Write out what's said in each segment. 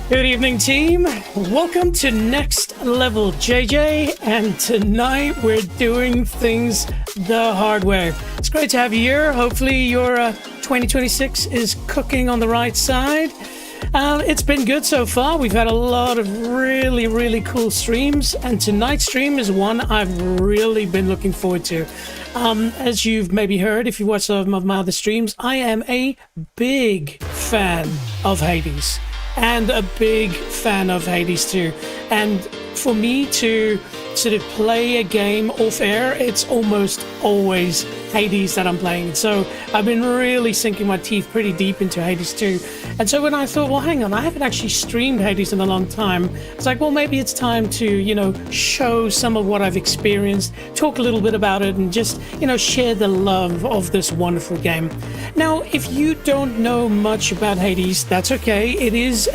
Good evening, team. Welcome to Next Level JJ, and tonight we're doing things the hard way. It's great to have you here. Hopefully your 2026 is cooking on the right side. It's been good so far. We've had a lot of really cool streams, and tonight's stream is one I've really been looking forward to. As you've maybe heard if you watched some of my other streams, I am a big fan of Hades. And a big fan of Hades 2. And for me to sort of play a game off air, it's almost always Hades that I'm playing. So I've been really sinking my teeth pretty deep into Hades 2. And so when I thought, well, hang on, I haven't actually streamed Hades in a long time. It's like, well, maybe it's time to, show some of what I've experienced, talk a little bit about it, and just, share the love of this wonderful game. Now, if you don't know much about Hades, that's okay. It is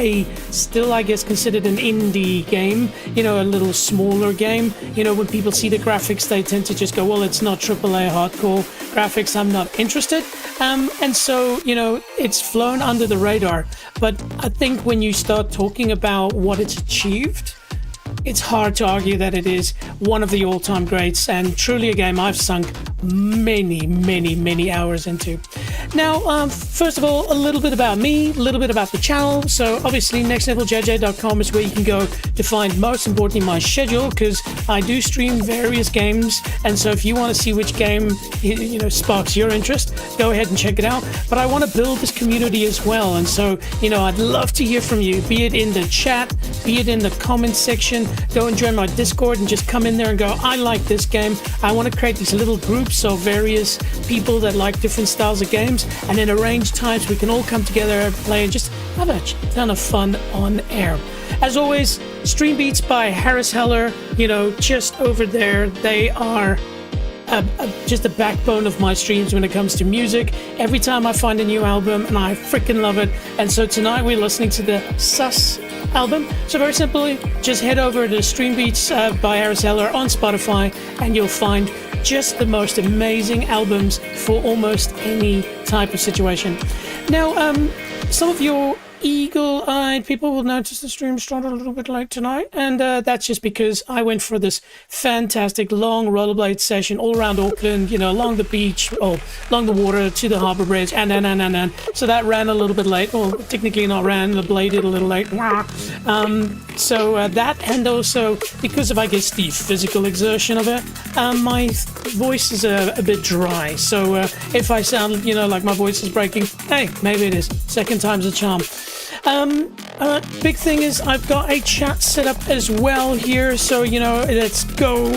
still, I guess, considered an indie game, a little smaller game. When people see the graphics, they tend to just go, well, it's not AAA hardcore graphics, I'm not interested. And so, it's flown under the radar. But I think when you start talking about what it's achieved, it's hard to argue that it is one of the all-time greats, and truly a game I've sunk many hours into. Now, first of all, a little bit about me, a little bit about the channel. So obviously nextleveljj.com is where you can go to find, most importantly, my schedule, because I do stream various games, and so if you want to see which game sparks your interest, go ahead and check it out. But I want to build this community as well, and so I'd love to hear from you, be it in the chat, be it in the comment section. Go and join my Discord and just come in there and go, I like this game. I want to create these little groups of various people that like different styles of games, and then arrange times we can all come together, play, and just have a ton of fun on air. As always, Stream Beats by Harris Heller, just over there. They are just the backbone of my streams when it comes to music. Every time I find a new album, and I freaking love it. And so tonight we're listening to the Sus album. So very simply, just head over to Stream Beats by Harris Heller on Spotify, and you'll find just the most amazing albums for almost any type of situation. Now, some of your eagle-eyed people will notice the stream started a little bit late tonight, and that's just because I went for this fantastic long rollerblade session all around Auckland, along the beach, or along the water to the harbour bridge, and so that ran a little bit late. Well, technically not ran, the blade did a little late. So that, and also because of, I guess, the physical exertion of it, my voice is a bit dry. So if I sound, like my voice is breaking, hey, maybe it is. Second time's a charm. Big thing is I've got a chat set up as well here, so let's go.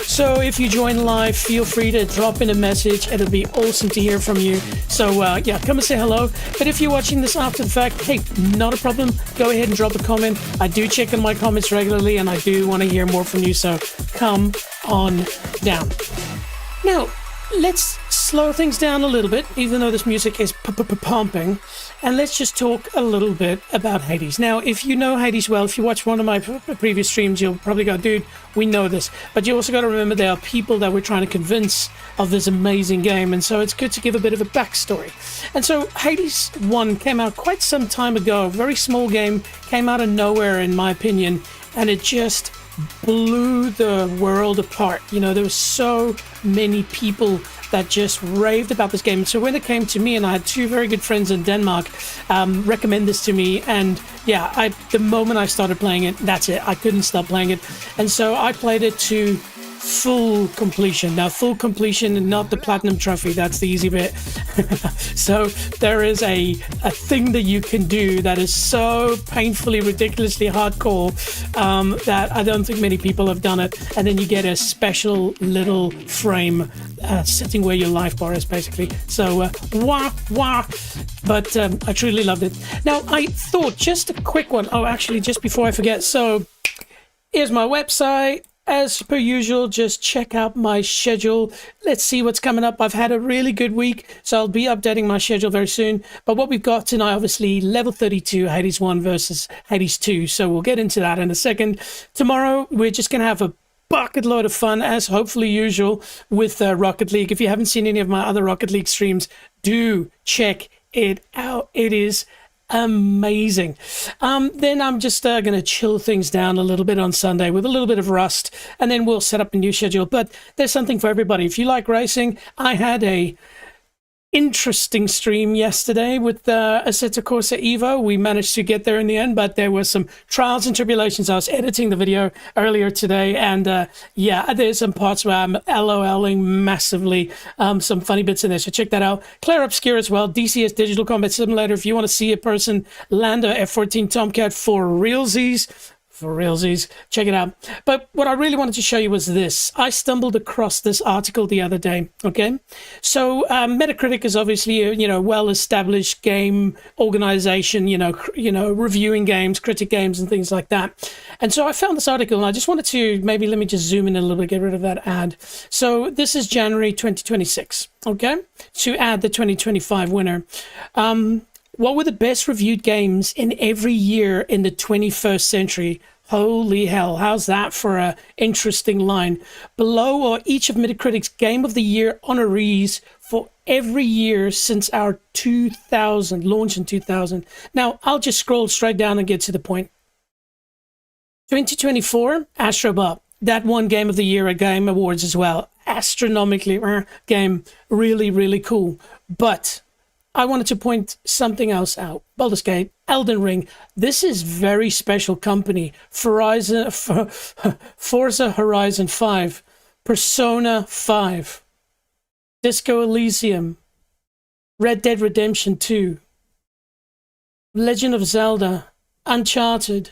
So if you join live, feel free to drop in a message. It'll be awesome to hear from you. So come and say hello. But if you're watching this after the fact, hey, not a problem, go ahead and drop a comment. I do check in my comments regularly, and I do want to hear more from you, so come on down. Now, let's slow things down a little bit, even though this music is pumping, and let's just talk a little bit about Hades. Now, if you know Hades well, if you watch one of my previous streams, you'll probably go, dude, we know this. But you also got to remember there are people that we're trying to convince of this amazing game, and so it's good to give a bit of a backstory. And so Hades 1 came out quite some time ago, a very small game, came out of nowhere in my opinion, and it just blew the world apart. There were so many people that just raved about this game. So when it came to me, and I had two very good friends in Denmark recommend this to me, and the moment I started playing it, that's it. I couldn't stop playing it, and so I played it to full completion. Now, full completion and not the platinum trophy, that's the easy bit. So there is a thing that you can do that is so painfully, ridiculously hardcore that I don't think many people have done it, and then you get a special little frame sitting where your life bar is, basically. So but I truly loved it. Now, I thought just a quick one. Oh, actually, just before I forget, so here's my website. As per usual, just check out my schedule. Let's see what's coming up. I've had a really good week, so I'll be updating my schedule very soon. But what we've got tonight, obviously, level 32, Hades 1 versus Hades 2. So we'll get into that in a second. Tomorrow, we're just going to have a bucket load of fun, as hopefully usual, with Rocket League. If you haven't seen any of my other Rocket League streams, do check it out. It is amazing. Then I'm just going to chill things down a little bit on Sunday with a little bit of rust, and then we'll set up a new schedule. But there's something for everybody. If you like racing, I had a interesting stream yesterday with Assetto Corsa Evo. We managed to get there in the end, but there were some trials and tribulations. I was editing the video earlier today, and yeah, there's some parts where I'm LOLing massively. Some funny bits in there, so check that out. Claire Obscure as well, DCS Digital Combat Simulator. If you want to see a person land a F-14 Tomcat for realsies, check it out. But what I really wanted to show you was this. I stumbled across this article the other day. Okay, so Metacritic is obviously a well-established game organization. Reviewing games, critic games, and things like that. And so I found this article, and I just wanted to let me just zoom in a little bit, get rid of that ad. So this is January 2026. Okay, to add the 2025 winner. What were the best reviewed games in every year in the 21st century? Holy hell, how's that for a interesting line? Below are each of Metacritic's Game of the Year honorees for every year since our 2000, launch in 2000. Now, I'll just scroll straight down and get to the point. 2024, Astrobot. That won Game of the Year at Game Awards as well. Astronomically game, really, really cool. But I wanted to point something else out. Baldur's Gate, Elden Ring. This is very special company. Forza Horizon 5, Persona 5, Disco Elysium, Red Dead Redemption 2, Legend of Zelda, Uncharted,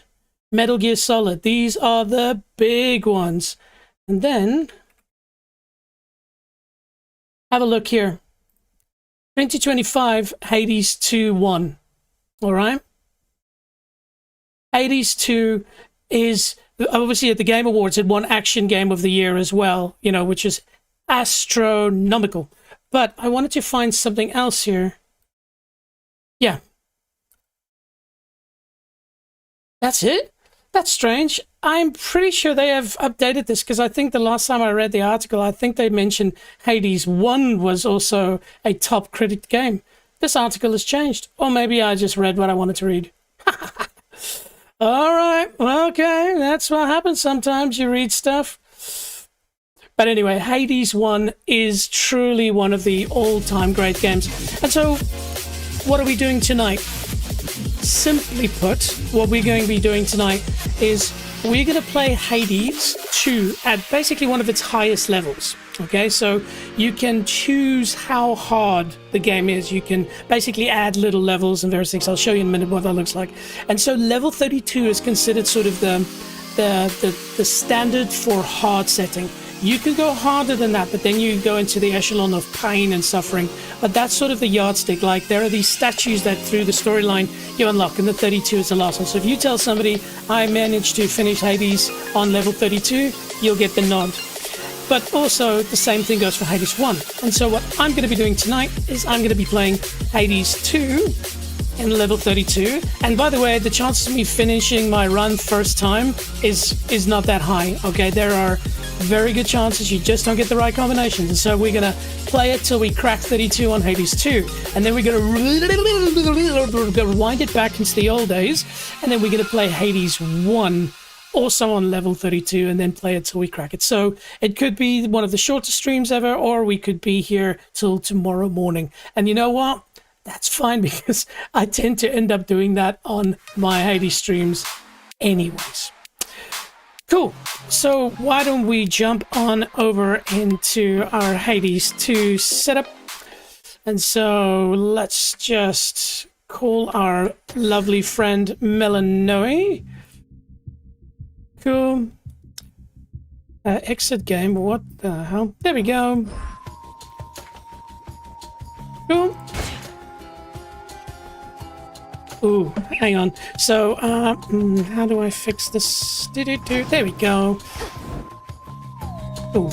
Metal Gear Solid. These are the big ones. And then, have a look here. 2025, Hades 2 won. All right? Hades 2 is, obviously at the Game Awards, it won Action Game of the Year as well, which is astronomical. But I wanted to find something else here. Yeah. That's it? That's strange. I'm pretty sure they have updated this, because I think the last time I read the article, I think they mentioned Hades 1 was also a top critic game. This article has changed. Or maybe I just read what I wanted to read. All right. Okay. That's what happens sometimes. You read stuff. But anyway, Hades 1 is truly one of the all-time great games. And so, what are we doing tonight? Simply put, what we're going to be doing tonight is we're going to play Hades 2 at basically one of its highest levels. Okay, so you can choose how hard the game is. You can basically add little levels and various things. I'll show you in a minute what that looks like. And so level 32 is considered sort of the standard for hard setting. You can go harder than that, but then you go into the echelon of pain and suffering. But that's sort of the yardstick. Like, there are these statues that through the storyline you unlock, and the 32 is the last one. So if you tell somebody, I managed to finish Hades on level 32, you'll get the nod. But also, the same thing goes for Hades 1. And so what I'm going to be doing tonight is I'm going to be playing Hades 2 in level 32. And by the way, the chances of me finishing my run first time is not that high. Okay, there are very good chances you just don't get the right combinations. And so we're going to play it till we crack 32 on Hades 2. And then we're going to rewind it back into the old days. And then we're going to play Hades 1 also on level 32 and then play it till we crack it. So it could be one of the shortest streams ever, or we could be here till tomorrow morning. And you know what? That's fine, because I tend to end up doing that on my Hades streams anyways. Cool. So why don't we jump on over into our Hades 2 setup. And so let's just call our lovely friend Melanoe. Cool. Exit game. What the hell? There we go. Cool. Ooh, hang on. So, how do I fix this? There we go. Ooh.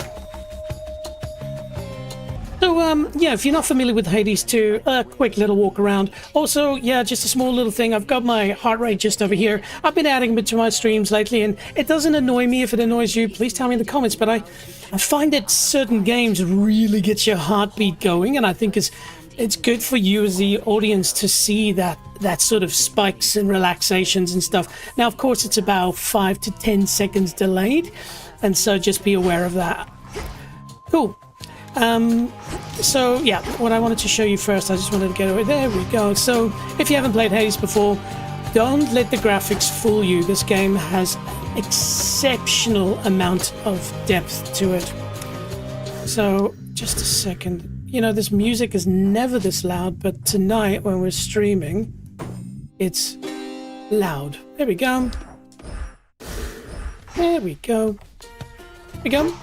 So, yeah, if you're not familiar with Hades 2, a quick little walk around. Also, yeah, just a small little thing. I've got my heart rate just over here. I've been adding it to my streams lately, and it doesn't annoy me. If it annoys you, please tell me in the comments. But I find that certain games really get your heartbeat going, and I think it's it's good for you as the audience to see that sort of spikes and relaxations and stuff. Now, of course, it's about 5 to 10 seconds delayed, and so just be aware of that. Cool. So yeah, what I wanted to show you first, I just wanted to get over there. We go. So if you haven't played Hades before, don't let the graphics fool you. This game has an exceptional amount of depth to it. So just a second. You know, this music is never this loud, but tonight when we're streaming, it's loud. There we go. There we go. There we go.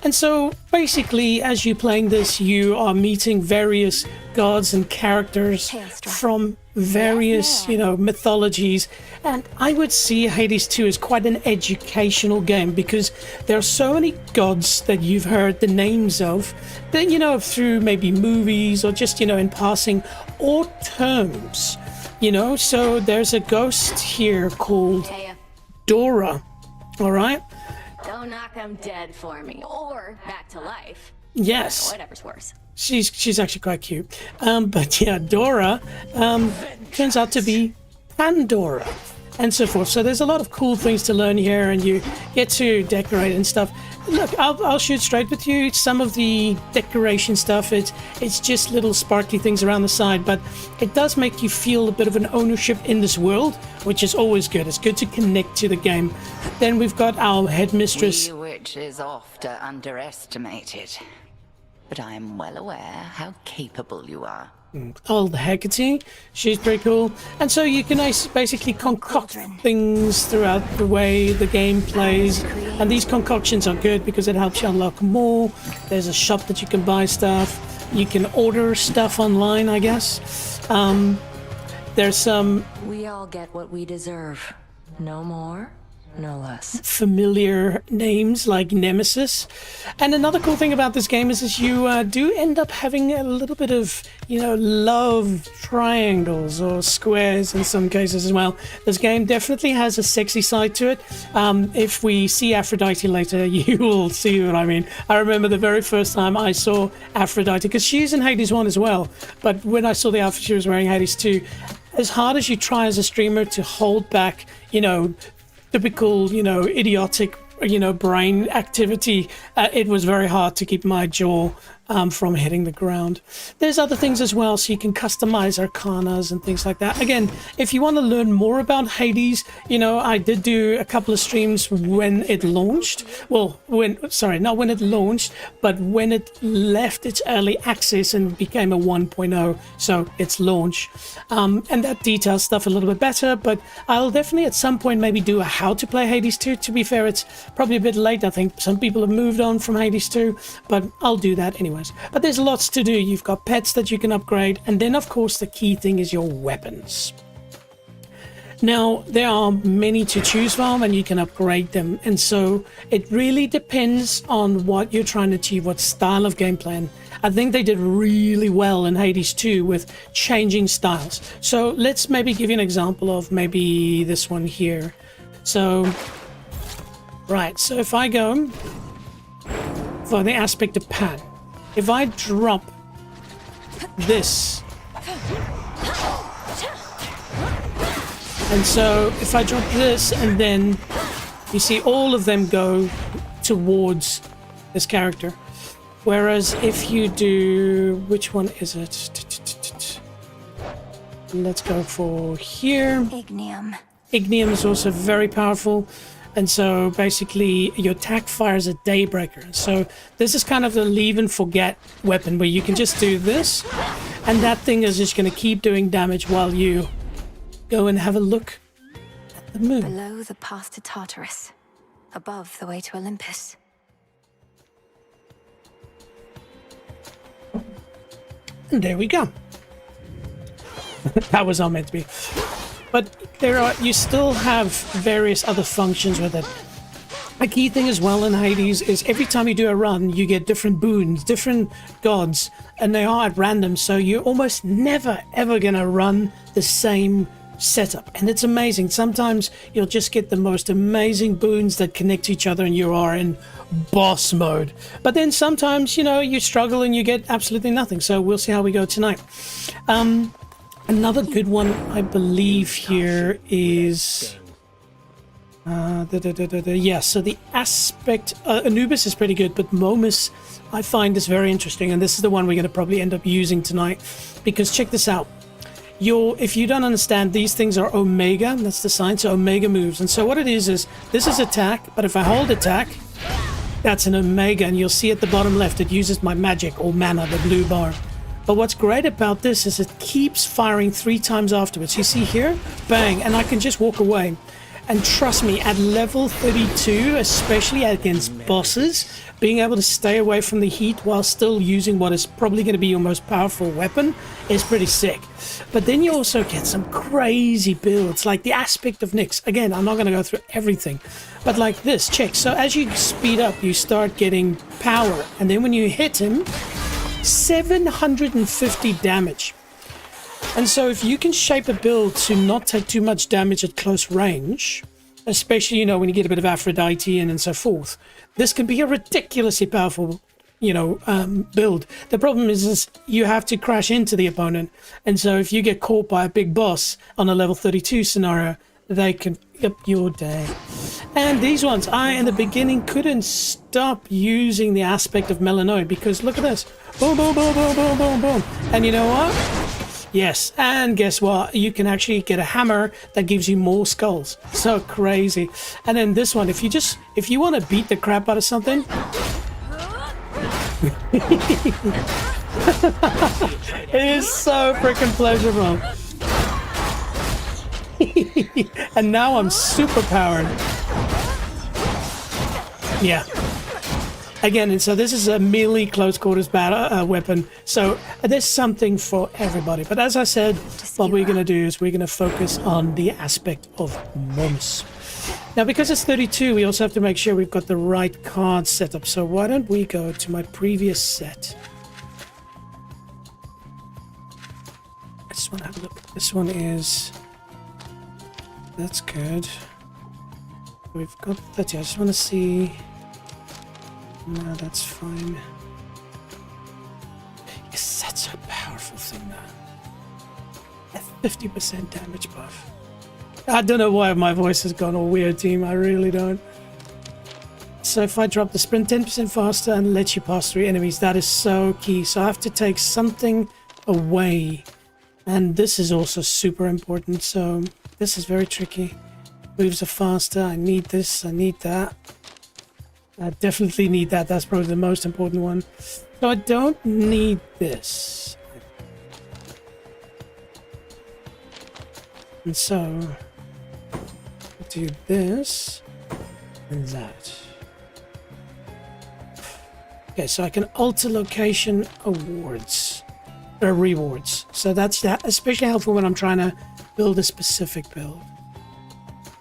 And so basically, as you're playing this, you are meeting various gods and characters from various, you know, mythologies. And I would see Hades 2 as quite an educational game because there are so many gods that you've heard the names of that, you know, through maybe movies or just, you know, in passing, or terms, you know. So there's a ghost here called Dora, all right? Don't knock them dead for me, or back to life. Yes. Or whatever's worse. She's actually quite cute. But yeah, Dora turns out to be Pandora and so forth. So there's a lot of cool things to learn here, and you get to decorate and stuff. Look, I'll shoot straight with you. Some of the decoration stuff, it's just little sparkly things around the side, but it does make you feel a bit of an ownership in this world, which is always good. It's good to connect to the game. Then we've got our headmistress. Which is oft underestimated, but I am well aware how capable you are. Old Hecate, she's pretty cool. And so you can basically concoct things throughout the way the game plays, and these concoctions are good because it helps you unlock more. There's a shop that you can buy stuff. You can order stuff online, I guess. There's some... We all get what we deserve. No more, no less. Familiar names like Nemesis. And another cool thing about this game is you do end up having a little bit of, you know, love triangles or squares in some cases as well. This game definitely has a sexy side to it. If we see Aphrodite later, you will see what I mean. I remember the very first time I saw Aphrodite, because she's in Hades 1 as well, but when I saw the outfit she was wearing in Hades 2, as hard as you try as a streamer to hold back, you know, typical, you know, idiotic, you know, brain activity, it was very hard to keep my jaw from hitting the ground. There's other things as well, so you can customize arcanas and things like that. Again, if you want to learn more about Hades, you know, I did do a couple of streams when it launched. Well, not when it launched, but when it left its early access and became a 1.0, so its launch. And that details stuff a little bit better, but I'll definitely at some point maybe do a how to play Hades 2. To be fair, it's probably a bit late. I think some people have moved on from Hades 2, but I'll do that anyway. But there's lots to do. You've got pets that you can upgrade, and then of course the key thing is your weapons. Now there are many to choose from and you can upgrade them, and so it really depends on what you're trying to achieve, what style of gameplay. And I think they did really well in Hades 2 with changing styles. So let's maybe give you an example of maybe this one here. So right, so if I go for the aspect of Pan, if I drop this, and so if I drop this, and then you see all of them go towards this character. Whereas if you do, which one is it? Let's go for here. Ignium. Ignium is also very powerful. And so basically your attack fires a daybreaker. So this is kind of the leave and forget weapon where you can just do this, and that thing is just going to keep doing damage while you go and have a look at the moon. Below the path to Tartarus, above the way to Olympus. And there we go. That was all meant to be. But you still have various other functions with it. A key thing as well in Hades is every time you do a run, you get different boons, different gods, and they are at random, so you're almost never ever gonna run the same setup. And it's amazing. Sometimes you'll just get the most amazing boons that connect to each other, and you are in boss mode. But then sometimes, you know, you struggle and you get absolutely nothing. So we'll see how we go tonight. Another good one, I believe, here is... yeah, so the aspect... Anubis is pretty good, but Momus, I find, is very interesting. And this is the one we're going to probably end up using tonight. Because check this out. If you don't understand, these things are Omega. That's the sign, so Omega moves. And so what it is this is attack, but if I hold attack, that's an Omega. And you'll see at the bottom left, it uses my magic or mana, the blue bar. But what's great about this is it keeps firing 3 times afterwards. You see here? Bang. And I can just walk away. And trust me, at level 32, especially against bosses, being able to stay away from the heat while still using what is probably going to be your most powerful weapon is pretty sick. But then you also get some crazy builds, like the aspect of Nyx. Again, I'm not going to go through everything, but like this, check. So as you speed up, you start getting power. And then when you hit him, 750 damage. And so if you can shape a build to not take too much damage at close range, especially, you know, when you get a bit of Aphrodite and so forth, this can be a ridiculously powerful, you know, build. The problem is you have to crash into the opponent. And so if you get caught by a big boss on a level 32 scenario, they can up your day. And these ones, I in the beginning couldn't stop using the aspect of Melanoid because look at this. Boom, boom, boom, boom, boom, boom, boom. And you know what? Yes, and guess what? You can actually get a hammer that gives you more skulls. So crazy. And then this one, if you want to beat the crap out of something, it is so freaking pleasurable. And now I'm super powered. Yeah. Again, and so this is a melee close quarters battle weapon. So there's something for everybody. But as I said, what we're going to do is we're going to focus on the aspect of Momus. Now, because it's 32, we also have to make sure we've got the right cards set up. So why don't we go to my previous set? I just want to have a look. This one is... That's good. We've got 30. I just want to see... No, that's fine. Yes, that's a powerful thing now. A 50% damage buff. I don't know why my voice has gone all weird, team. I really don't. So if I drop the sprint 10% faster and let you pass through enemies, that is so key. So I have to take something away. And this is also super important. So this is very tricky. Moves are faster. I need this. I need that. I definitely need that. That's probably the most important one. So I don't need this. And so, do this and that. Okay, so I can alter location awards. Or rewards. So that's that. Especially helpful when I'm trying to build a specific build.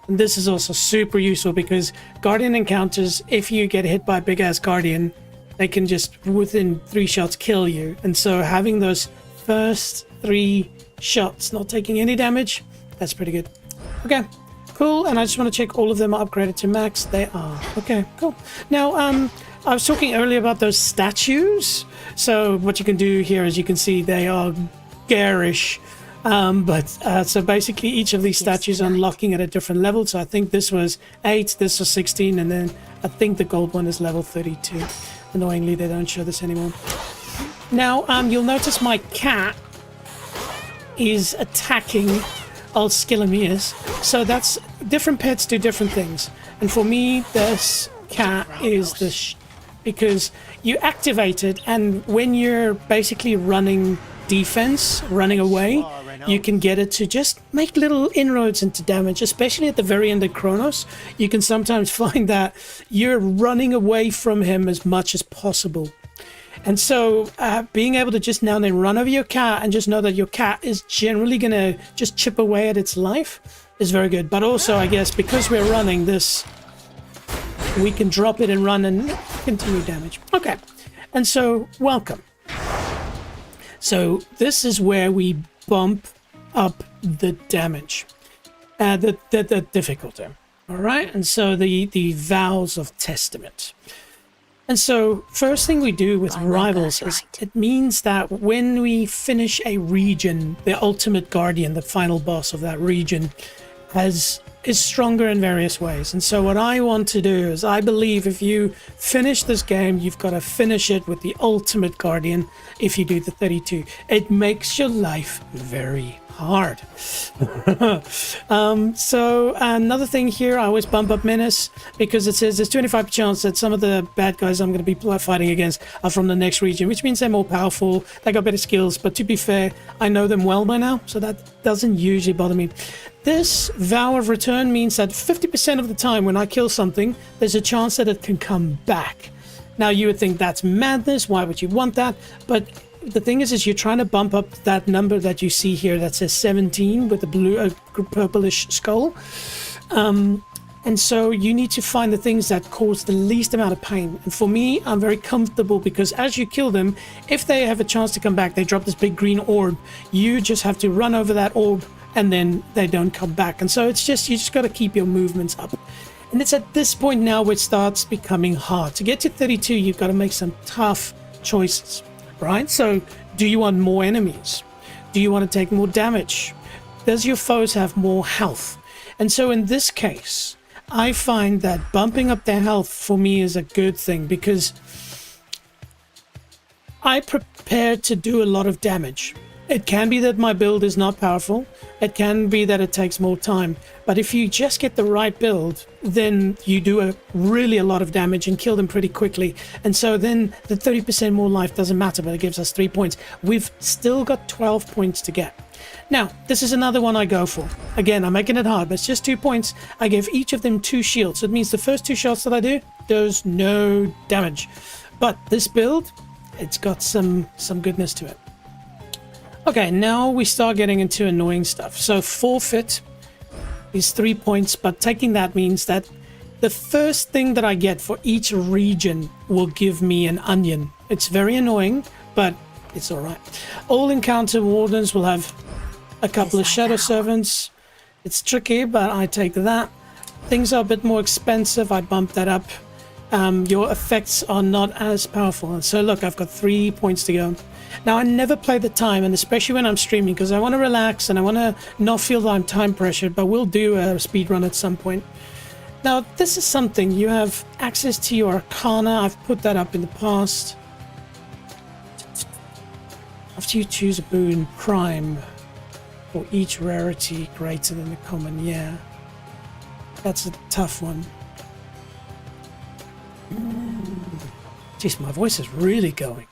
And this is also super useful because Guardian encounters, if you get hit by a big ass Guardian, they can just within 3 shots kill you. And so having those first 3 shots not taking any damage, that's pretty good. Okay, cool. And I just want to check all of them are upgraded to max. They are. Okay, cool. Now, I was talking earlier about those statues. So what you can do here is you can see they are garish. So basically each of these statues unlocking at a different level. So I think this was 8, this was 16, and then I think the gold one is level 32. Annoyingly, they don't show this anymore. Now, you'll notice my cat is attacking old Skillamias. So that's different pets do different things. And for me, this cat is the because you activate it, and when you're basically running defense, running away, you can get it to just make little inroads into damage, especially at the very end of Chronos. You can sometimes find that you're running away from him as much as possible. And so being able to just now and then run over your cat and just know that your cat is generally going to just chip away at its life is very good. But also, I guess, because we're running this, we can drop it and run and continue damage. Okay. And so, welcome. So this is where we bump up the damage, the difficulty. All right, and so the vows of testament. And so first thing we do with By my rivals is birthright. it means that when we finish a region, the ultimate guardian, the final boss of that region, is stronger in various ways. And so what I want to do is I believe if you finish this game, you've got to finish it with the ultimate guardian. If you do the 32, it makes your life very hard. So another thing here, I always bump up menace because it says there's 25% chance that some of the bad guys I'm going to be fighting against are from the next region, which means they're more powerful, they got better skills. But to be fair, I know them well by now, so that doesn't usually bother me. This vow of return means that 50% of the time when I kill something, there's a chance that it can come back. Now you would think that's madness, why would you want that? But the thing is you're trying to bump up that number that you see here that says 17 with the blue purplish skull. And so you need to find the things that cause the least amount of pain. And for me, I'm very comfortable because as you kill them, if they have a chance to come back, they drop this big green orb. You just have to run over that orb and then they don't come back. And so it's just, you just got to keep your movements up. And it's at this point now where it starts becoming hard. To get to 32, you've got to make some tough choices. Right? So do you want more enemies? Do you want to take more damage? Does your foes have more health? And so in this case, I find that bumping up their health for me is a good thing because I prepare to do a lot of damage. It can be that my build is not powerful. It can be that it takes more time. But if you just get the right build, then you do really a lot of damage and kill them pretty quickly. And so then the 30% more life doesn't matter, but it gives us 3 points. We've still got 12 points to get. Now, this is another one I go for. Again, I'm making it hard, but it's just 2 points. I give each of them 2 shields. So it means the first 2 shots that I do, there's no damage. But this build, it's got some goodness to it. Okay, now we start getting into annoying stuff. So forfeit is 3 points, but taking that means that the first thing that I get for each region will give me an onion. It's very annoying, but it's all right. All encounter wardens will have a couple of shadow servants. It's tricky, but I take that. Things are a bit more expensive. I bump that up. Your effects are not as powerful. And so look, I've got 3 points to go. Now, I never play the time, and especially when I'm streaming, because I want to relax and I want to not feel that I'm time pressured, but we'll do a speed run at some point. Now, this is something, you have access to your Arcana. I've put that up in the past. After you choose a boon, Prime, for each rarity greater than the common, yeah. That's a tough one. Jeez, my voice is really going.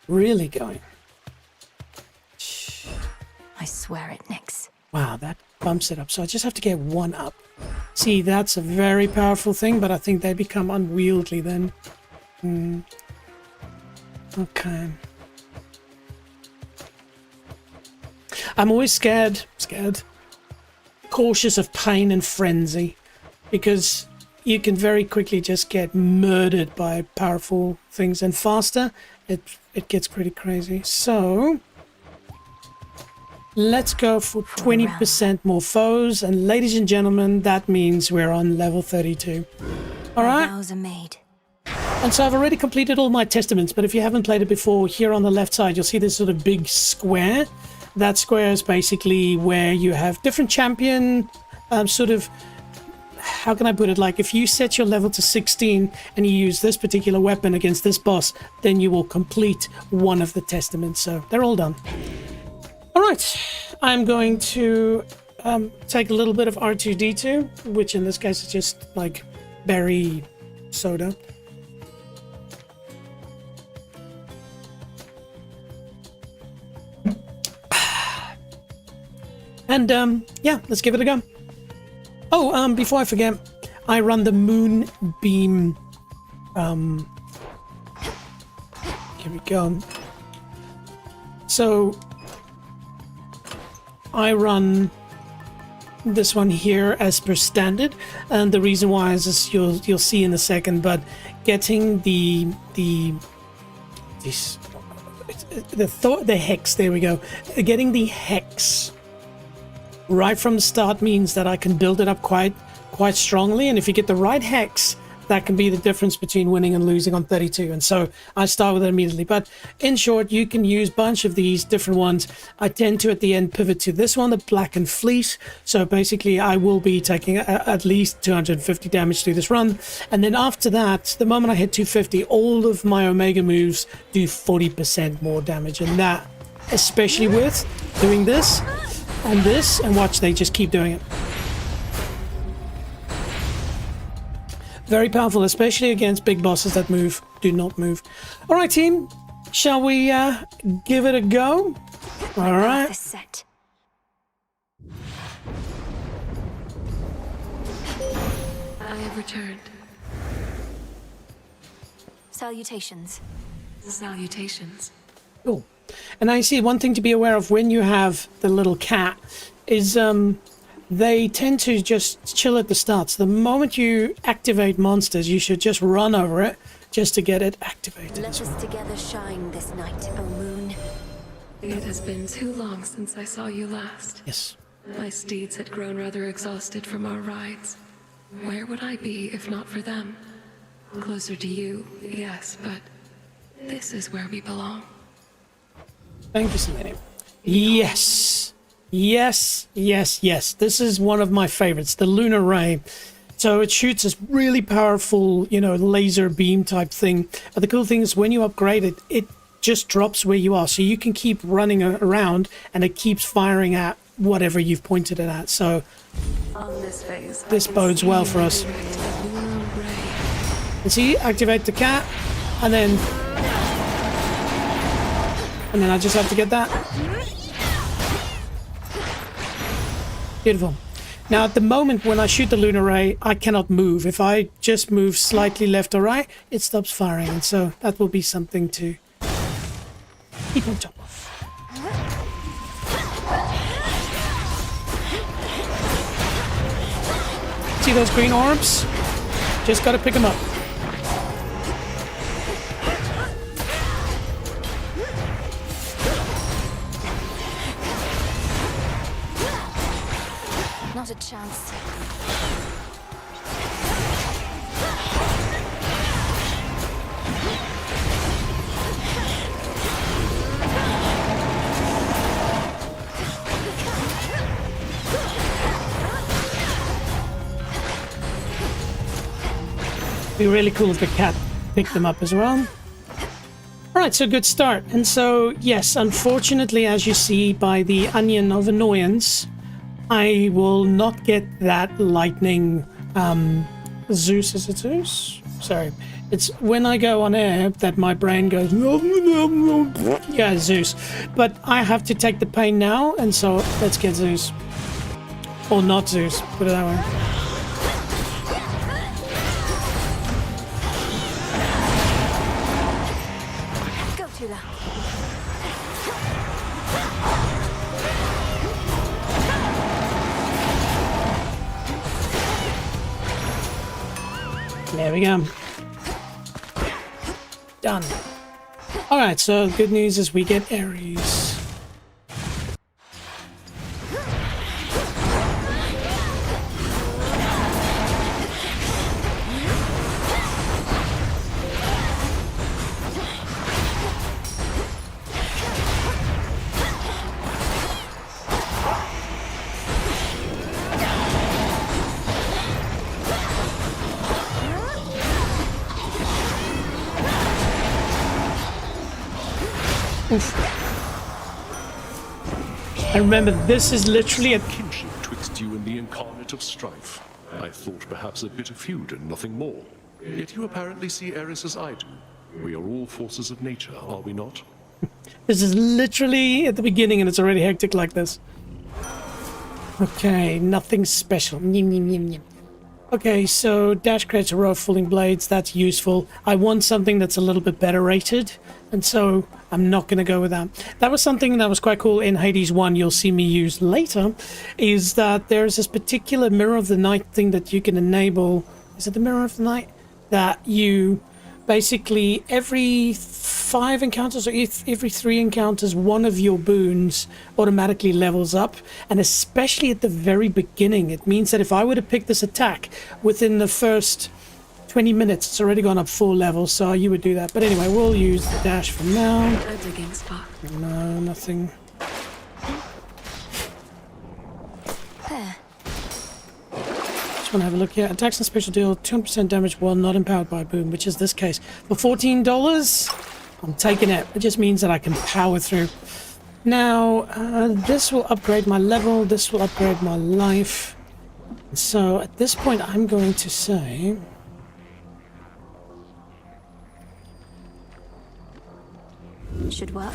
Really going. I swear it, Nix. Wow, that bumps it up. So I just have to get 1 up. See, that's a very powerful thing, but I think they become unwieldy then. Okay. I'm always scared, cautious of pain and frenzy, because you can very quickly just get murdered by powerful things, and faster, it gets pretty crazy. So let's go for 20% more foes, and ladies and gentlemen, that means we're on level 32. All right. Vows are made. And so I've already completed all my testaments, but if you haven't played it before, here on the left side, you'll see this sort of big square. That square is basically where you have different champion, sort of, how can I put it? Like if you set your level to 16 and you use this particular weapon against this boss, then you will complete one of the testaments. So they're all done. All right, I'm going to take a little bit of R2-D2, which in this case is just like berry soda. And yeah, let's give it a go. Oh, before I forget, I run the Moonbeam. Here we go. So I run this one here as per standard, and the reason why is this, you'll see in a second. But getting the hex, there we go. Getting the hex right from the start means that I can build it up quite strongly, and if you get the right hex, that can be the difference between winning and losing on 32. And so I start with it immediately. But in short, you can use a bunch of these different ones. I tend to, at the end, pivot to this one, the Black and Fleet. So basically, I will be taking at least 250 damage through this run. And then after that, the moment I hit 250, all of my Omega moves do 40% more damage. And that, especially with doing this, and watch, they just keep doing it. Very powerful, especially against big bosses that move. Do not move. All right, team. Shall we give it a go? All right. Set. I have returned. Salutations. Salutations. Cool. And I see one thing to be aware of when you have the little cat is they tend to just chill at the start. So the moment you activate monsters, you should just run over it just to get it activated. Let us together shine this night, O moon. It has been too long since I saw you last. Yes. My steeds had grown rather exhausted from our rides. Where would I be if not for them? Closer to you, yes, but this is where we belong. Thank you, Selene. Yes. Yes, yes, yes. This is one of my favorites, the Lunar Ray. So it shoots this really powerful, you know, laser beam type thing. But the cool thing is when you upgrade it, it just drops where you are. So you can keep running around and it keeps firing at whatever you've pointed it at. So On this phase, this bodes well for us. And see, activate the cat, and then I just have to get that. Beautiful. Now, at the moment when I shoot the Lunar Ray, I cannot move. If I just move slightly left or right, it stops firing. And so that will be something to keep on top of. See those green orbs? Just gotta pick them up. Not a chance. Be really cool if the cat picked them up as well. Alright, so good start. And so, yes, unfortunately, as you see by the onion of annoyance, I will not get that lightning, Zeus, is it Zeus? Sorry. It's when I go on air that my brain goes, yeah, Zeus. But I have to take the pain now, and so let's get Zeus. Or not Zeus, put it that way. Go, Tula. There we go. Done. Alright, so good news is we get Ares. I remember this is literally a Kinship twixt you and the incarnate of strife. I thought perhaps a bitter feud and nothing more. Yet you apparently see Eris as I do. We are all forces of nature, are we not? This is literally at the beginning and it's already hectic like this. Okay, nothing special. Nyim, nyim, nyim, nyim. Okay, so dash creates a row of falling blades. That's useful. I want something that's a little bit better rated, and so I'm not going to go with that. That was something that was quite cool in Hades 1. You'll see me use later, is that there's this particular Mirror of the Night thing that you can enable. Is it the Mirror of the Night? That you basically every 5 encounters or every 3 encounters, one of your boons automatically levels up. And especially at the very beginning, it means that if I were to pick this attack within the first 20 minutes. It's already gone up 4 levels, so you would do that. But anyway, we'll use the dash for now. A digging spot. No, nothing. There. Just want to have a look here. Attacks and special deal 200% damage while not empowered by boom, which is this case. For $14, I'm taking it. It just means that I can power through. Now, this will upgrade my level. This will upgrade my life. So at this point, I'm going to say... Should work.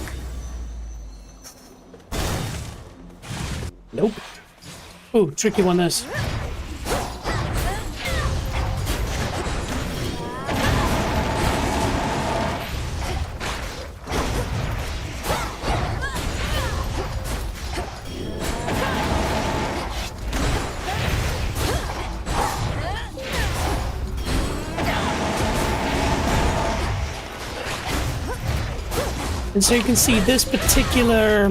Nope. Ooh, tricky one this. And so you can see this particular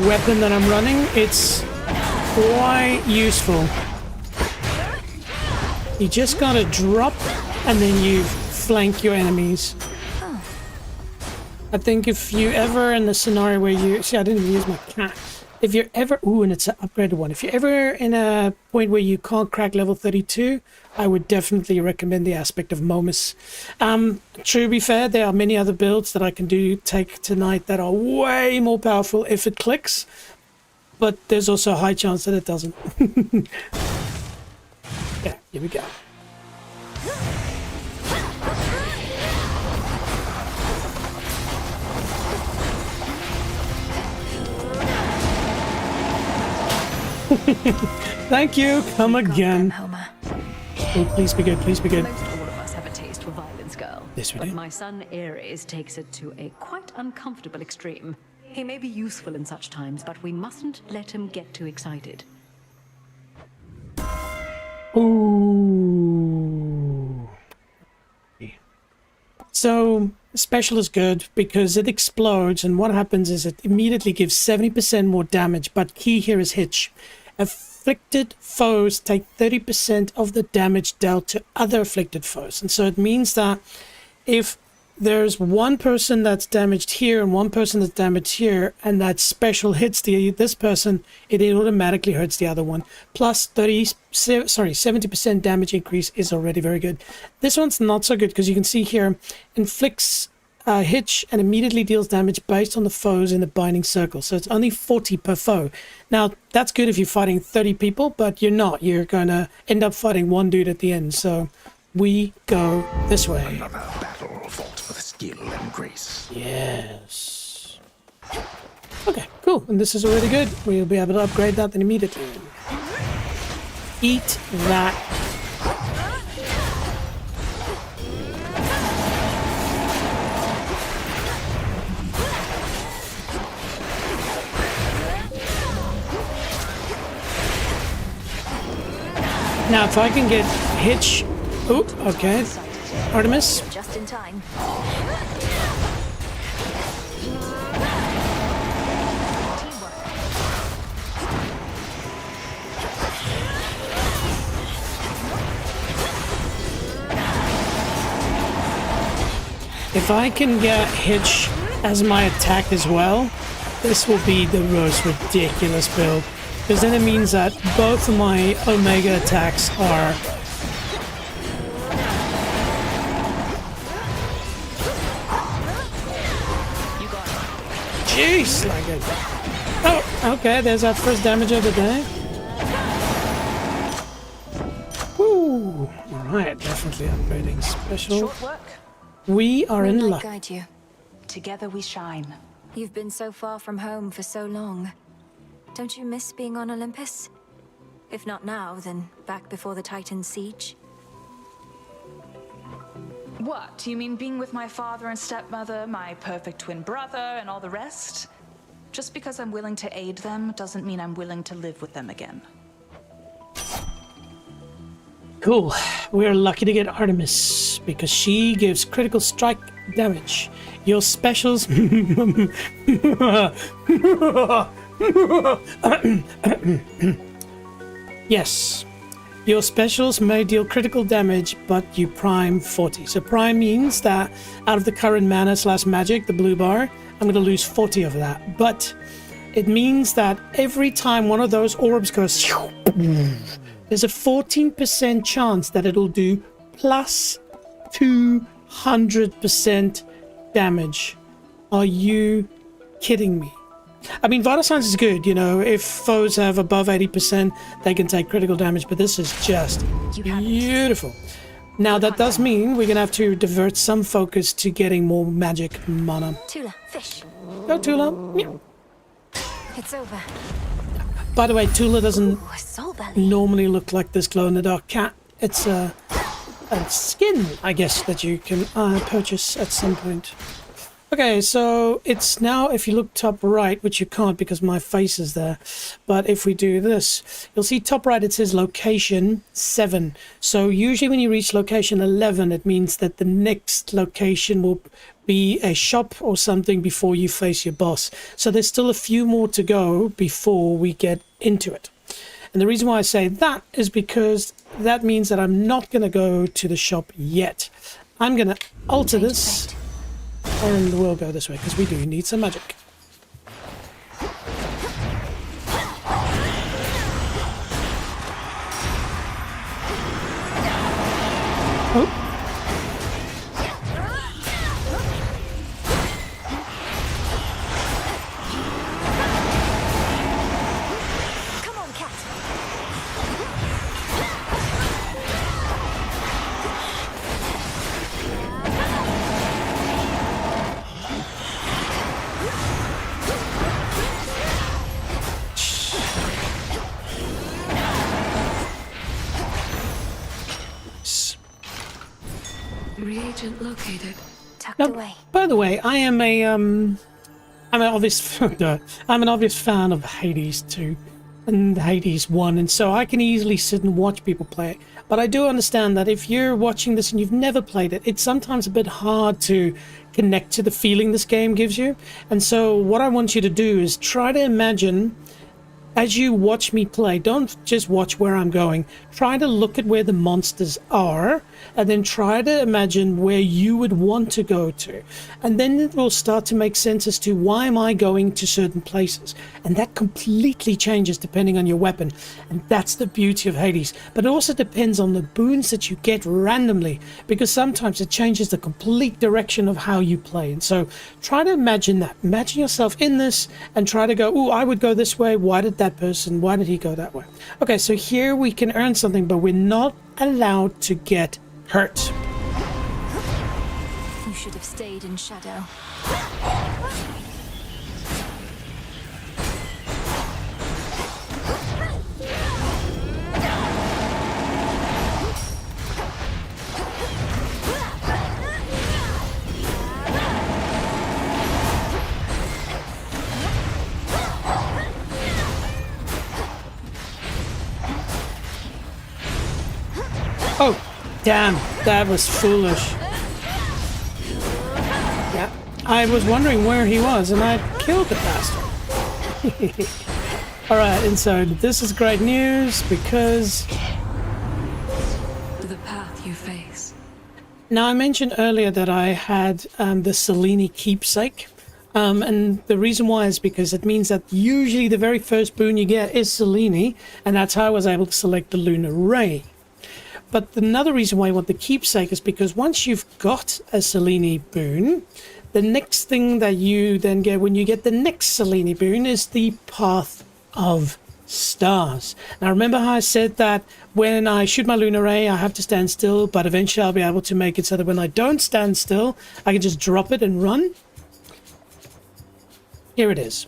weapon that I'm running, it's quite useful. You just gotta drop and then you flank your enemies. I think if you ever in the scenario where you... See, I didn't even use my cat. If you're ever... Ooh, and it's an upgraded one. If you're ever in a point where you can't crack level 32, I would definitely recommend the aspect of Momus. To be fair, there are many other builds that I can take tonight that are way more powerful if it clicks. But there's also a high chance that it doesn't. Yeah, here we go. Thank you. Come again. Homer. Oh, please be good. Please be good. Most all of us have a taste for violence, girl. Yes, we but do. my son Ares takes it to a quite uncomfortable extreme. He may be useful in such times, but we mustn't let him get too excited. Ooh. So special is good because it explodes, and what happens is it immediately gives 70% more damage, but key here is hitch. Afflicted foes take 30% of the damage dealt to other afflicted foes. And so it means that if there's one person that's damaged here and one person that's damaged here, and that special hits this person, it automatically hurts the other one. Plus 70% damage increase is already very good. This one's not so good because you can see here, inflicts hitch and immediately deals damage based on the foes in the binding circle. So it's only 40 per foe. Now, that's good if you're fighting 30 people, but you're not. You're going to end up fighting one dude at the end. So we go this way. Another battle fought with skill and grace. Yes. Okay, cool. And this is already good. We'll be able to upgrade that then immediately. Eat that. Now, if I can get hitch... Oh, okay. Artemis. Just in time. If I can get hitch as my attack as well, this will be the most ridiculous build. Because then it means that both of my Omega attacks are... Jeez, like it. Oh, okay, there's our first damage of the day. Woo! Alright, definitely upgrading special. Short work. We are in Moonlight luck. guide you. Together we shine. You've been so far from home for so long. Don't you miss being on Olympus? If not now, then back before the Titan siege. What? You mean being with my father and stepmother, my perfect twin brother, and all the rest? Just because I'm willing to aid them doesn't mean I'm willing to live with them again. Cool. We're lucky to get Artemis because she gives critical strike damage. Your specials... Yes. Your specials may deal critical damage, but you prime 40. So prime means that out of the current mana / magic, the blue bar, I'm going to lose 40 of that. But it means that every time one of those orbs goes, there's a 14% chance that it'll do plus 200% damage. Are you kidding me? I mean, Vital Signs is good, you know, if foes have above 80%, they can take critical damage, but this is just beautiful. Now, that does mean we're going to have to divert some focus to getting more magic mana. Tula, fish. Go, Tula. Meow. It's over. By the way, Tula doesn't Ooh, a soul belly. normally look like this glow-in-the-dark cat. It's a skin, I guess, that you can purchase at some point. Okay, so it's now, if you look top right, which you can't because my face is there, but if we do this, you'll see top right, it says location 7. So usually when you reach location 11, it means that the next location will be a shop or something before you face your boss. So there's still a few more to go before we get into it. And the reason why I say that is because that means that I'm not going to go to the shop yet. I'm going to alter this. And we'll go this way, because we do need some magic. Oh. Come on, cat. Reagent located. Tucked Now, away. by the way, I am a I'm an obvious I'm an obvious fan of Hades 2 and Hades 1, and so I can easily sit and watch people play it. But I do understand that if you're watching this and you've never played it, it's sometimes a bit hard to connect to the feeling this game gives you. And so what I want you to do is try to imagine, as you watch me play, don't just watch where I'm going. Try to look at where the monsters are, and then try to imagine where you would want to go to. And then it will start to make sense as to why am I going to certain places. And that completely changes depending on your weapon. And that's the beauty of Hades. But it also depends on the boons that you get randomly, because sometimes it changes the complete direction of how you play. And so try to imagine that. Imagine yourself in this and try to go, oh, I would go this way. Why did that person, why did he go that way? Okay, so here we can earn something, but we're not allowed to get hurt. You should have stayed in shadow. Oh, damn, that was foolish. Yeah, I was wondering where he was, and I killed the bastard. Alright, and so this is great news, because The path you face. now I mentioned earlier that I had the Selene keepsake. And the reason why is because it means that usually the very first boon you get is Selene, and that's how I was able to select the Lunar Ray. But another reason why I want the keepsake is because once you've got a Selene boon, the next thing that you then get when you get the next Selene boon is the Path of Stars. Now remember how I said that when I shoot my Lunar Ray, I have to stand still, but eventually I'll be able to make it so that when I don't stand still, I can just drop it and run? Here it is.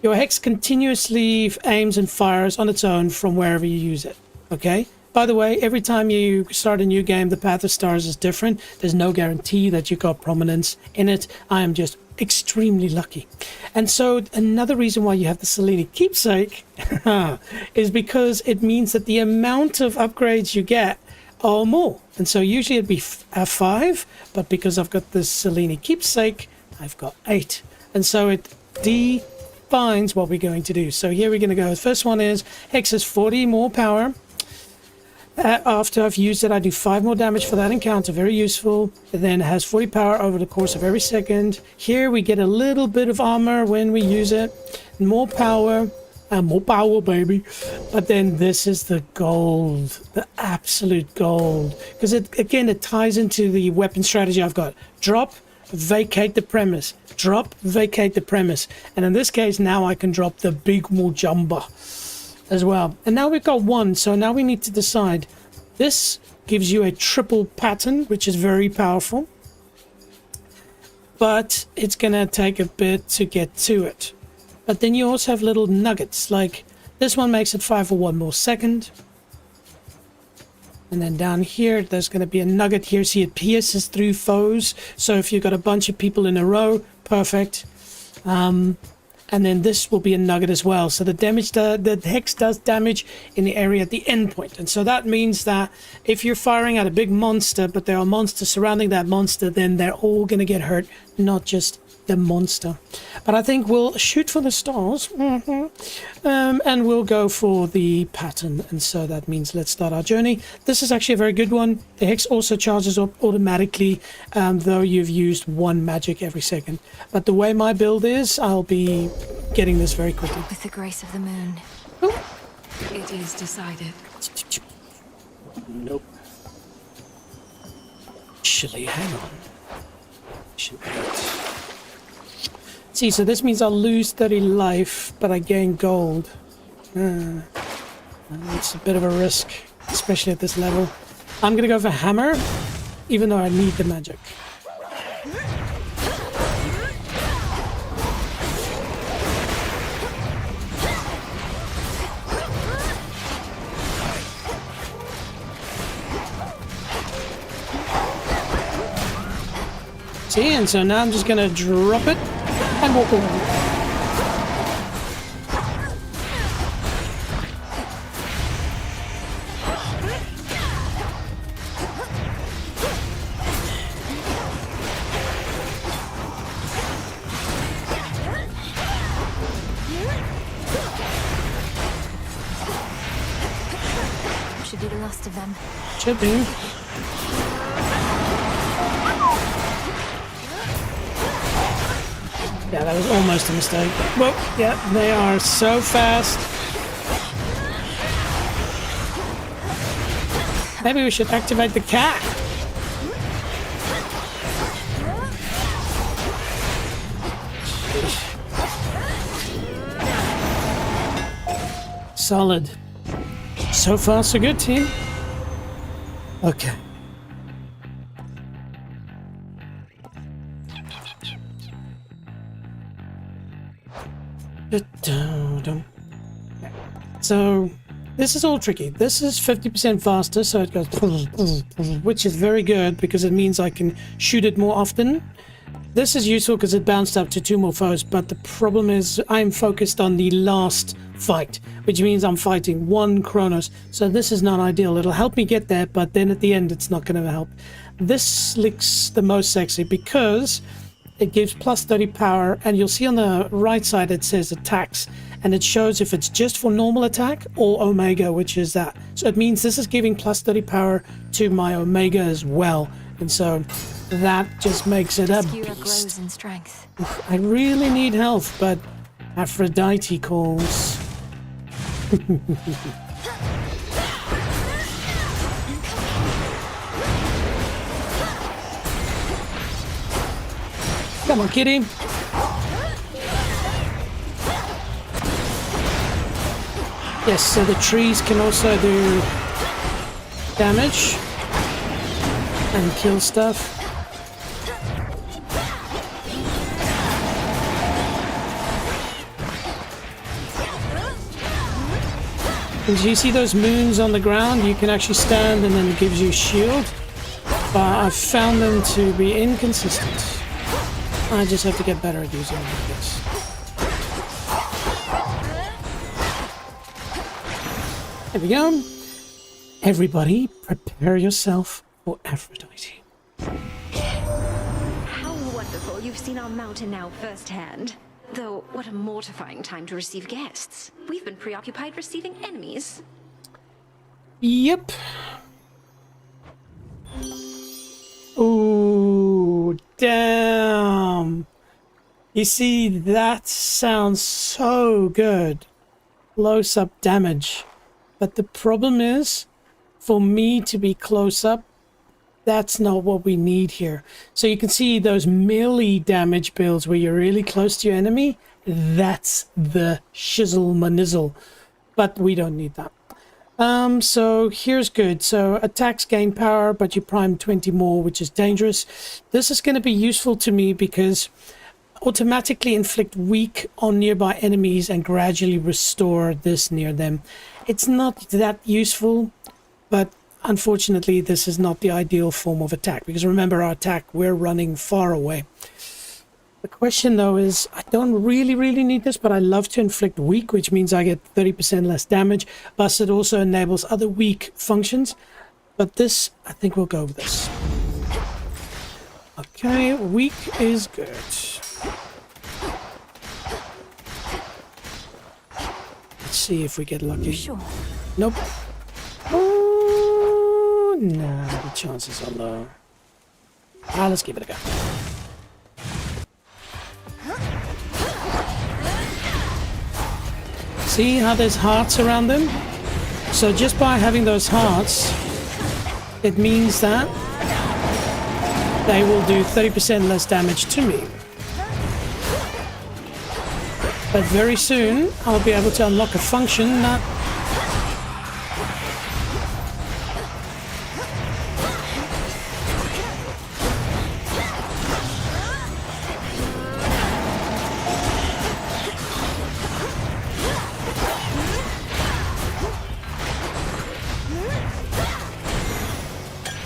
Your hex continuously aims and fires on its own from wherever you use it. Okay? By the way, every time you start a new game, the Path of Stars is different. There's no guarantee that you got prominence in it. I am just extremely lucky. And so another reason why you have the Selene keepsake is because it means that the amount of upgrades you get are more. And so usually it'd be 5, but because I've got this Selene keepsake, I've got 8. And so it defines what we're going to do. So here we're going to go. The first one is Hex has 40 more power. After I've used it, I do 5 more damage for that encounter. Very useful. It then has 40 power over the course of every second. Here we get a little bit of armor when we use it. More power. More power, baby. But then this is the gold. The absolute gold. Because again, it ties into the weapon strategy I've got. Drop, vacate the premise. Drop, vacate the premise. And in this case, now I can drop the big Mujamba as well. And now we've got 1. So now we need to decide. This gives you a triple pattern, which is very powerful. But it's going to take a bit to get to it. But then you also have little nuggets, like this one makes it 5 for 1 more second. And then down here, there's going to be a nugget here. See, it pierces through foes. So if you've got a bunch of people in a row, perfect. And then this will be a nugget as well. So the damage, the hex does damage in the area at the end point. And so that means that if you're firing at a big monster, but there are monsters surrounding that monster, then they're all going to get hurt, not just the monster. But I think we'll shoot for the stars. And we'll go for the pattern. And so that means let's start our journey. This is actually a very good one. The hex also charges up automatically, though you've used 1 magic every second. But the way my build is, I'll be getting this very quickly. With the grace of the moon. It is decided. Nope. Actually, hang on. Should wait. See, so this means I'll lose 30 life, but I gain gold. It's a bit of a risk, especially at this level. I'm gonna go for hammer, even though I need the magic. See, and so now I'm just gonna drop it and walk away. Should be the last of them. Should be. Yeah, that was almost a mistake. Well, yeah, they are so fast. Maybe we should activate the cat. Solid. So far, so good, team. Okay. So this is all tricky. This is 50% faster, so it goes, which is very good because it means I can shoot it more often. This is useful because it bounced up to 2 more foes, but the problem is I'm focused on the last fight, which means I'm fighting 1 Kronos. So this is not ideal. It'll help me get there, but then at the end it's not going to help. This looks the most sexy because it gives plus 30 power, and you'll see on the right side it says attacks, and it shows if it's just for normal attack or Omega, which is that. So it means this is giving plus 30 power to my Omega as well, and so that just makes it a beast. Grows in strength. I really need health, but Aphrodite calls. Come on, kitty. Yes, so the trees can also do damage and kill stuff. And you see those moons on the ground? You can actually stand and then it gives you a shield. But I've found them to be inconsistent. I just have to get better at using them, I guess. There we go. Everybody, prepare yourself for Aphrodite. How wonderful you've seen our mountain now firsthand. Though, what a mortifying time to receive guests. We've been preoccupied receiving enemies. Yep. Ooh, damn. You see, that sounds so good. Close-up damage. But the problem is, for me to be close up, that's not what we need here. So you can see those melee damage builds where you're really close to your enemy. That's the shizzle manizzle. But we don't need that. So here's good. So attacks gain power, but you prime 20 more, which is dangerous. This is going to be useful to me because automatically inflict weak on nearby enemies and gradually restore this near them. It's not that useful, but unfortunately this is not the ideal form of attack, because remember our attack, we're running far away. The question though is, I don't really need this, but I love to inflict weak, which means I get 30% less damage, plus it also enables other weak functions. But this, I think we'll go with this. Okay, weak is good. Let's see if we get lucky. Sure. Nope. Oh, nah, the chances are low. Let's give it a go. See how there's hearts around them? So just by having those hearts, it means that they will do 30% less damage to me. But very soon, I'll be able to unlock a function that...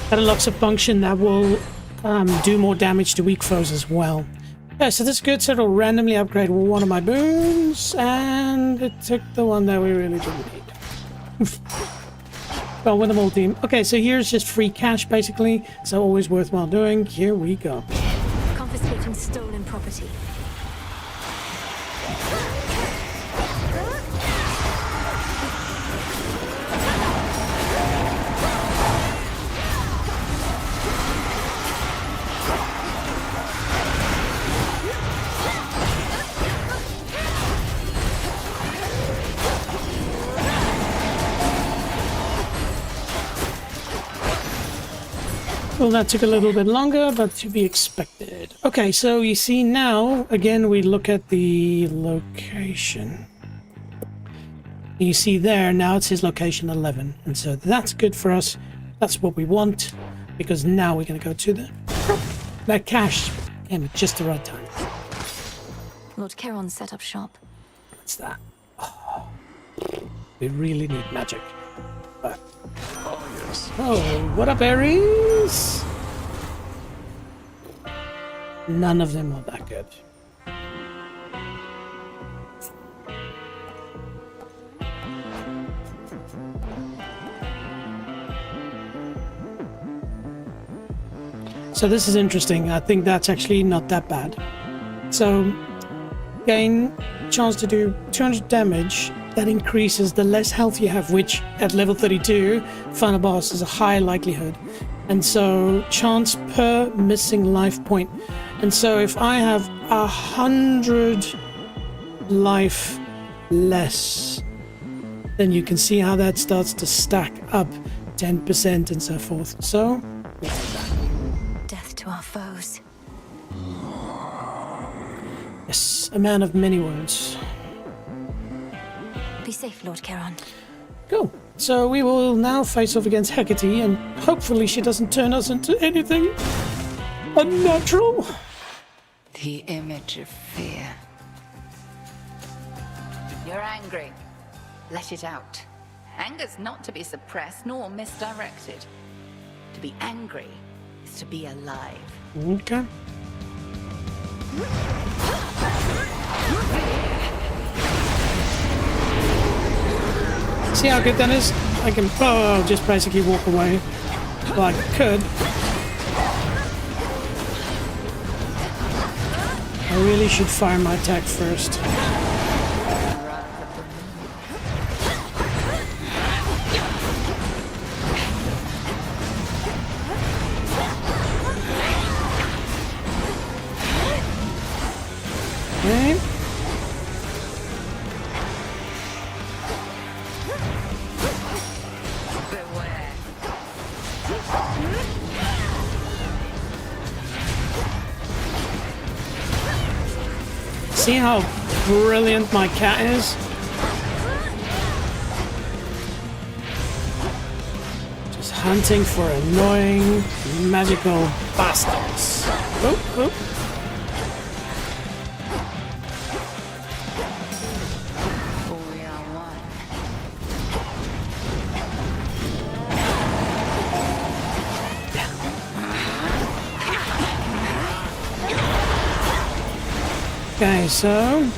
that unlocks a function that will do more damage to weak foes as well. Okay, so this is good. So it'll randomly upgrade one of my boons, and it took the one that we really didn't need. Well, with the whole team. Okay, so here's just free cash, basically. So always worthwhile doing. Here we go. Confiscating stolen property. Well, that took a little bit longer, but to be expected. Okay, so you see now, again, we look at the location. You see there, now it says location 11. And so that's good for us. That's what we want, because now we're going to go to the... That cash came at just the right time. Lord Charon set up shop. What's that? Oh, we really need magic. But... oh, what up, Ares? None of them are that good. So this is interesting. I think that's actually not that bad. So, gain chance to do 200 damage. That increases the less health you have, which at level 32, final boss is a high likelihood. And so chance per missing life point. And so if I have 100 life less, then you can see how that starts to stack up 10% and so forth. So, Death to our foes. yes, a man of many wounds. Be safe, Lord Charon. Cool. So we will now face off against Hecate, and hopefully she doesn't turn us into anything unnatural. The image of fear. You're angry. Let it out. Anger's not to be suppressed nor misdirected. To be angry is to be alive. Okay. See how good that is? I can just basically walk away. Well, I could. I really should fire my attack first. See how brilliant my cat is? Just hunting for annoying, magical bastards. Oop, oop. We are one. Okay, so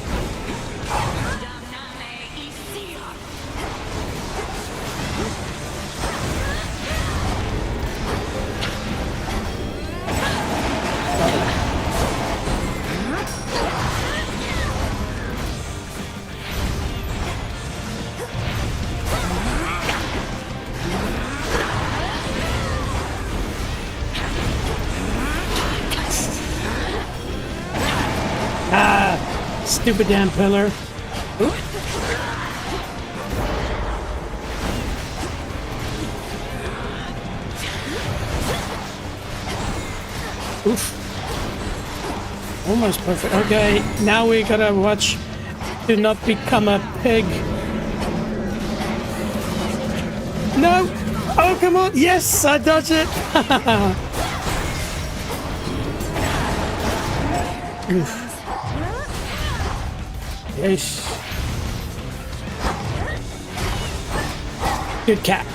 stupid damn pillar. Oop. Oof. Almost perfect. Okay, now we gotta watch to not become a pig. No! Oh, come on! Yes, I dodged it! Oof. Yes. Good cat.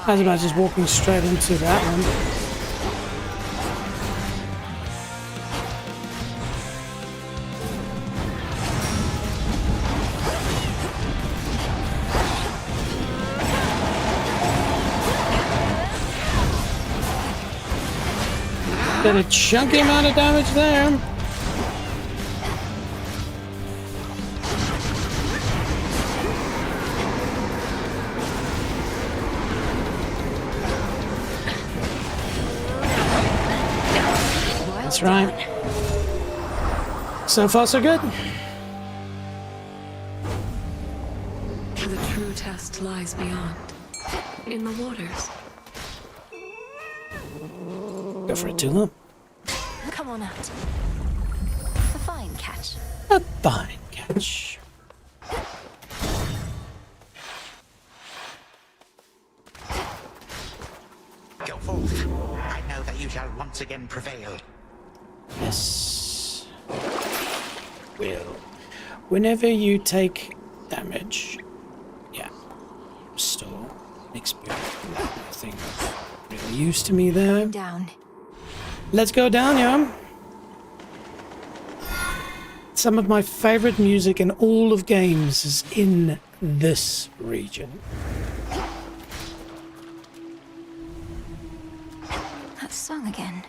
How's about just walking straight into that one? Did a chunky amount of damage there. That's right. So far, so good. The true test lies beyond. In the waters. Go for it, Tula. Come on out. A fine catch. A fine catch. Go forth. I know that you shall once again prevail. Yes. Will. Whenever you take damage, yeah, restore experience. Nothing really used to me there. Down. Let's go down, yeah. Some of my favorite music in all of games is in this region. That song again.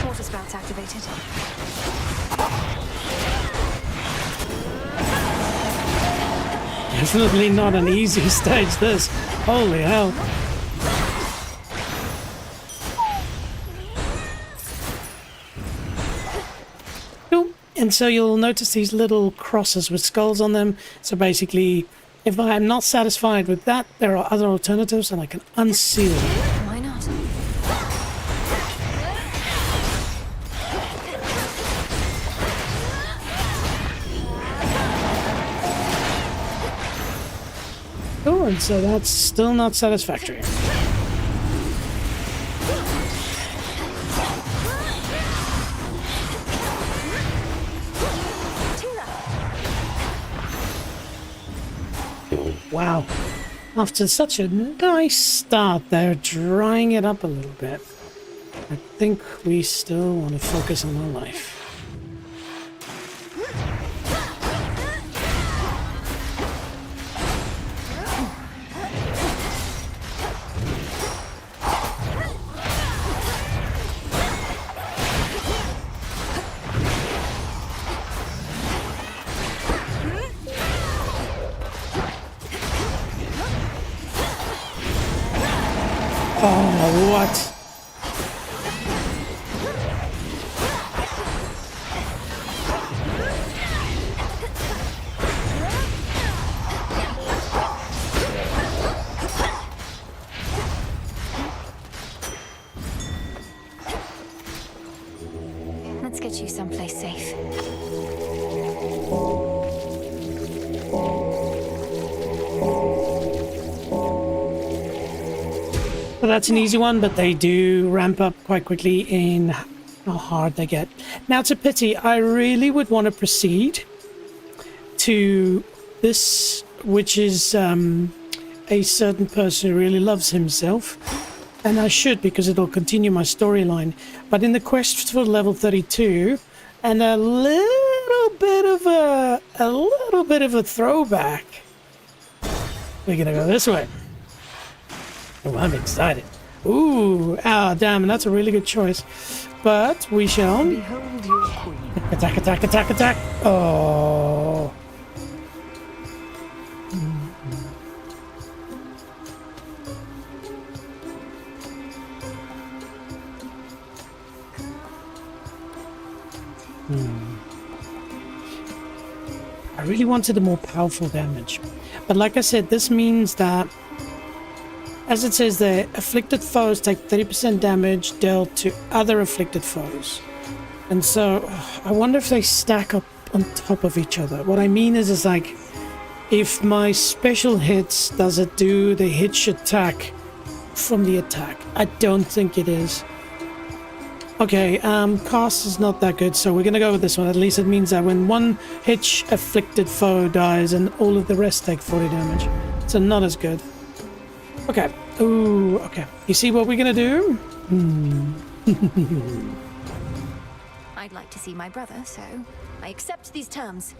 Water spouts activated. Definitely not an easy stage, this. Holy hell. Cool. And so you'll notice these little crosses with skulls on them. So basically, if I am not satisfied with that, there are other alternatives and I can unseal them. Why not? Cool, and so that's still not satisfactory. Wow. After such a nice start, they're drying it up a little bit. I think we still want to focus on our life. Oh, what? Let's get you someplace safe. So that's an easy one, but they do ramp up quite quickly in how hard they get. Now, it's a pity. I really would want to proceed to this, which is a certain person who really loves himself. And I should, because it'll continue my storyline. But in the quest for level 32, and a little bit of a throwback, we're gonna go this way. Oh, I'm excited. Ooh, ah, damn, that's a really good choice. But we shall. Behold your queen. Attack, attack, attack, attack. Oh. I really wanted a more powerful damage. But like I said, this means that, as it says there, afflicted foes take 30% damage dealt to other afflicted foes. And so, I wonder if they stack up on top of each other. What I mean is like, if my special hits, does it do the hitch attack from the attack? I don't think it is. Okay, cast is not that good, so we're gonna go with this one. At least it means that when one hitch afflicted foe dies and all of the rest take 40 damage. So not as good. Okay. Ooh, okay. You see what we're gonna do? I'd like to see my brother, so I accept these terms.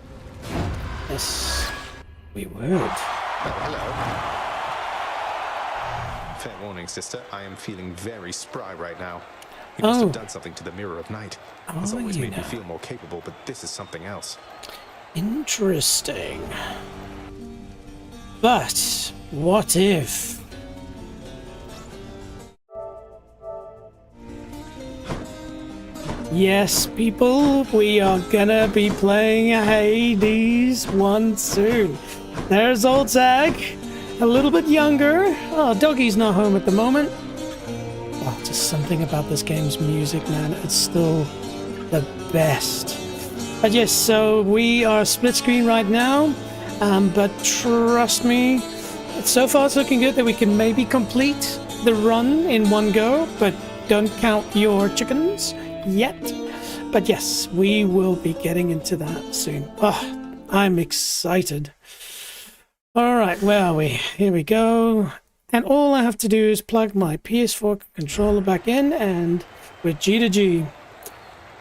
Yes, we would. Hello. Fair warning, sister. I am feeling very spry right now. You must have done something to the Mirror of Night. It's always made me feel more capable, but this is something else. Interesting. But what if? Yes, people, we are gonna be playing a Hades one soon. There's old Zag, a little bit younger. Oh, Doggy's not home at the moment. Oh, just something about this game's music, man. It's still the best. But yes, so we are split screen right now. But trust me, so far it's looking good that we can maybe complete the run in one go, but don't count your chickens yet. But yes, we will be getting into that soon. Oh, I'm excited. All right, where are we? Here we go. And all I have to do is plug my PS4 controller back in, and we're G to G.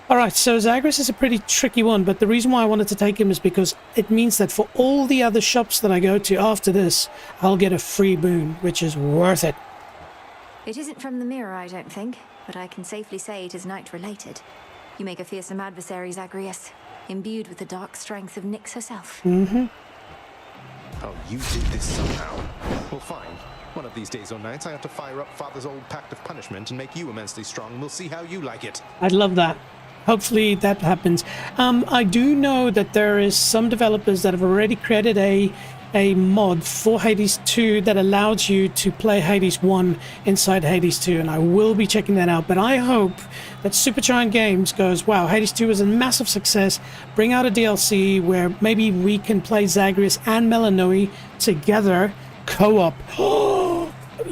Alright, so Zagreus is a pretty tricky one, but the reason why I wanted to take him is because it means that for all the other shops that I go to after this, I'll get a free boon, which is worth it. It isn't from the mirror, I don't think, but I can safely say it is night-related. You make a fearsome adversary, Zagreus, imbued with the dark strength of Nyx herself. Oh, you did this somehow. Well, fine. One of these days or nights, I have to fire up Father's old pact of punishment and make you immensely strong. We'll see how you like it. I'd love that. Hopefully that happens. I do know that there is some developers that have already created a mod for Hades 2 that allows you to play Hades 1 inside Hades 2, and I will be checking that out. But I hope that Supergiant Games goes, wow, Hades 2 is a massive success, bring out a DLC where maybe we can play Zagreus and Melanoe together, co-op.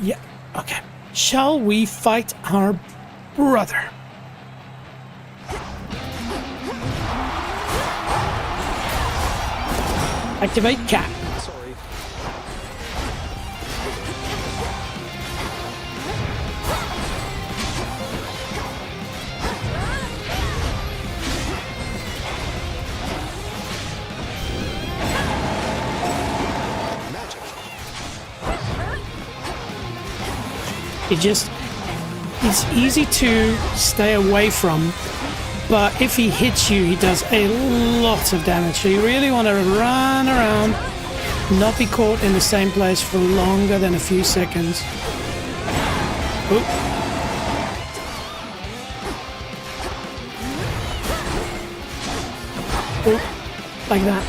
Yeah, okay. Shall we fight our brother? Activate cap. Sorry. It's easy to stay away from, but if he hits you, he does a lot of damage. So you really want to run around, not be caught in the same place for longer than a few seconds. Oop. Oop. Like that.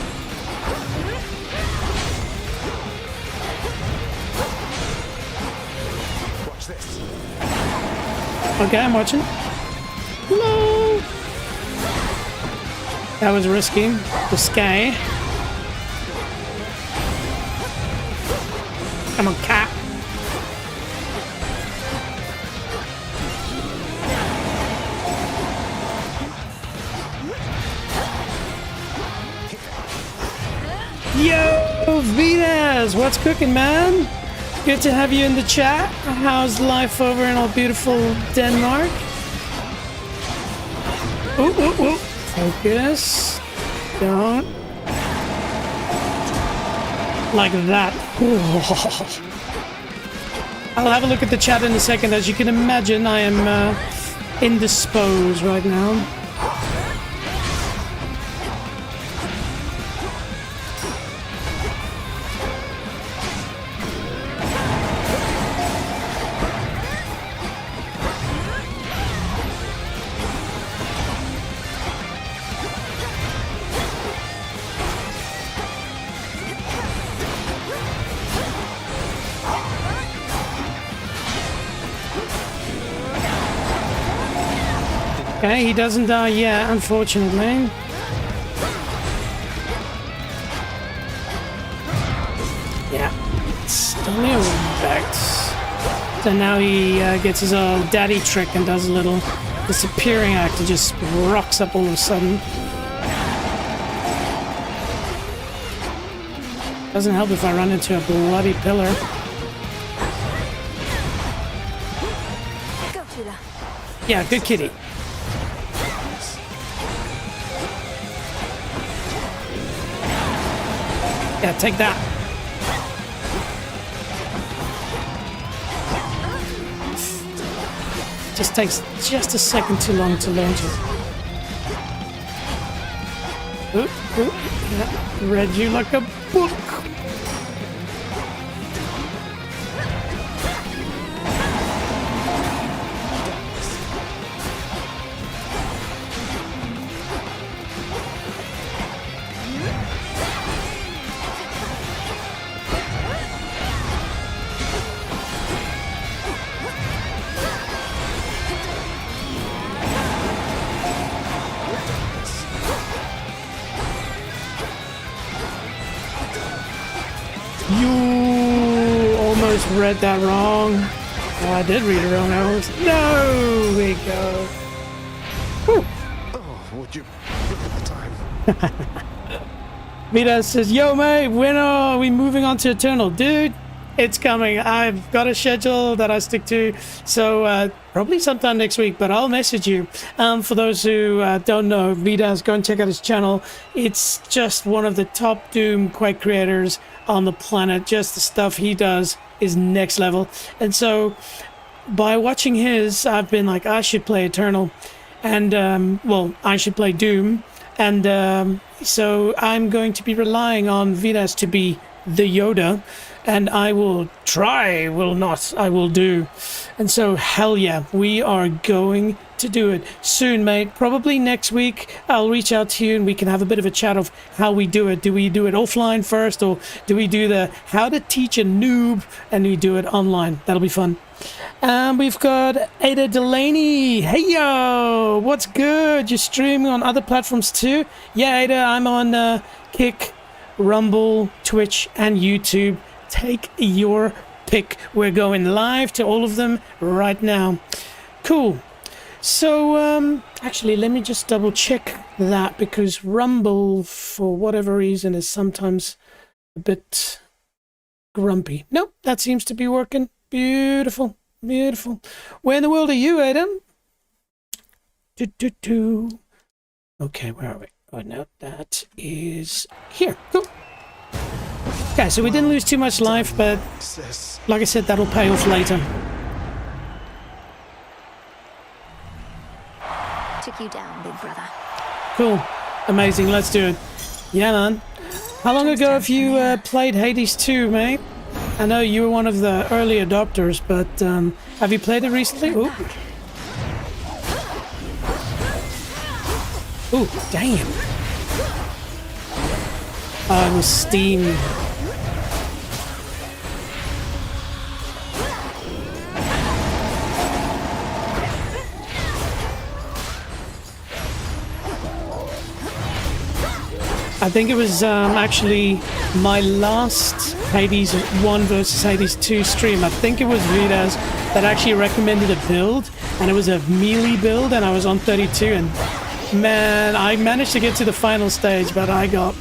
Watch this. Okay, I'm watching. No! That was risky. Risky. Come on, cat. Yo, Vitas, what's cooking, man? Good to have you in the chat. How's life over in our beautiful Denmark? Ooh, ooh, ooh. Focus. Don't. Like that. Ooh. I'll have a look at the chat in a second. As you can imagine, I am indisposed right now. Okay, he doesn't die yet, unfortunately. Yeah, it's only a effect. So now he gets his old daddy trick and does a little disappearing act and just rocks up all of a sudden. Doesn't help if I run into a bloody pillar. Go, Tula. Yeah, good kitty. Yeah, take that. Just takes just a second too long to launch it. Oop, oop, yeah. Read you like a book. You almost read that wrong. Oh, I did read it wrong. No, we go. Whew. Oh, would you look at the time? Vita says, yo, mate, when are we moving on to Eternal? Dude, it's coming. I've got a schedule that I stick to. So probably sometime next week, but I'll message you. For those who don't know, Vitas, go and check out his channel. It's just one of the top Doom Quake creators on the planet. Just the stuff he does is next level. And so by watching his, I've been like, I should play Eternal. And, well, I should play Doom. And so I'm going to be relying on Vitas to be the Yoda. And I will try, will not, I will do. And so, hell yeah, we are going to do it soon, mate. Probably next week, I'll reach out to you and we can have a bit of a chat of how we do it. Do we do it offline first, or do we do the how to teach a noob and we do it online? That'll be fun. We've got Ada Delaney. Hey, yo, what's good? You're streaming on other platforms too? Yeah, Ada, I'm on Kick, Rumble, Twitch, and YouTube. Take your pick. We're going live to all of them right now. Cool. So, actually, let me just double check that, because Rumble, for whatever reason, is sometimes a bit grumpy. Nope, that seems to be working. Beautiful. Beautiful. Where in the world are you, Adam? Okay, where are we? Oh, no, that is here. Cool. Okay, so we didn't lose too much life, but like I said, that'll pay off later. Took you down, big brother. Cool. Amazing. Let's do it. Yeah, man. How long ago have you played Hades 2, mate? I know you were one of the early adopters, but have you played it recently? Ooh. Ooh, damn. Oh, it was steam. I think it was actually my last Hades 1 versus Hades 2 stream. I think it was Vidas that actually recommended a build, and it was a melee build, and I was on 32, and man, I managed to get to the final stage, but I got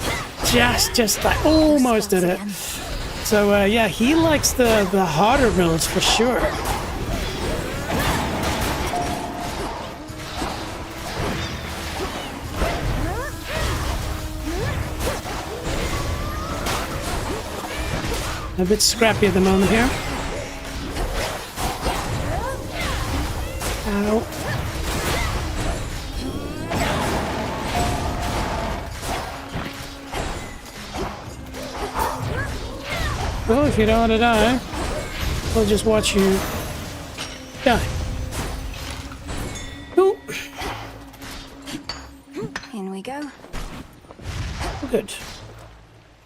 just I almost did it. So yeah, he likes the harder builds for sure. A bit scrappy at the moment here. Ow. Well, if you don't want to die, we'll just watch you die. Ooh. In we go. Good.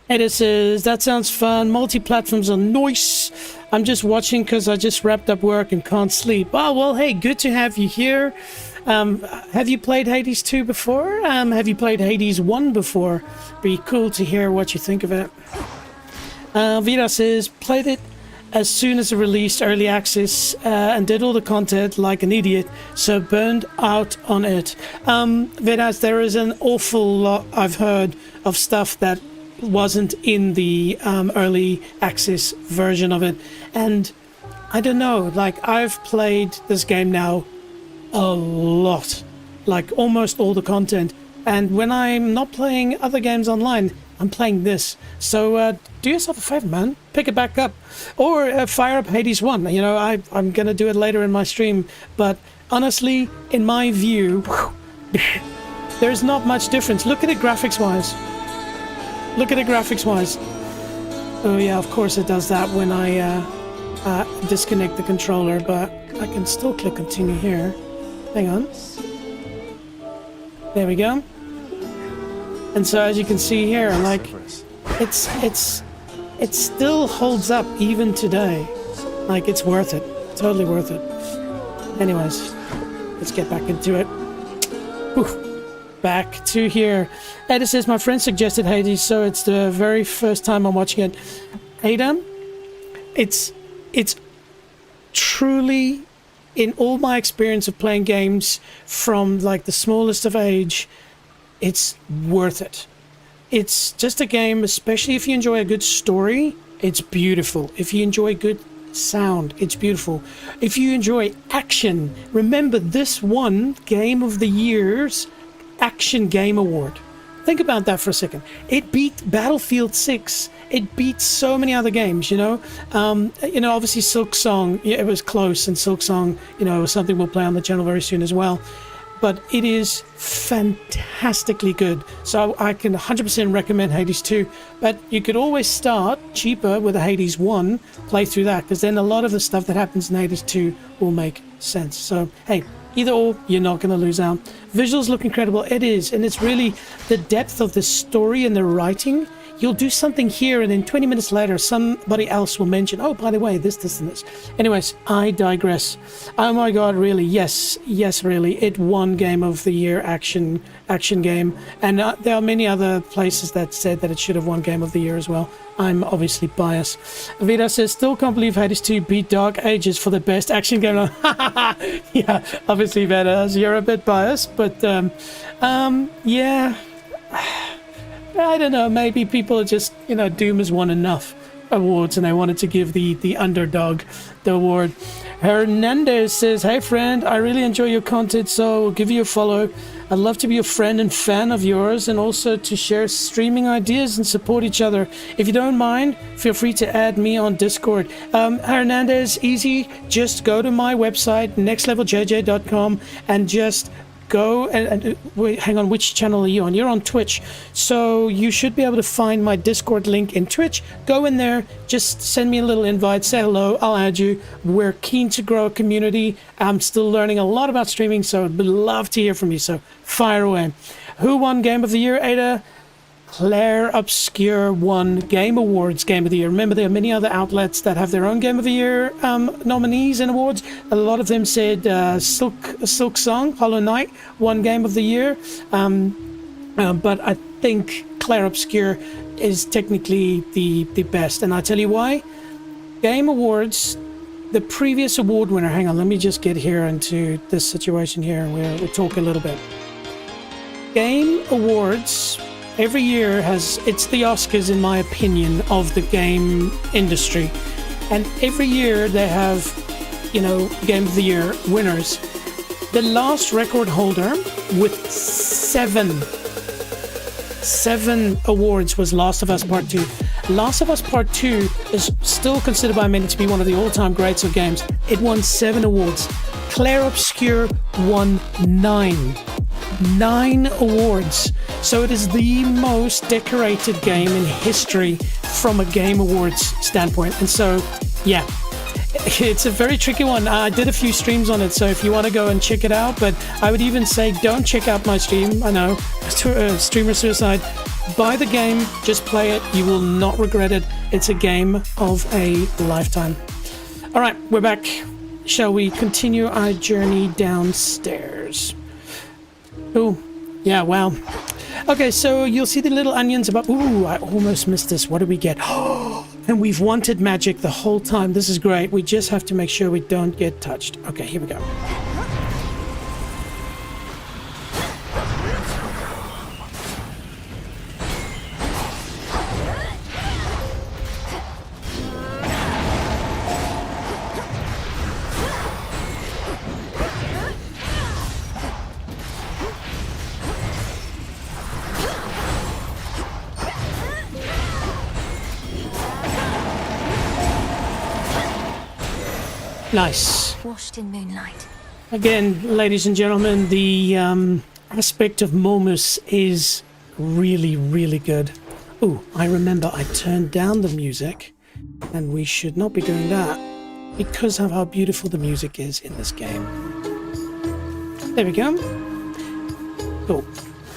Edit says, that sounds fun. Multi-platforms are nice. I'm just watching because I just wrapped up work and can't sleep. Oh, well, hey, good to have you here. Have you played Hades 2 before? Have you played Hades 1 before? Be cool to hear what you think of it. Vida says, played it as soon as it released early access and did all the content like an idiot, so burned out on it. Vidas, there is an awful lot I've heard of stuff that wasn't in the early access version of it, and I don't know, like, I've played this game now a lot, like almost all the content, and when I'm not playing other games online, I'm playing this. So do yourself a favor, man, pick it back up, or fire up Hades 1. You know, I'm gonna do it later in my stream, but honestly, in my view, there's not much difference. Look at it graphics wise. Look at it graphics wise. Oh yeah, of course it does that when I disconnect the controller, but I can still click continue here. Hang on. There we go. And so as you can see here, like, it still holds up even today. Like, it's worth it. Totally worth it. Anyways, let's get back into it. Whew. Back to here. Ada says, my friend suggested Hades, so it's the very first time I'm watching it. Ada, it's truly, in all my experience of playing games from like the smallest of age, it's worth it. It's just a game, especially if you enjoy a good story, it's beautiful. If you enjoy good sound, it's beautiful. If you enjoy action, remember this won Game of the Year's Action Game Award. Think about that for a second. It beat Battlefield 6. It beat so many other games, you know. Obviously Silk Song, yeah, it was close, and Silk Song, you know, something we'll play on the channel very soon as well. But it is fantastically good. So I can 100% recommend Hades 2. But you could always start cheaper with a Hades 1, play through that, because then a lot of the stuff that happens in Hades 2 will make sense. So, hey, either or, you're not going to lose out. Visuals look incredible. It is. And it's really the depth of the story and the writing. You'll do something here, and then 20 minutes later, somebody else will mention, oh, by the way, this, and this. Anyways, I digress. Oh my God, really? Yes, really. It won Game of the Year action game. And there are many other places that said that it should have won Game of the Year as well. I'm obviously biased. Vida says, still can't believe Hades 2 beat Dark Ages for the best action game. Yeah, obviously, Vida, you're a bit biased, but yeah. I don't know, maybe people are just, you know, Doom has won enough awards and I wanted to give the underdog the award. Hernandez says, hey friend, I really enjoy your content, so I'll give you a follow. I'd love to be a friend and fan of yours, and also to share streaming ideas and support each other. If you don't mind, feel free to add me on Discord. Hernandez, easy, just go to my website, nextleveljj.com, and just go and wait, hang on, which channel are you on? You're on Twitch, so you should be able to find my Discord link in Twitch. Go in there, just send me a little invite, say hello, I'll add you. We're keen to grow a community. I'm still learning a lot about streaming, so I'd love to hear from you, so fire away. Who won Game of the Year, Ada? Claire Obscure won Game Awards Game of the Year. Remember, there are many other outlets that have their own Game of the Year nominees and awards. A lot of them said Silk Song, Hollow Knight won Game of the Year. But I think Claire Obscure is technically the best. And I'll tell you why. Game Awards, the previous award winner, hang on, let me just get here into this situation here and we'll talk a little bit. Game Awards every year it's the Oscars, in my opinion, of the game industry. And every year they have, you know, Game of the Year winners. The last record holder with seven awards was Last of Us Part 2. Last of Us Part 2 is still considered by many to be one of the all-time greats of games. It won 7 awards. Claire Obscure won 9 awards. So it is the most decorated game in history from a Game Awards standpoint. And so, yeah, it's a very tricky one. I did a few streams on it, so if you want to go and check it out, but I would even say don't check out my stream. I know, streamer suicide. Buy the game, just play it. You will not regret it. It's a game of a lifetime. All right, we're back. Shall we continue our journey downstairs? Oh, yeah, wow. Okay, so you'll see the little onions above. Ooh, I almost missed this. What do we get? Oh, and we've wanted magic the whole time. This is great. We just have to make sure we don't get touched. Okay, here we go. Nice. Washed in moonlight. Again, ladies and gentlemen, the aspect of Momus is really, really good. Ooh, I remember I turned down the music, and we should not be doing that because of how beautiful the music is in this game. There we go. Oh,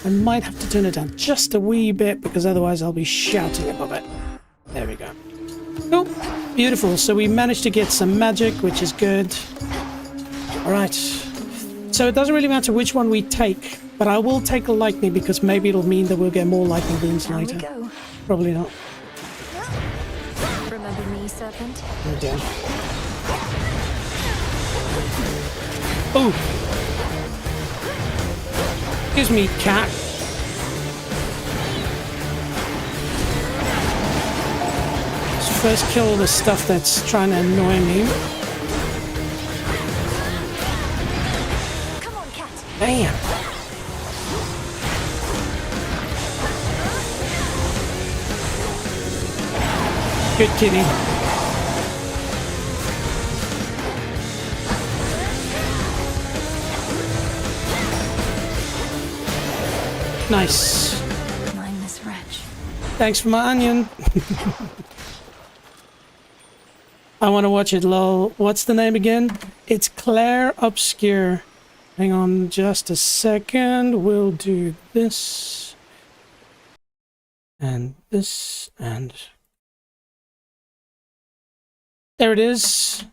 I might have to turn it down just a wee bit because otherwise I'll be shouting above it. There we go. Cool. Beautiful. So we managed to get some magic, which is good. All right. So it doesn't really matter which one we take, but I will take a lightning because maybe it'll mean that we'll get more lightning beams later. We go. Probably not. Remember me, serpent? Oh, damn. Oh. Excuse me, cat. First kill the stuff that's trying to annoy me. Come on, cat. Bam! Good kitty. Nice. Mindless wretch. Thanks for my onion. I want to watch it, lol. What's the name again? It's Claire Obscure. Hang on just a second. We'll do this. And this. And... there it is.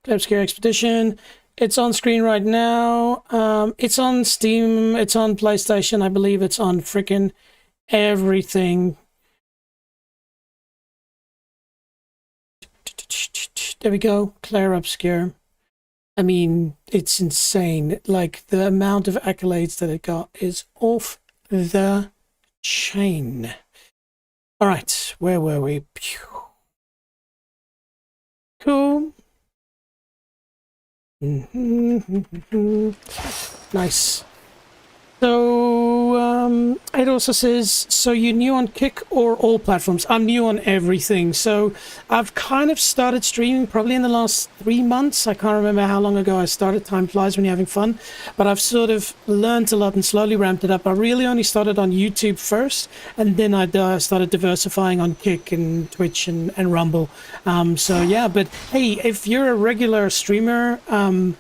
Claire Obscure Expedition. It's on screen right now. It's on Steam. It's on PlayStation. I believe it's on frickin' everything. There we go. Claire Obscure. I mean, it's insane. Like, the amount of accolades that it got is off the chain. All right. Where were we? Pew. Cool. Nice. So it also says, so you're new on Kick or all platforms? I'm new on everything. So I've kind of started streaming probably in the last 3 months. I can't remember how long ago I started. Time flies when you're having fun. But I've sort of learned a lot and slowly ramped it up. I really only started on YouTube first, and then I started diversifying on Kick and Twitch and Rumble. So yeah, but hey, if you're a regular streamer,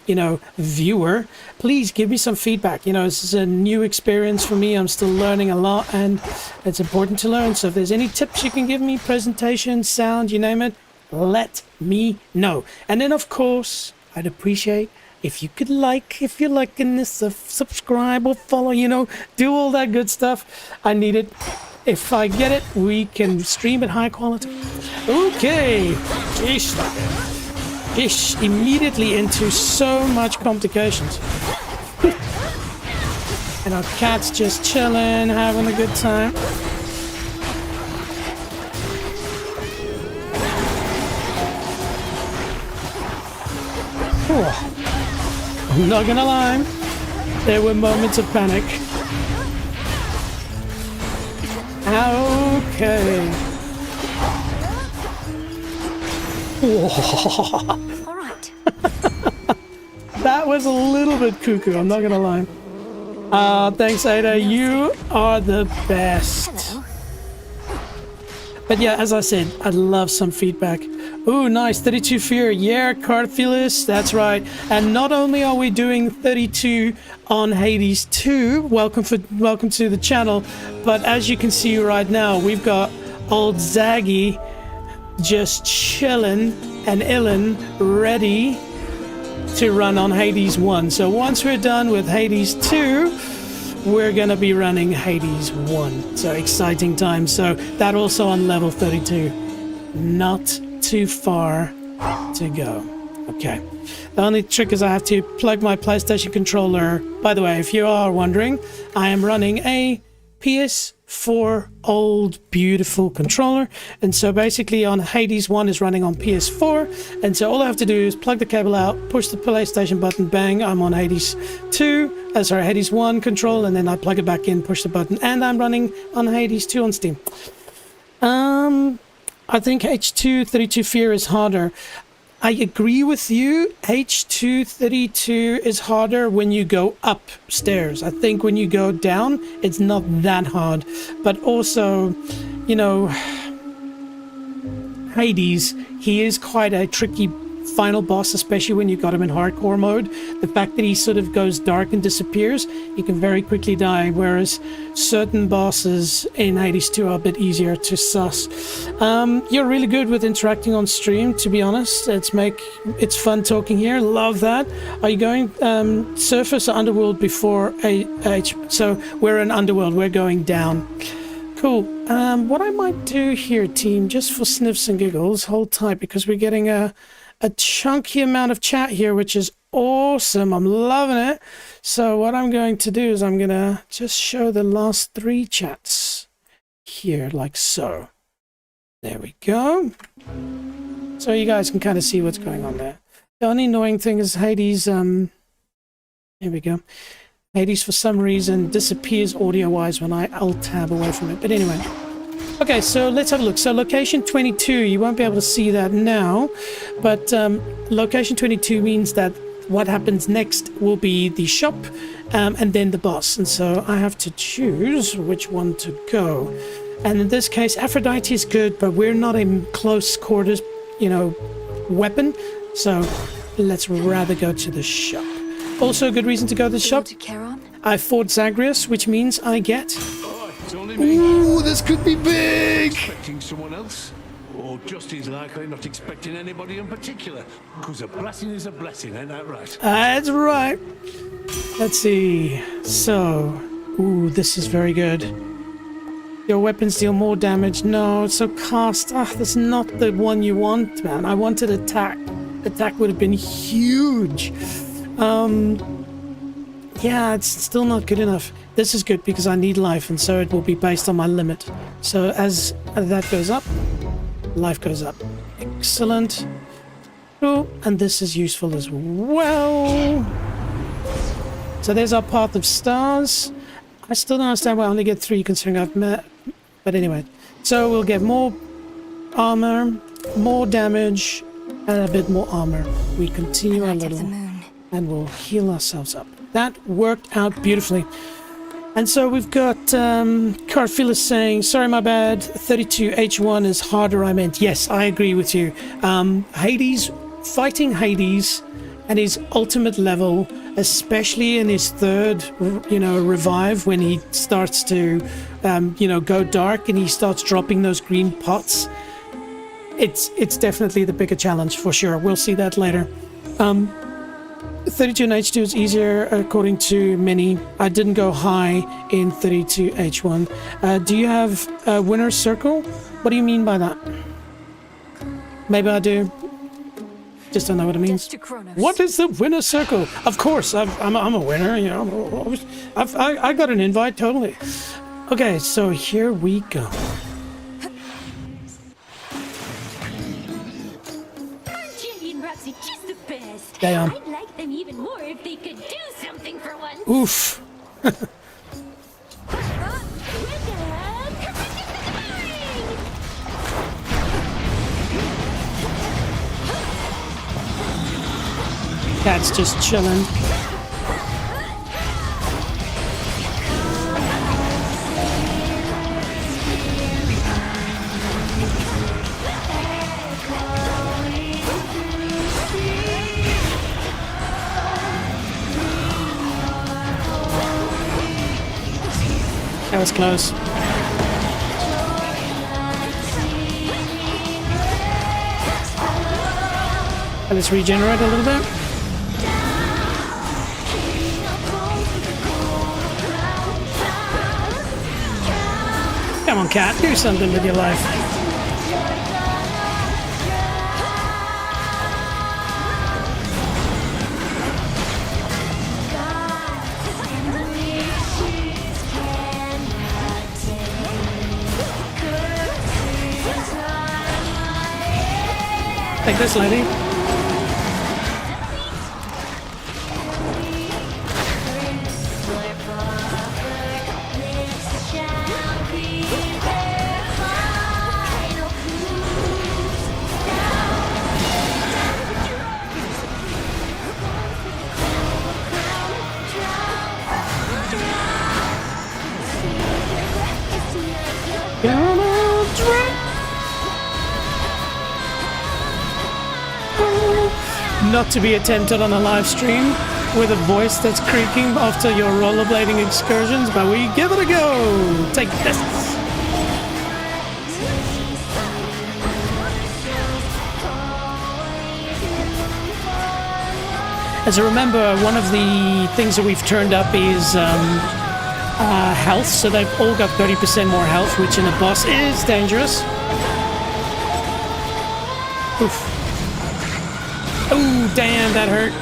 you know, viewer, please give me some feedback. You know, this is a new experience for me. I'm still learning a lot, and it's important to learn. So if there's any tips you can give me, presentation, sound, you name it, let me know. And then, of course, I'd appreciate if you could if you're liking this, subscribe or follow, you know, do all that good stuff. I need it. If I get it, we can stream at high quality. Okay. Ish, immediately into so much complications. And our cat's just chilling, having a good time. Oh, I'm not gonna lie, there were moments of panic. Okay. Whoa. All right. That was a little bit cuckoo, I'm not gonna lie. Thanks, Ada. You are the best. Hello. But yeah, as I said, I'd love some feedback. Ooh, nice. 32 Fear. Yeah, Cardphilus. That's right. And not only are we doing 32 on Hades 2, welcome to the channel, but as you can see right now, we've got old Zaggy just chilling and illin', ready to run on Hades 1. So once we're done with Hades 2, we're gonna be running Hades 1. So exciting times. So that also on level 32. Not too far to go. Okay. The only trick is I have to plug my PlayStation controller. By the way, if you are wondering, I am running a PS4 old beautiful controller, and so basically on Hades 1 is running on PS4, and so all I have to do is plug the cable out, push the PlayStation button, bang, I'm on Hades 1 control, and then I plug it back in, push the button, and I'm running on Hades 2 on Steam. I think H2 32 Fear is harder. I agree with you. H2 32 is harder when you go upstairs. I think when you go down, it's not that hard. But also, you know, Hades, he is quite a tricky final boss, especially when you got him in hardcore mode. The fact that he sort of goes dark and disappears, you can very quickly die, whereas certain bosses in Hades 2 are a bit easier to suss. You're really good with interacting on stream, to be honest. It's fun talking here. Love that. Are you going surface or underworld before H? So we're in underworld, we're going down. Cool. What I might do here, team, just for sniffs and giggles, hold tight, because we're getting a chunky amount of chat here, which is awesome. I'm loving it. So what I'm going to do is I'm going to just show the last 3 chats here, like so. There we go. So you guys can kind of see what's going on there. The only annoying thing is Hades, here we go. Hades, for some reason, disappears audio-wise when I alt-tab away from it. But anyway. Okay, so let's have a look. So location 22, you won't be able to see that now, but location 22 means that what happens next will be the shop and then the boss. And so I have to choose which one to go. And in this case, Aphrodite is good, but we're not in close quarters, you know, weapon. So let's rather go to the shop. Also a good reason to go to the shop. I fought Zagreus, which means I get... Ooh, this could be big! Expecting someone else? Or just as likely not expecting anybody in particular? Because a blessing is a blessing, ain't that right? That's right. Let's see. So, ooh, this is very good. Your weapons deal more damage. No, so cast. Ah, that's not the one you want, man. I wanted attack. Attack would have been huge. Yeah, it's still not good enough. This is good because I need life, and so it will be based on my limit. So as that goes up, life goes up. Excellent. Cool. And this is useful as well. So there's our Path of Stars. I still don't understand why I only get 3 considering I've met. But anyway, so we'll get more armor, more damage, and a bit more armor. We continue a little, and we'll heal ourselves up. That worked out beautifully. And so we've got Carphilus saying, sorry, my bad, 32H1 is harder, I meant. Yes, I agree with you. Hades, fighting Hades at his ultimate level, especially in his third, revive, when he starts to, go dark and he starts dropping those green pots. It's definitely the bigger challenge for sure. We'll see that later. 32 and H2 is easier according to many. I didn't go high in 32 H1. Do you have a winner's circle? What do you mean by that? Maybe I do. Just don't know what it means. What is the winner's circle? Of course, I'm a winner. I got an invite totally. Okay, so here we go. Damn. I'd like them even more if they could do something for once. Oof. Cat's just chilling. That was close. Let's regenerate a little bit. Come on, cat, do something with your life. Take this, lady. Not to be attempted on a live stream with a voice that's creaking after your rollerblading excursions, but we give it a go. Take this. As I remember, one of the things that we've turned up is health, so they've all got 30% more health, which in a boss is dangerous. Oof. Oh, damn, that hurt.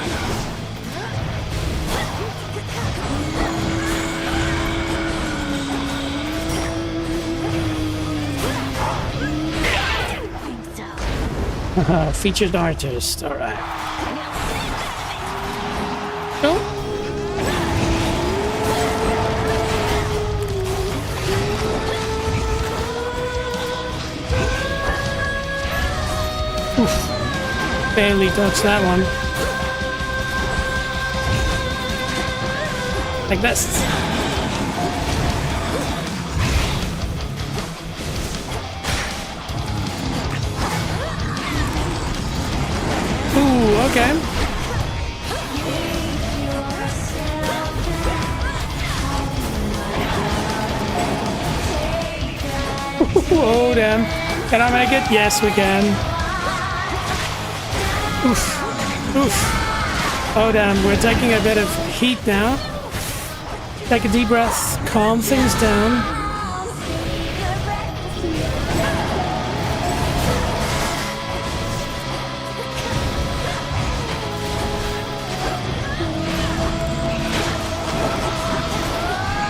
Featured artist, alright. Cool. Oof. Barely dodged that one. Like this. Ooh, okay. Oh, damn. Can I make it? Yes, we can. Oof. Oof. Oh, damn. We're taking a bit of heat now. Take a deep breath. Calm things down.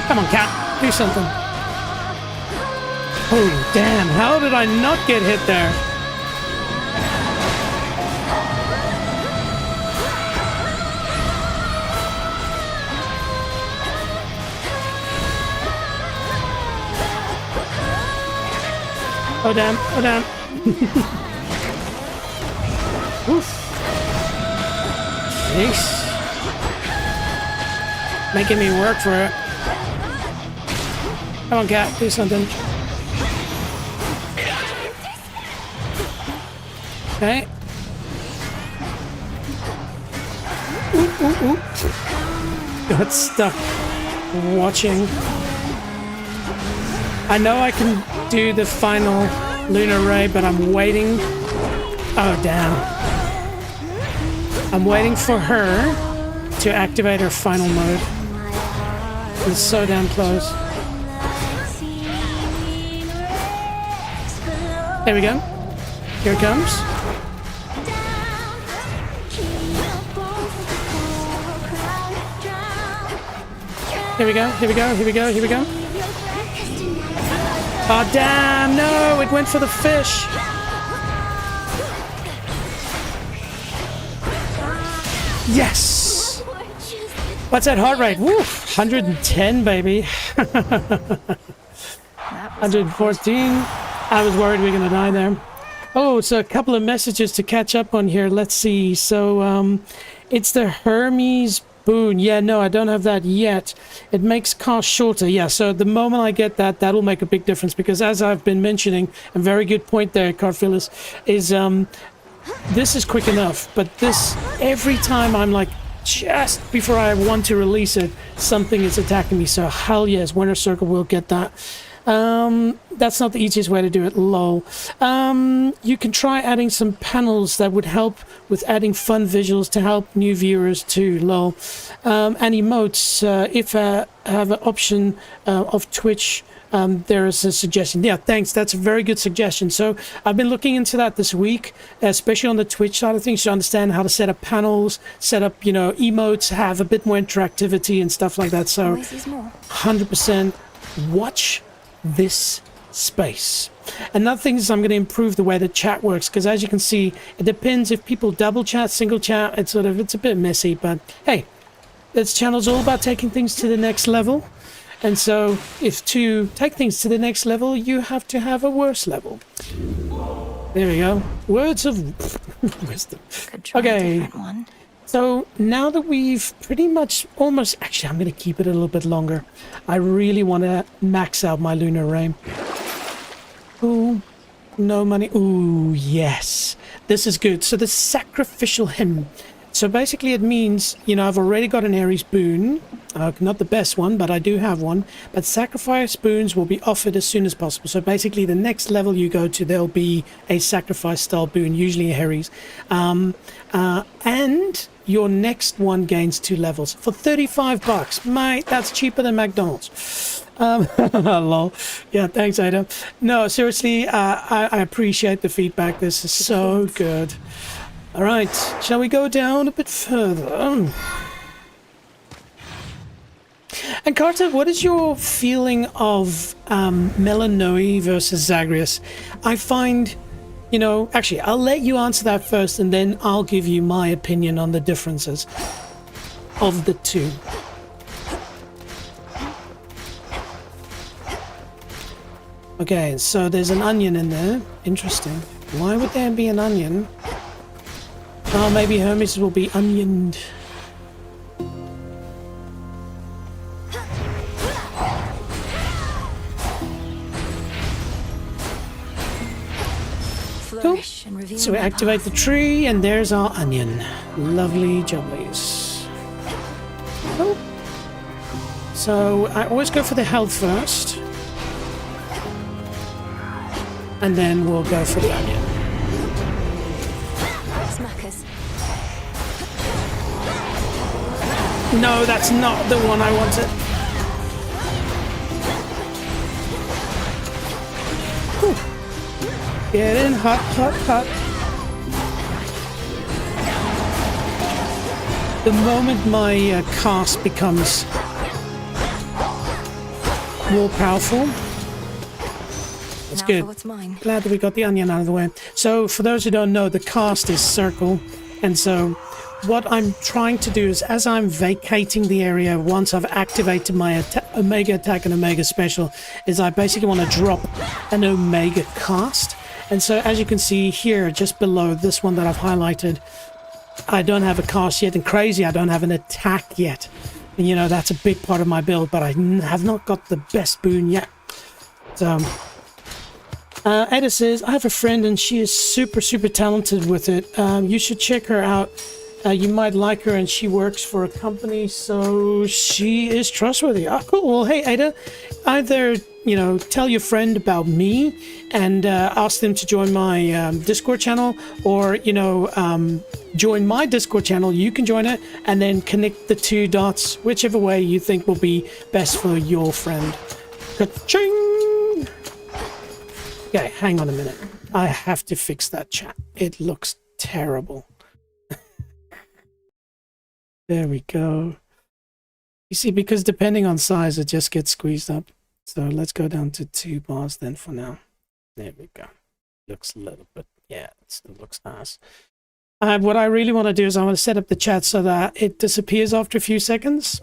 Come on, cat. Do something. Oh, damn. How did I not get hit there? Oh damn, oh damn. Oof. Nice. Making me work for it. Come on, cat, do something. Okay. Ooh. Got stuck watching. I know I can do the final lunar ray, but I'm waiting. Oh, damn. I'm waiting for her to activate her final mode. It's so damn close. There we go. Here it comes. Here we go, here we go, here we go, here we go. Oh, damn, no, it went for the fish. Yes! What's that heart rate? Woo, 110, baby. 114. I was worried we were going to die there. Oh, so a couple of messages to catch up on here. Let's see. So, it's the Hermes boon. Yeah, no, I don't have that yet. It makes cost shorter. Yeah, so the moment I get that, that'll make a big difference because as I've been mentioning, a very good point there, Carphyllis, is this is quick enough, but this, every time I'm like, just before I want to release it, something is attacking me. So hell yes, Winter Circle will get that. That's not the easiest way to do it, lol. You can try adding some panels that would help with adding fun visuals to help new viewers too, lol. And emotes, if I have an option of Twitch, there is a suggestion. Yeah, thanks. That's a very good suggestion. So I've been looking into that this week, especially on the Twitch side of things, to understand how to set up panels, set up, you know, emotes, have a bit more interactivity and stuff like that. So 100% watch this space. Another thing is I'm going to improve the way the chat works, because as you can see, it depends if people double chat, single chat, it's a bit messy, but hey, this channel's all about taking things to the next level. And so if to take things to the next level, you have to have a worse level. There we go. Words of wisdom. Okay. So now that we've pretty much almost, actually, I'm going to keep it a little bit longer. I really want to max out my lunar ray. Ooh, no money. Ooh, yes. This is good. So the sacrificial hymn. So basically it means, you know, I've already got an Ares boon. Not the best one, but I do have one. But sacrifice boons will be offered as soon as possible. So basically the next level you go to, there'll be a sacrifice style boon, usually a Ares. And your next one gains 2 levels for $35. Mate, that's cheaper than McDonald's. Lol. Yeah, thanks, Ada. No, seriously, I appreciate the feedback. This is so good. All right, shall we go down a bit further? And Carter, what is your feeling of Melanoe versus Zagreus? I find, you know, actually, I'll let you answer that first, and then I'll give you my opinion on the differences of the two. Okay, so there's an onion in there. Interesting. Why would there be an onion? Oh, maybe Hermes will be onioned. Cool. So we activate the tree, and there's our onion. Lovely jubblies. Cool. So I always go for the health first. And then we'll go for the onion. No, that's not the one I wanted. Whew. Get in, hot, hot, hot. The moment my cast becomes more powerful, that's good. Glad that we got the onion out of the way. So, for those who don't know, the cast is circle, And so what I'm trying to do is, as I'm vacating the area, once I've activated my Omega attack and Omega special, is I basically want to drop an Omega cast. And so as you can see here, just below this one that I've highlighted, I don't have a cast yet, and crazy, I don't have an attack yet. And you know, that's a big part of my build, but I have not got the best boon yet. So Ada says, I have a friend and she is super talented with it. You should check her out. You might like her, and she works for a company, so she is trustworthy. Ah, cool. Well, hey, Ada, either, you know, tell your friend about me and ask them to join my Discord channel, or, you know, join my Discord channel. You can join it and then connect the two dots, whichever way you think will be best for your friend. Ka-ching! Okay, hang on a minute. I have to fix that chat. It looks terrible. There we go. You see, because depending on size, it just gets squeezed up. So let's go down to 2 bars then for now. There we go. Looks a little bit, yeah, it still looks nice. What I really want to do is I want to set up the chat so that it disappears after a few seconds.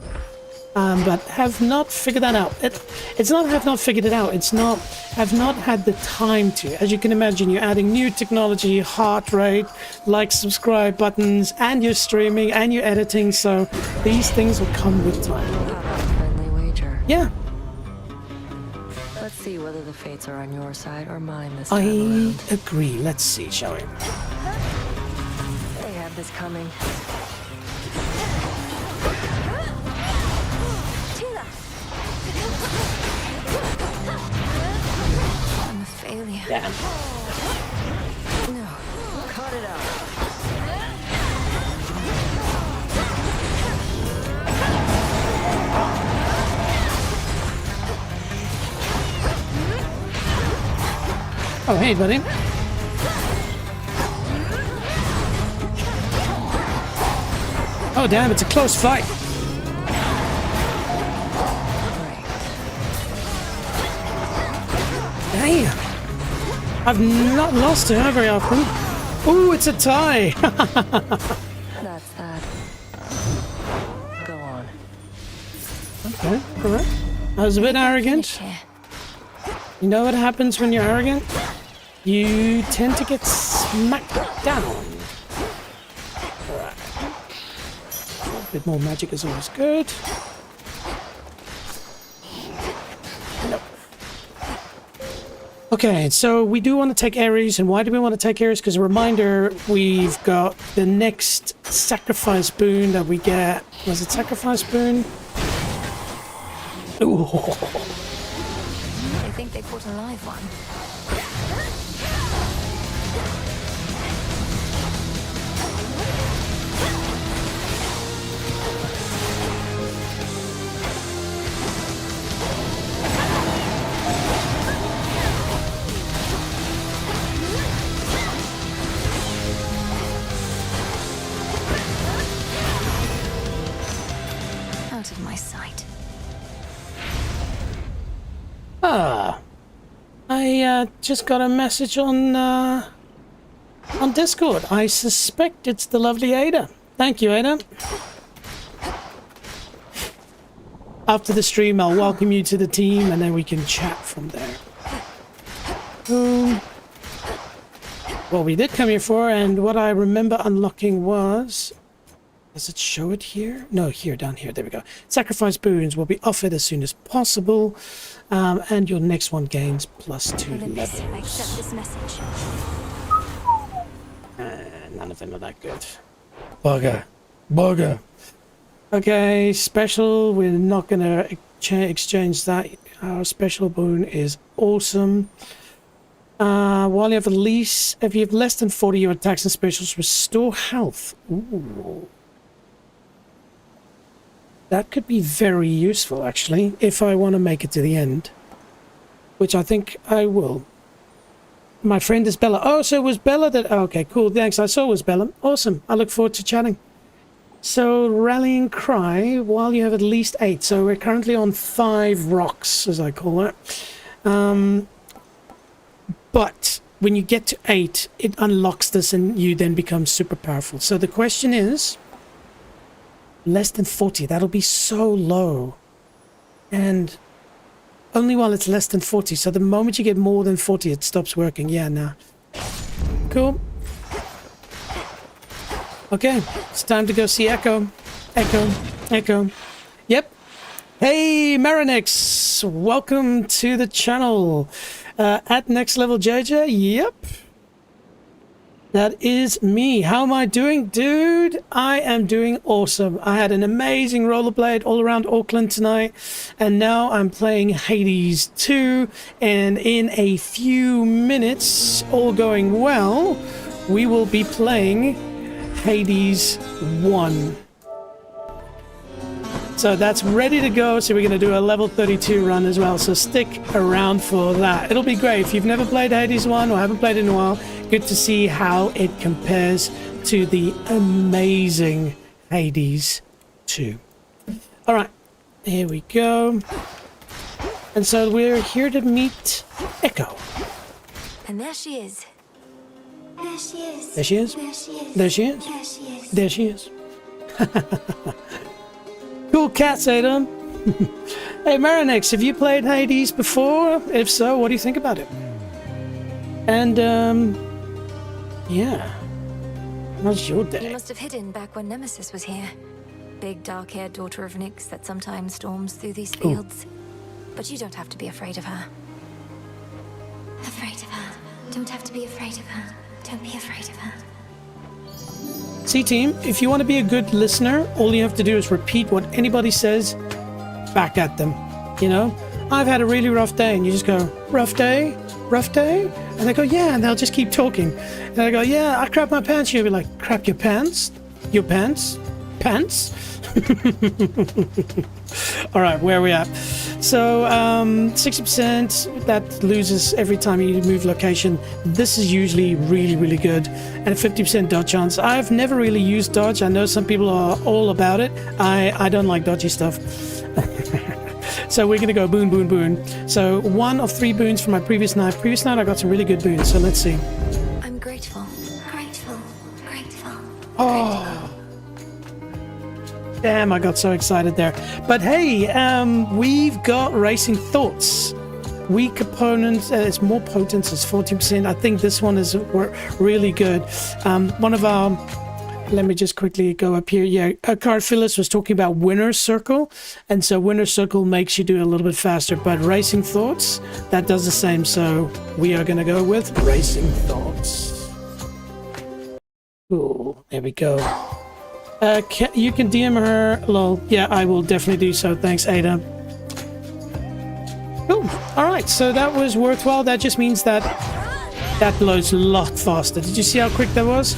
But have not figured that out. It's not have not figured it out. It's not have not had the time to. As you can imagine, you're adding new technology, heart rate, like, subscribe buttons, and you're streaming and you're editing. So these things will come with time. How about a friendly wager? Yeah. Let's see whether the fates are on your side or mine this time around. I agree. Let's see, shall we? They have this coming. I'm a failure. Damn. No. Cut it out. Oh, hey, buddy. Oh, damn, it's a close fight. Damn. I've not lost to her very often. Ooh, it's a tie. That's that. Go on. Okay, alright. I was a bit arrogant. You know what happens when you're arrogant? You tend to get smacked down. Alright. A bit more magic is always good. Nope. Okay, so we do want to take Ares, and why do we want to take Ares? Because a reminder, we've got the next sacrifice boon that we get. Was it sacrifice boon? Ooh. They think they caught a live one. Out of my sight. I just got a message on Discord. I suspect it's the lovely Ada. Thank you, Ada. After the stream, I'll welcome you to the team, and then we can chat from there. Well, we did come here for, and what I remember unlocking was... Does it show it here? No, here, down here. There we go. Sacrifice boons will be offered as soon as possible. And your next one gains +2 levels. I accept this message. None of them are that good. Bugger. Bugger. Okay, special. We're not going to exchange that. Our special boon is awesome. While you have if you have less than 40, your attacks and specials restore health. Ooh. That could be very useful, actually, if I want to make it to the end. Which I think I will. My friend is Bella. Oh, so it was Bella that... Oh, okay, cool. Thanks. I saw it was Bella. Awesome. I look forward to chatting. So, Rallying Cry, while you have at least 8. So, we're currently on 5 rocks, as I call it. But when you get to 8, it unlocks this and you then become super powerful. So the question is, less than 40, that'll be so low. And only while it's less than 40. So the moment you get more than 40, it stops working. Yeah, nah. Cool. Okay, it's time to go see Echo. Echo. Yep. Hey, Marinix. Welcome to the channel. At Next Level JJ. Yep. That is me. How am I doing? Dude, I am doing awesome. I had an amazing rollerblade all around Auckland tonight. And now I'm playing Hades 2. And in a few minutes, all going well, we will be playing Hades 1. So that's ready to go. So we're going to do a level 32 run as well. So stick around for that. It'll be great. If you've never played Hades 1 or haven't played it in a while, good to see how it compares to the amazing Hades 2. All right, here we go. And so we're here to meet Echo. And there she is. There she is. There she is. There she is. There she is. There she is. There she is. Cool cats, Adam. Hey, Marinix, have you played Hades before? If so, what do you think about it? And, yeah. How's your day? You must have hidden back when Nemesis was here. Big, dark-haired daughter of Nyx that sometimes storms through these fields. But you don't have to be afraid of her. Afraid of her. Don't have to be afraid of her. Don't be afraid of her. See, team, if you want to be a good listener, all you have to do is repeat what anybody says back at them. You know? I've had a really rough day, and you just go, rough day? Rough day? And they go, yeah, and they'll just keep talking. And I go, yeah, I crap my pants. You'll be like, crap your pants? Your pants? Pants? All right, where are we at? So 60%, that loses every time you move location. This is usually really, really good. And a 50% dodge chance. I've never really used dodge. I know some people are all about it. I don't like dodgy stuff. So we're going to go boon, boon, boon. So 1 of 3 boons from my previous night. Previous night I got some really good boons, so let's see. I'm grateful. Grateful. Grateful. Oh. Damn, I got so excited there. But hey, we've got Racing Thoughts. Weak opponent, it's more potent, it's 40%. I think this one is really good. One of our, let me just quickly go up here. Yeah, Card Phyllis was talking about Winner's Circle. And so Winner's Circle makes you do it a little bit faster. But Racing Thoughts, that does the same. So we are going to go with Racing Thoughts. Cool, there we go. You can DM her. Lol. Yeah, I will definitely do so. Thanks, Ada. Cool. Alright, so that was worthwhile. That just means that that loads a lot faster. Did you see how quick that was?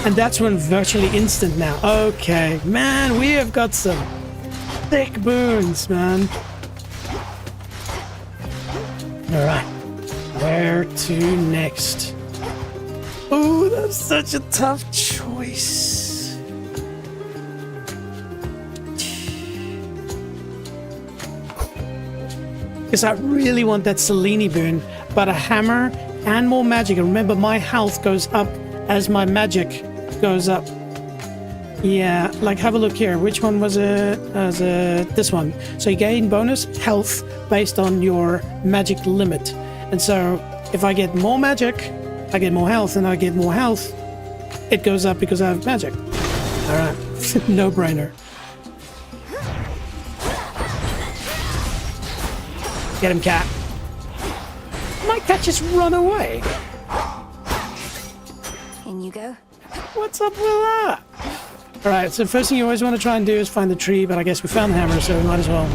And that's one virtually instant now. Okay. Man, we have got some thick boons, man. Alright. Where to next? Oh, that's such a tough choice. Because I really want that Selene boon, but a hammer and more magic. And remember, my health goes up as my magic goes up. Yeah, like have a look here. Which one was it? This one. So you gain bonus health based on your magic limit. And so if I get more magic, I get more health, and I get more health, it goes up because I have magic. Alright, no brainer. Get him, cat. My cat just run away. In you go. What's up with that? Alright, so first thing you always want to try and do is find the tree, but I guess we found the hammer, so we might as well.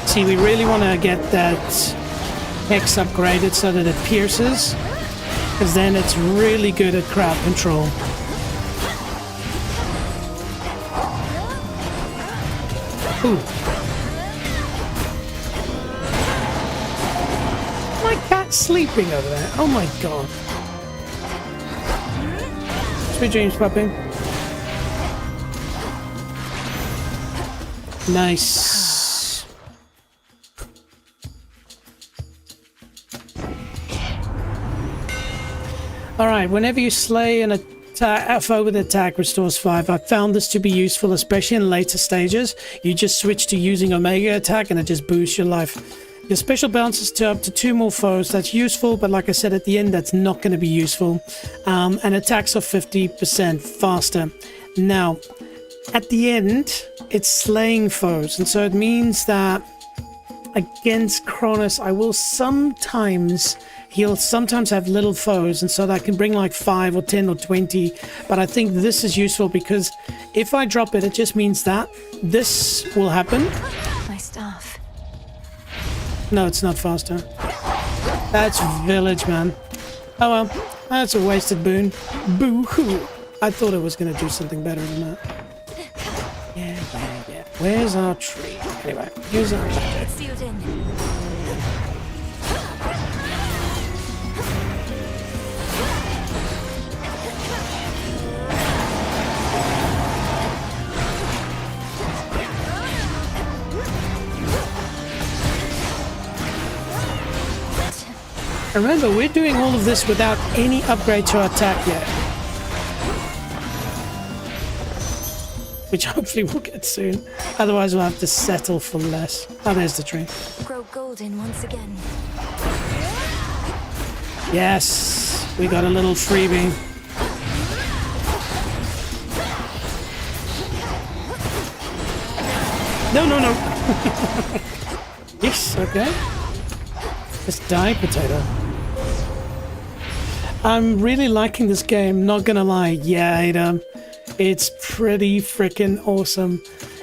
See, we really want to get that Hex upgraded so that it pierces. because then it's really good at crowd control. Ooh. My cat's sleeping over there. Oh my god. Sweet dreams, puppy. Nice. Alright, whenever you slay an attack, foe with attack restores 5. I found this to be useful, especially in later stages. You just switch to using Omega attack and it just boosts your life. Your special bounces to up to 2 more foes. That's useful, but like I said at the end, that's not going to be useful. And attacks are 50% faster. Now, at the end, it's slaying foes, and so it means that against Cronus, I will sometimes... He'll sometimes have little foes, and so that can bring like 5 or 10 or 20. But I think this is useful because if I drop it, it just means that this will happen. My staff. No, it's not faster. That's village, man. Oh well, that's a wasted boon. Boo-hoo. I thought it was going to do something better than that. Yeah. Where's our tree? Anyway, use our magic. It's sealed in. Remember, we're doing all of this without any upgrade to our attack yet. Which hopefully we'll get soon. Otherwise we'll have to settle for less. Oh, there's the tree. Grow golden once again. Yes! We got a little freebie. No. Yes, okay. Let's die, potato. I'm really liking this game, not gonna lie. Yeah, it's pretty freaking awesome.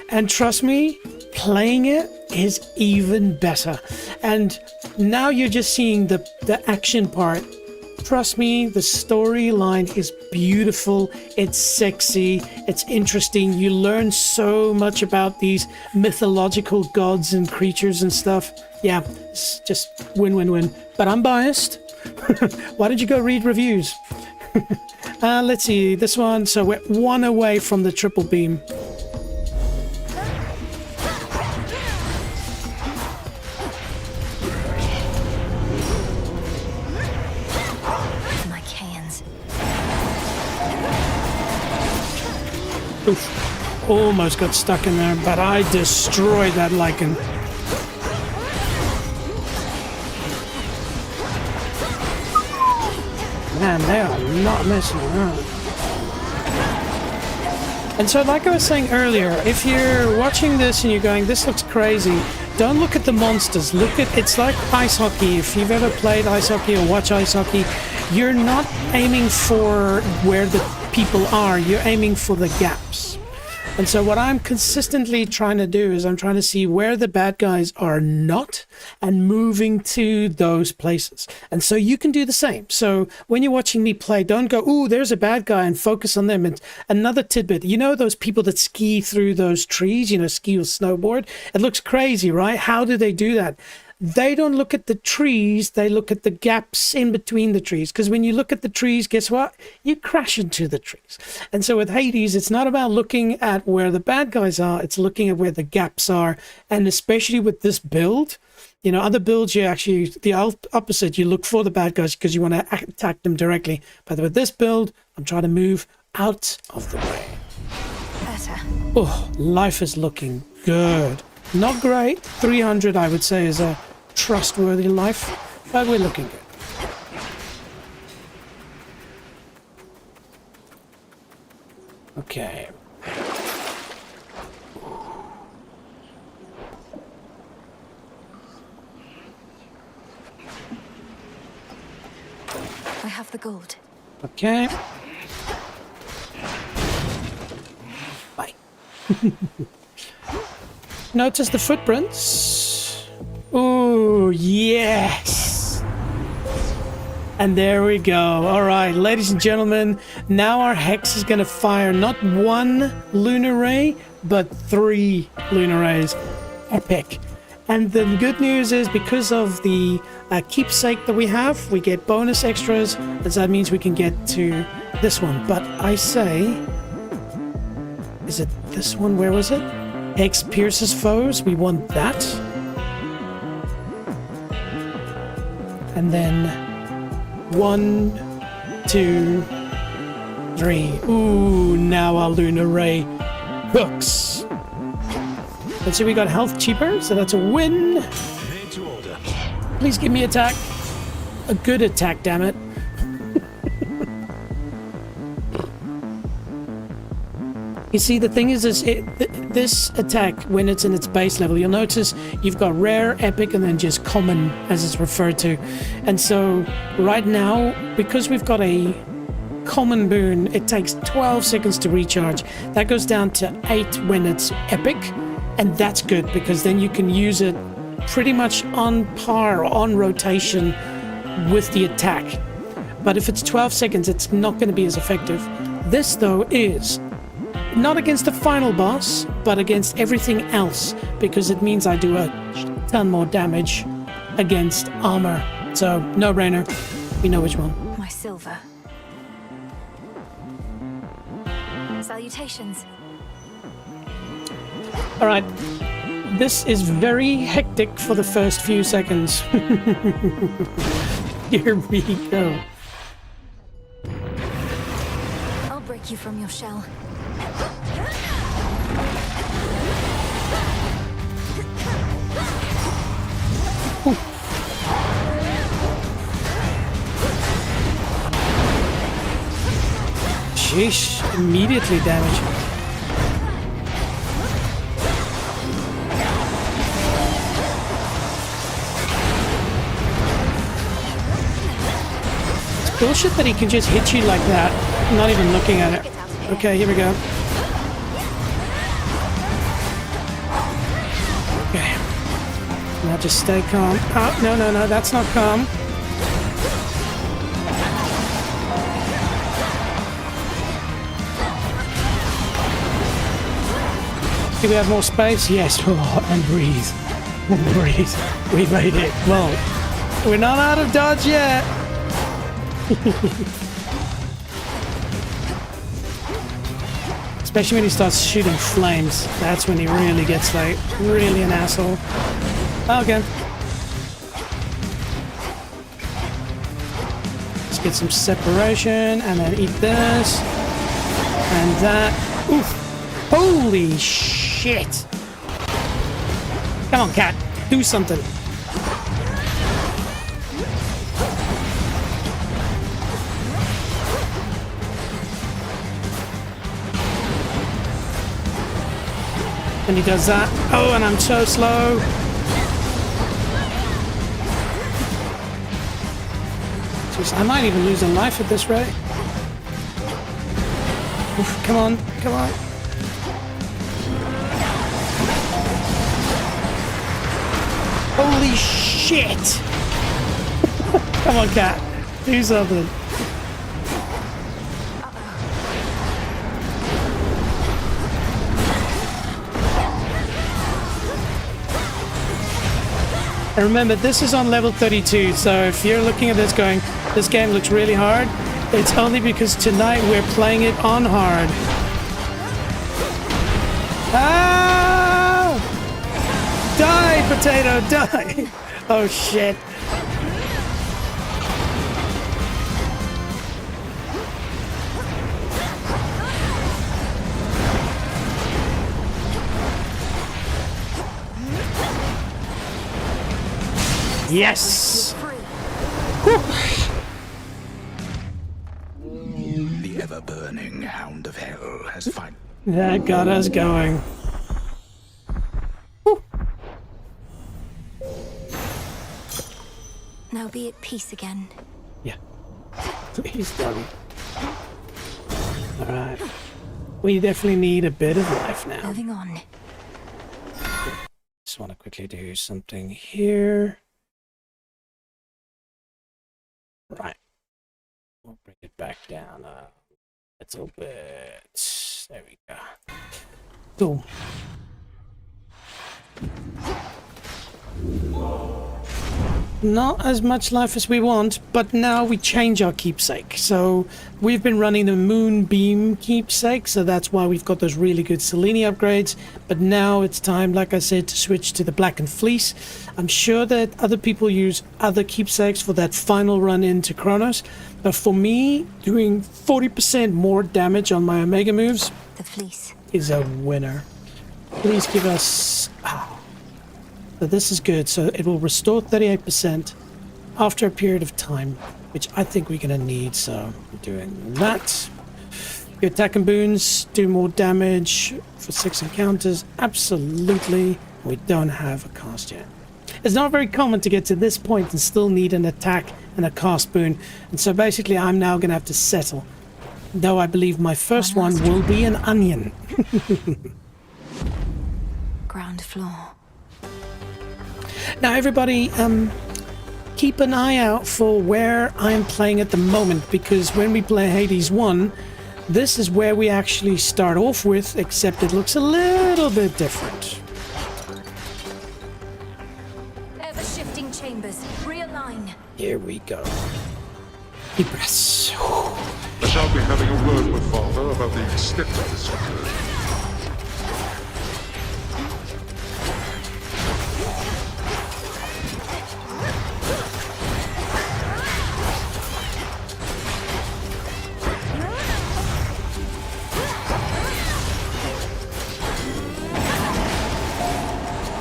And trust me, playing it is even better. And now you're just seeing the action part. Trust me, the storyline is beautiful, it's sexy, it's interesting. You learn so much about these mythological gods and creatures and stuff. Yeah, it's just win-win-win. But I'm biased. Why don't you go read reviews? Let's see, this one. So we're 1 away from the triple beam. My cans. Oof. Almost got stuck in there, but I destroyed that lichen. Man, they are not messing around. And so like I was saying earlier, if you're watching this and you're going, this looks crazy, don't look at the monsters. Look at, it's like ice hockey. If you've ever played ice hockey or watch ice hockey, you're not aiming for where the people are, you're aiming for the gaps. And so what I'm consistently trying to do is I'm trying to see where the bad guys are not and moving to those places. And so you can do the same. So when you're watching me play, don't go, ooh, there's a bad guy, and focus on them. And another tidbit, you know those people that ski through those trees, ski or snowboard? It looks crazy, right? How do they do that? They don't look at the trees, they look at the gaps in between the trees. Because when you look at the trees, guess what? You crash into the trees. And so with Hades, it's not about looking at where the bad guys are, it's looking at where the gaps are. And especially with this build, other builds, you actually, the opposite, you look for the bad guys because you want to attack them directly. But with this build, I'm trying to move out of the way. Better. Oh, life is looking good. Not great. 300, I would say, is a trustworthy life, but we're looking good. Okay. I have the gold. Okay. Bye. Notice the footprints. Oh, yes. And there we go. All right, ladies and gentlemen, now our Hex is going to fire not 1 lunar ray, but 3 lunar rays. Epic. And the good news is because of the keepsake that we have, we get bonus extras, as that means we can get to this one. But I say, is it this one? Where was it? Hex pierces foes. We want that. And then 1, 2, 3. Ooh, now our lunar ray hooks. Let's see, we got health cheaper, so that's a win. Please give me attack. A good attack, damn it. You see, the thing is, this attack, when it's in its base level, you'll notice you've got rare, epic, and then just common, as it's referred to. And so, right now, because we've got a common boon, it takes 12 seconds to recharge. That goes down to 8 when it's epic, and that's good, because then you can use it pretty much on par, on rotation with the attack. But if it's 12 seconds, it's not going to be as effective. This, though, is not against the final boss, but against everything else, because it means I do a ton more damage against armor. So, no-brainer. We know which one. My silver. Salutations. All right. This is very hectic for the first few seconds. Here we go. I'll break you from your shell. Sheesh, immediately damage. It's bullshit that he can just hit you like that, not even looking at it. Okay, here we go. Okay. Now just stay calm. Oh, no, no, no, that's not calm. Do we have more space? Yes. Oh, and breathe. Breathe. We made it. Well, we're not out of dodge yet. Especially when he starts shooting flames. That's when he really gets, like, really an asshole. Okay. Let's get some separation and then eat this. And that. Oof. Holy shit! Come on, cat. Do something. And he does that. Oh, and I'm so slow. Jeez, I might even lose a life at this rate. Oof, come on, come on. Holy shit! Come on, cat. Do something. And remember, this is on level 32, so if you're looking at this going, this game looks really hard, it's only because tonight we're playing it on hard. Ah! Die, potato, die! Oh, shit. Yes! The ever-burning hound of hell has finally... That got us going. Now be at peace again. Yeah. Please, Dobby. Alright. We definitely need a bit of life now. Moving on. Just want to quickly do something here. Right. We'll bring it back down a little bit. There we go. Cool. Not as much life as we want, but now we change our keepsake. So we've been running the Moonbeam keepsake, so that's why we've got those really good Selene upgrades. But now it's time, like I said, to switch to the Blackened Fleece. I'm sure that other people use other keepsakes for that final run into Kronos. But for me, doing 40% more damage on my Omega moves The fleece is a winner. Please give us... So this is good. So it will restore 38% after a period of time, which I think we're going to need. So I'm doing that. Your attack and boons do more damage for 6 encounters. Absolutely. We don't have a cast yet. It's not very common to get to this point and still need an attack and a cast boon. And so basically I'm now going to have to settle. Though I believe my first one will be an onion. ground floor. Now everybody, keep an eye out for where I'm playing at the moment, because when we play Hades 1, this is where we actually start off with, except it looks a little bit different. Ever-shifting chambers, realign. Here we go. Deep breaths. I shall be having a word with Father about the extent of this matter.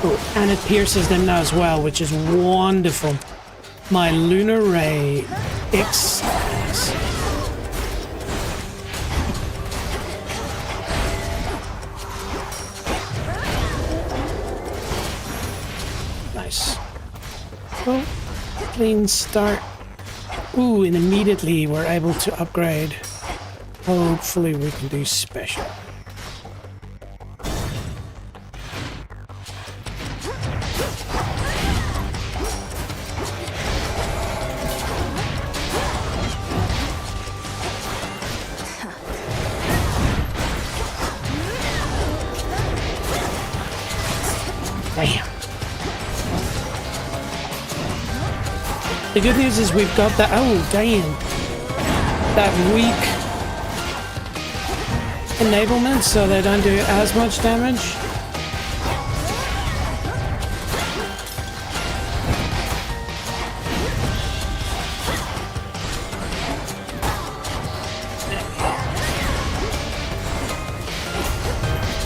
Oh, and it pierces them now as well, which is wonderful. My Lunar Ray X. Nice. Well, clean start. Ooh, and immediately we're able to upgrade. Hopefully we can do special. Damn. The good news is we've got that. Oh, damn. That weak enablement, so they don't do as much damage.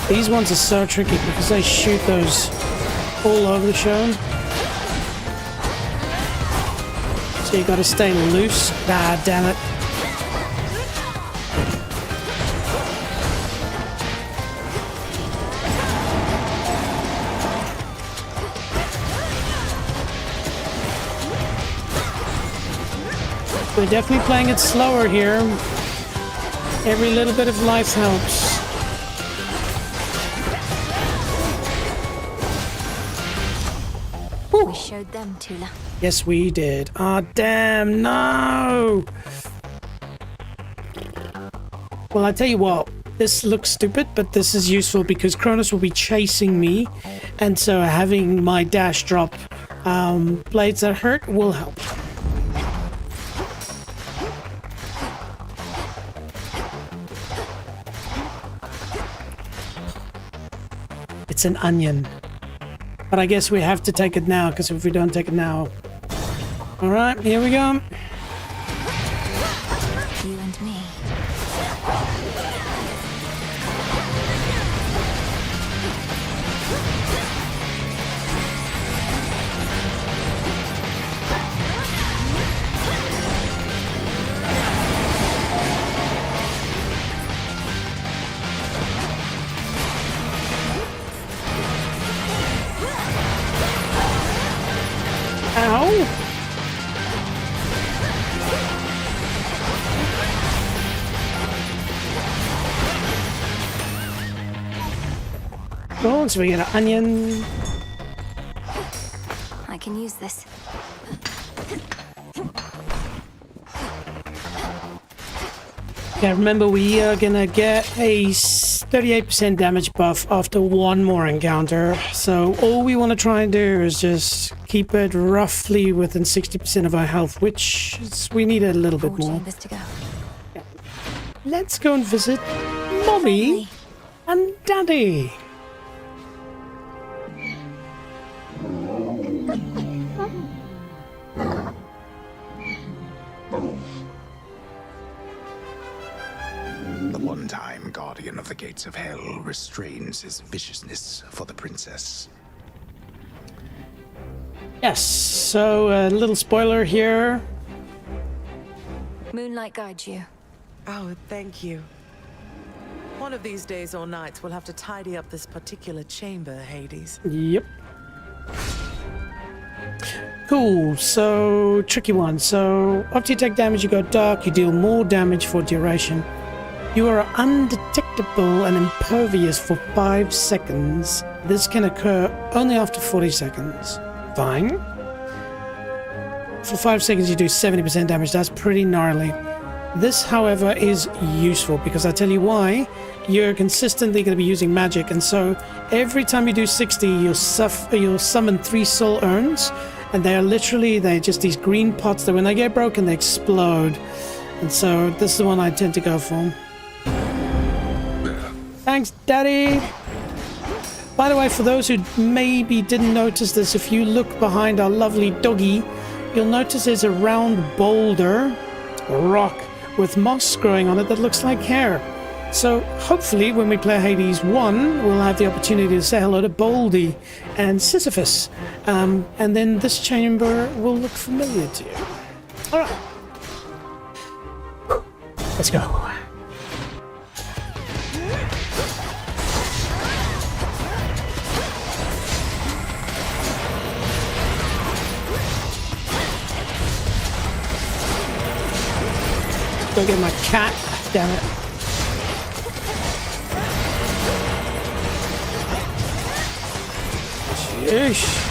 These ones are so tricky because they shoot those all over the show. So you gotta stay loose. Ah, damn it. We're definitely playing it slower here. Every little bit of life helps. We showed them, Tula. Yes, we did. Ah, damn, no! Well, I tell you what, this looks stupid, but this is useful because Kronos will be chasing me, and so having my dash drop blades that hurt will help. It's an onion. But I guess we have to take it now, because if we don't take it now... Alright, here we go. You and me. Ow! Cool, so we get an onion. I can use this. Yeah, remember we are gonna get a 38% damage buff after one more encounter. So all we want to try and do is just keep it roughly within 60% of our health, which is, we need a little bit more. To go. Yeah. Let's go and visit Mommy and Daddy. The one-time guardian of the gates of hell restrains his viciousness for the princess. Yes, so a little spoiler here. Moonlight guides you. Oh, thank you. One of these days or nights, we'll have to tidy up this particular chamber, Hades. Yep. Cool, so tricky one. So after you take damage, you go dark, you deal more damage for duration. You are undetectable and impervious for 5 seconds. This can occur only after 40 seconds. Fine. For 5 seconds you do 70% damage. That's pretty gnarly. This, however, is useful because I tell you why. You're consistently going to be using magic, and so every time you do 60, you'll summon 3 soul urns, and they're just these green pots that when they get broken, they explode. And so this is the one I tend to go for. Thanks, Daddy! By the way, for those who maybe didn't notice this, if you look behind our lovely doggy, you'll notice there's a round boulder, a rock, with moss growing on it that looks like hair. So hopefully when we play Hades 1, we'll have the opportunity to say hello to Baldy and Sisyphus. And then this chamber will look familiar to you. Alright. Let's go. Go get my cat. Damn it. Sheesh.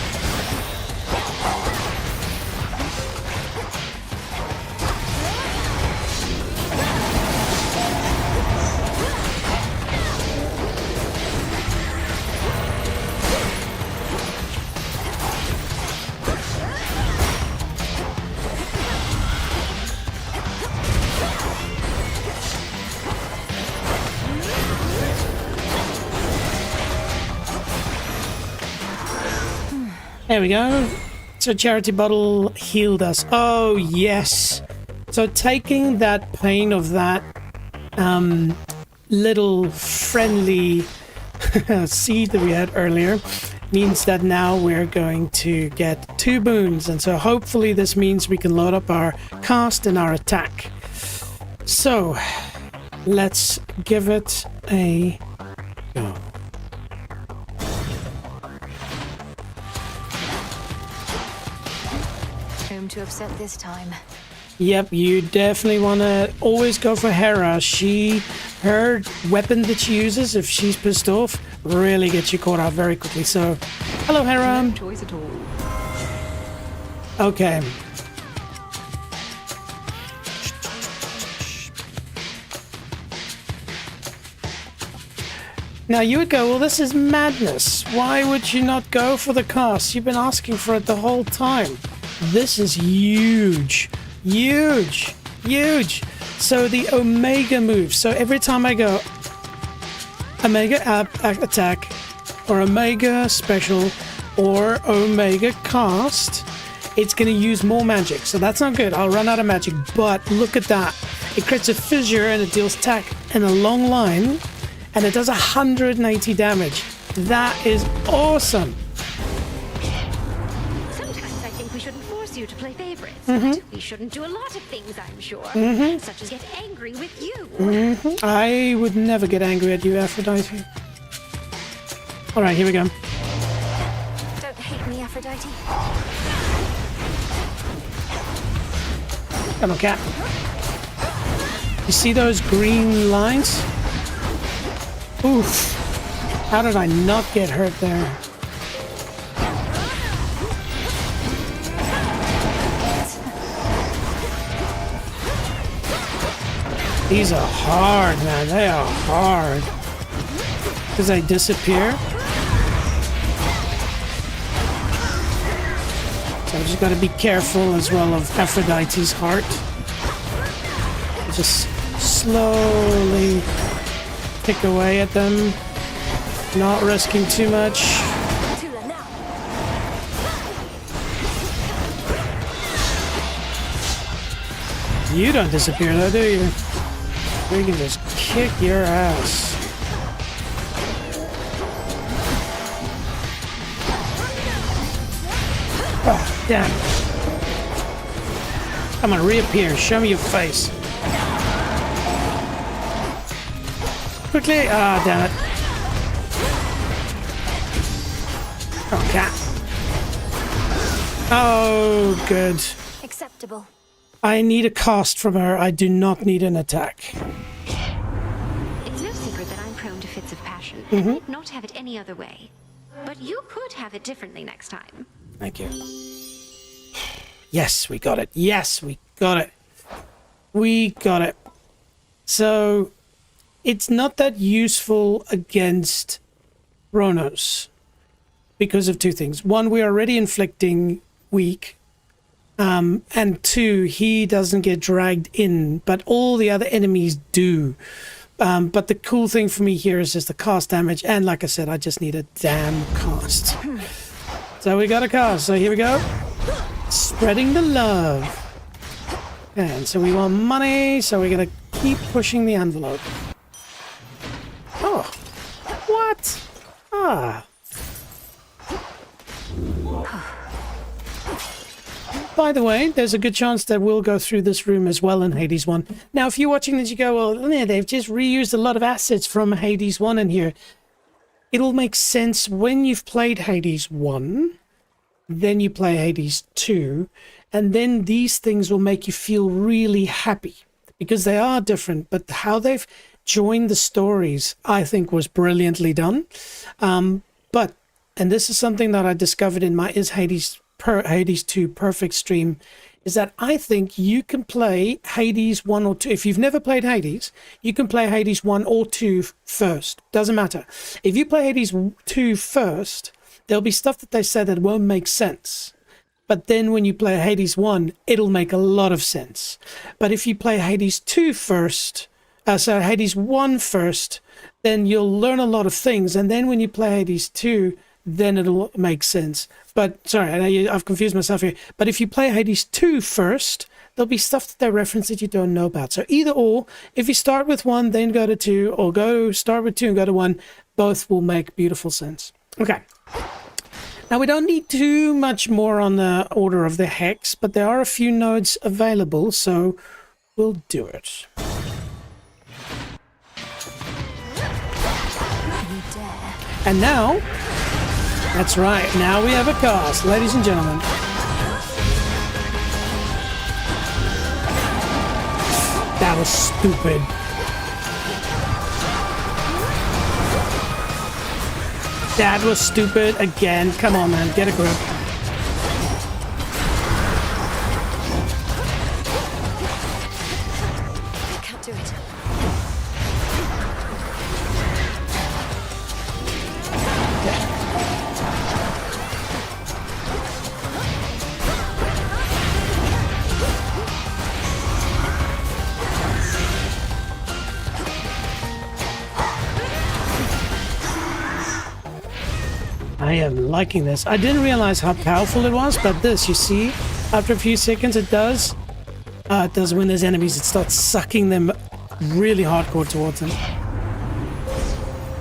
There we go. So charity bottle healed us. Oh, yes. So taking that pain of that little friendly seed that we had earlier means that now we're going to get 2 boons. And so hopefully this means we can load up our cast and our attack. So let's give it a go. To upset this time. Yep, you definitely want to always go for Hera. Her weapon that she uses, if she's pissed off, really gets you caught out very quickly. So, hello, Hera. No choice at all. Okay. Now you would go, well, this is madness. Why would you not go for the cast? You've been asking for it the whole time. This is huge, huge, huge. So the Omega move. So every time I go Omega attack or Omega special or Omega cast, it's going to use more magic. So that's not good. I'll run out of magic. But look at that. It creates a fissure and it deals attack in a long line. And it does 180 damage. That is awesome. You to play favorites, but we shouldn't do a lot of things, I'm sure, such as get angry with you. I would never get angry at you, Aphrodite. All right, here we go. Don't hate me, Aphrodite. Come on, cat. You see those green lines? Oof. How did I not get hurt there? These are hard, man. They are hard. Because they disappear. So I just got to be careful as well of Aphrodite's heart. Just slowly pick away at them. Not risking too much. You don't disappear though, do you? We can just kick your ass. Oh, damn. Come on, reappear. Show me your face. Quickly. Ah, damn it. Oh, cat. Oh, good. Acceptable. I need a cast from her. I do not need an attack. It's no secret that I'm prone to fits of passion, and I'd not have it any other way. But you could have it differently next time. Thank you. Yes, we got it. Yes, we got it. We got it. So, it's not that useful against Ronos because of two things. One, we're already inflicting weak. And two, he doesn't get dragged in, but all the other enemies do. But the cool thing for me here is just the cast damage. And like I said, I just need a damn cast. So we got a cast. So here we go. Spreading the love. And so we want money. So we're going to keep pushing the envelope. Oh. What? Ah. By the way, there's a good chance that we'll go through this room as well in Hades 1. Now, if you're watching this, you go, well, yeah, they've just reused a lot of assets from Hades 1 in here. It'll make sense when you've played Hades 1, then you play Hades 2, and then these things will make you feel really happy because they are different, but how they've joined the stories, I think, was brilliantly done. And this is something that I discovered in my Hades 2 Perfect stream, is that I think you can play Hades 1 or 2. If you've never played Hades, you can play Hades 1 or 2 first. Doesn't matter. If you play Hades 2 first, there'll be stuff that they say that won't make sense. But then when you play Hades 1, it'll make a lot of sense. But if you play Hades 2 first, so Hades 1 first, then you'll learn a lot of things. And then when you play Hades 2, then it'll make sense. But, sorry, I've confused myself here. But if you play Hades 2 first, there'll be stuff that they reference that you don't know about. So either or, if you start with 1, then go to 2, or start with 2 and go to 1, both will make beautiful sense. Okay. Now, we don't need too much more on the order of the hex, but there are a few nodes available, so we'll do it. And now... That's right, now we have a cast, ladies and gentlemen. That was stupid. That was stupid again. Come on, man, get a grip. I can't do it. I am liking this. I didn't realize how powerful it was, but this, you see, after a few seconds, it does when there's enemies, it starts sucking them really hardcore towards them.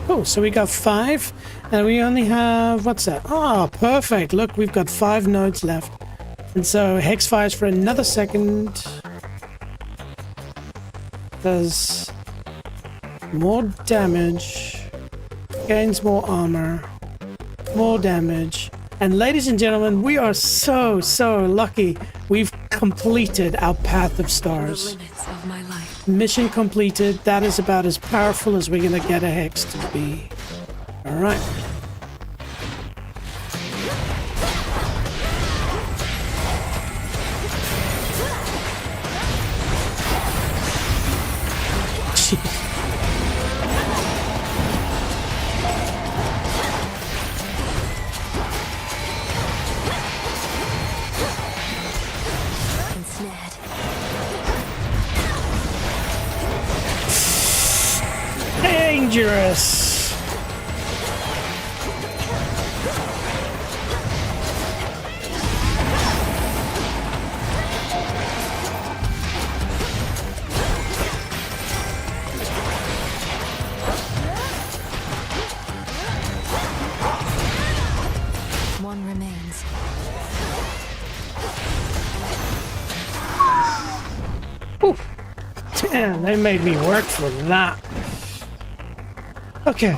Oh, so we got 5, and we only have, what's that? Oh, perfect. Look, we've got 5 nodes left. And so Hex fires for another second. Does more damage. Gains more armor. More damage. And ladies and gentlemen, we are so lucky. We've completed our Path of Stars. The limits of my life. Mission completed. That is about as powerful as we're gonna get a Hex to be. Alright. Ensnared. Dangerous. One remains. Ooh. Damn, they made me work for that. Okay.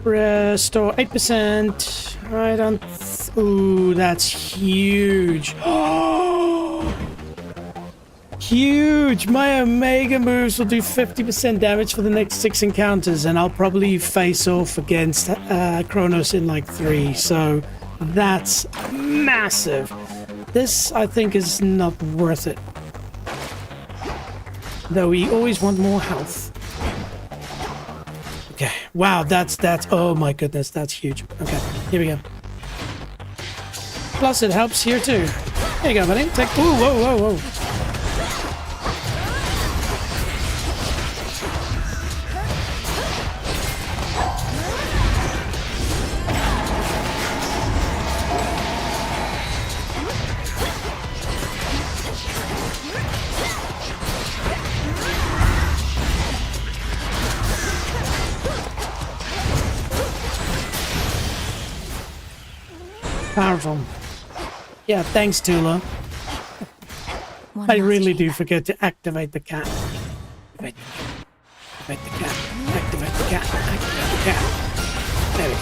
Restore 8%. I don't... Ooh, that's huge. Huge! My Omega moves will do 50% damage for the next 6 encounters, and I'll probably face off against Kronos in like 3, so that's massive. This, I think, is not worth it. Though we always want more health. Okay, wow, that's, oh my goodness, that's huge. Okay, here we go. Plus it helps here too. There you go, buddy. Take, whoa, whoa, whoa, whoa. Powerful. Yeah, thanks, Tula. I really do forget to activate the cat. Activate the cat. Activate the cat. Activate the cat. There we go.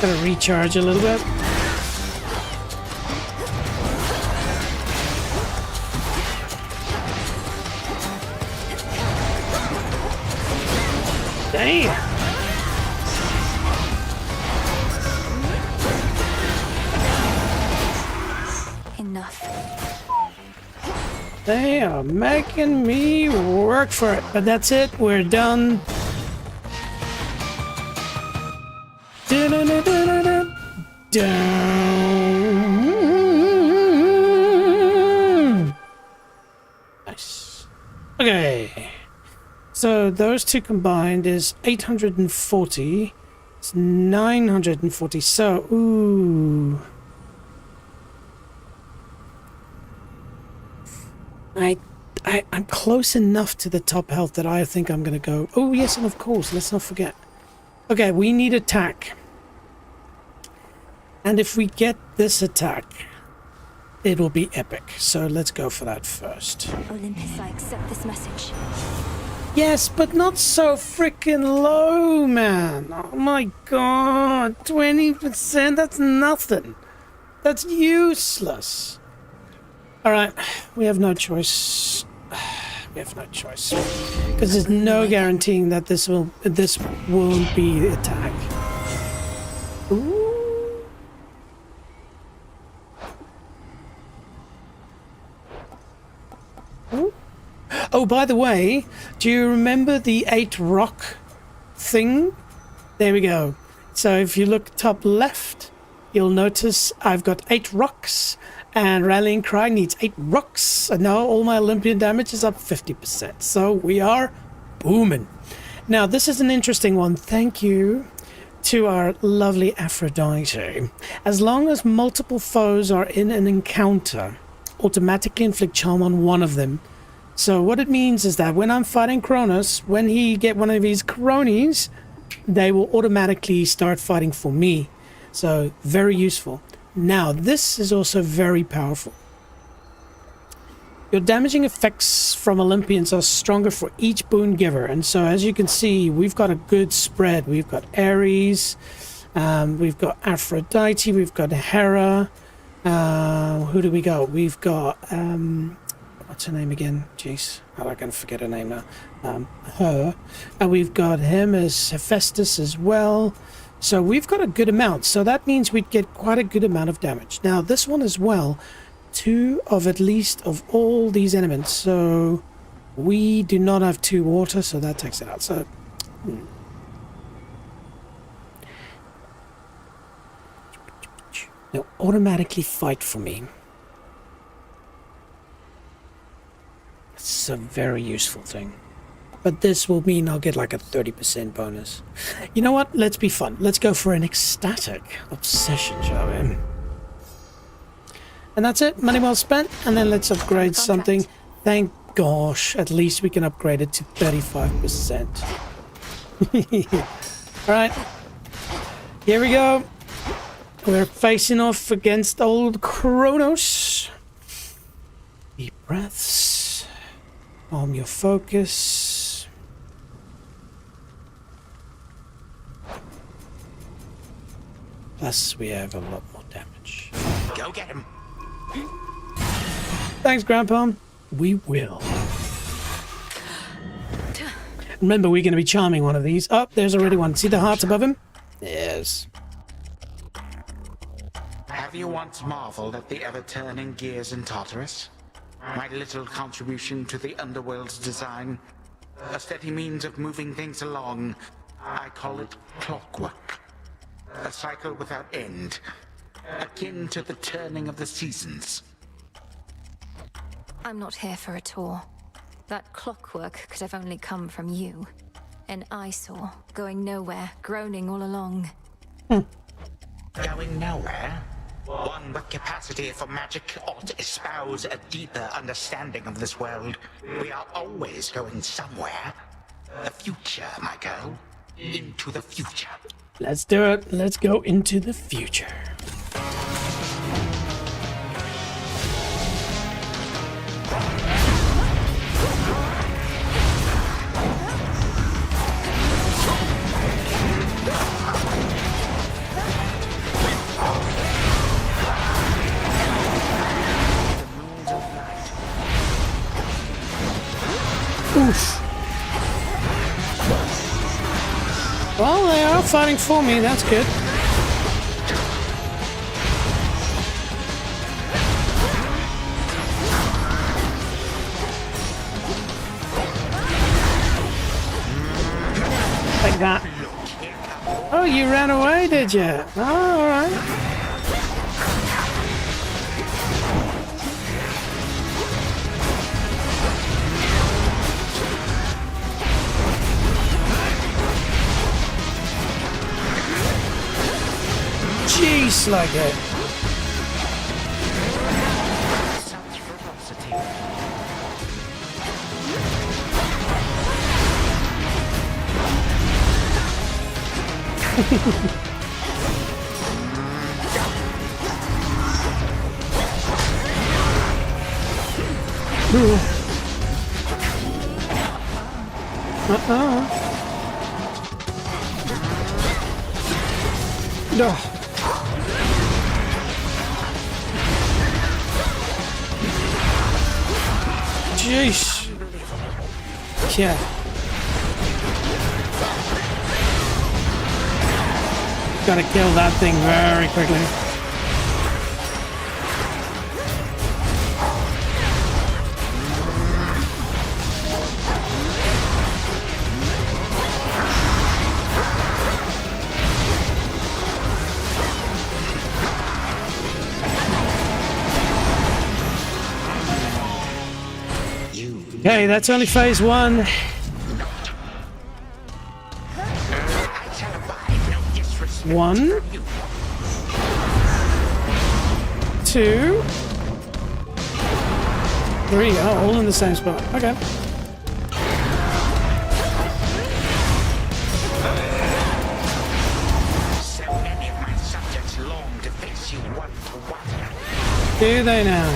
Gotta recharge a little bit. Damn. Enough. They are making me work for it, but that's it. We're done. Down. Nice. Okay. So those two combined is 840. It's 940. So, ooh. I'm close enough to the top health that I think I'm going to go. Oh, yes, and of course, let's not forget. Okay, we need attack. And if we get this attack, it will be epic. So let's go for that first. Olympus, I accept this message. Yes, but not so freaking low, man. Oh my god. 20%? That's nothing. That's useless. Alright, we have no choice. We have no choice. Because there's no guaranteeing that this won't be the attack. Ooh. Ooh. Oh, by the way, do you remember the 8 rock thing? There we go. So if you look top left, you'll notice I've got 8 rocks. And Rallying Cry needs 8 rocks. And now all my Olympian damage is up 50%. So we are booming. Now, this is an interesting one. Thank you to our lovely Aphrodite. As long as multiple foes are in an encounter, automatically inflict charm on one of them. So what it means is that when I'm fighting Kronos, when he get one of his cronies, they will automatically start fighting for me. So very useful. Now this is also very powerful. Your damaging effects from Olympians are stronger for each boon giver, and so as you can see, we've got a good spread. We've got Ares, we've got Aphrodite, we've got Hera. Who do we got? We've got what's her name again? Jeez, I can forget her name now. Her, and we've got him as Hephaestus as well. So we've got a good amount. So that means we'd get quite a good amount of damage. Now this one as well. 2 of at least of all these elements, so we do not have 2 water, so that takes it out. So they'll automatically fight for me. It's a very useful thing, but this will mean I'll get like a 30% bonus. You know what, let's be fun. Let's go for an ecstatic obsession, shall we? And that's it, money well spent, and then let's upgrade something. Thank gosh, at least we can upgrade it to 35%. Alright, here we go. We're facing off against old Kronos. Deep breaths. Calm your focus. Plus, we have a lot more damage. Go get him. Thanks, Grandpa. We will. Remember, we're going to be charming one of these. Oh, there's already one. See the hearts above him? Yes. Have you once marveled at the ever-turning gears in Tartarus? My little contribution to the underworld's design? A steady means of moving things along. I call it clockwork. A cycle without end. Akin to the turning of the seasons. I'm not here for a tour. That clockwork could have only come from you. An eyesore, going nowhere, groaning all along. Going nowhere? One with capacity for magic ought to espouse a deeper understanding of this world. We are always going somewhere. The future, my girl. Into the future. Let's do it. Let's go into the future. Oof. Well, they are fighting for me, that's good. Like that. Oh, you ran away, did you? Oh, alright. Jeez, like it. No. Jeez. Yeah. Gotta kill that thing very quickly. Okay, that's only phase 1. 1, 2, 3. Oh, all in the same spot. Okay. Do they now?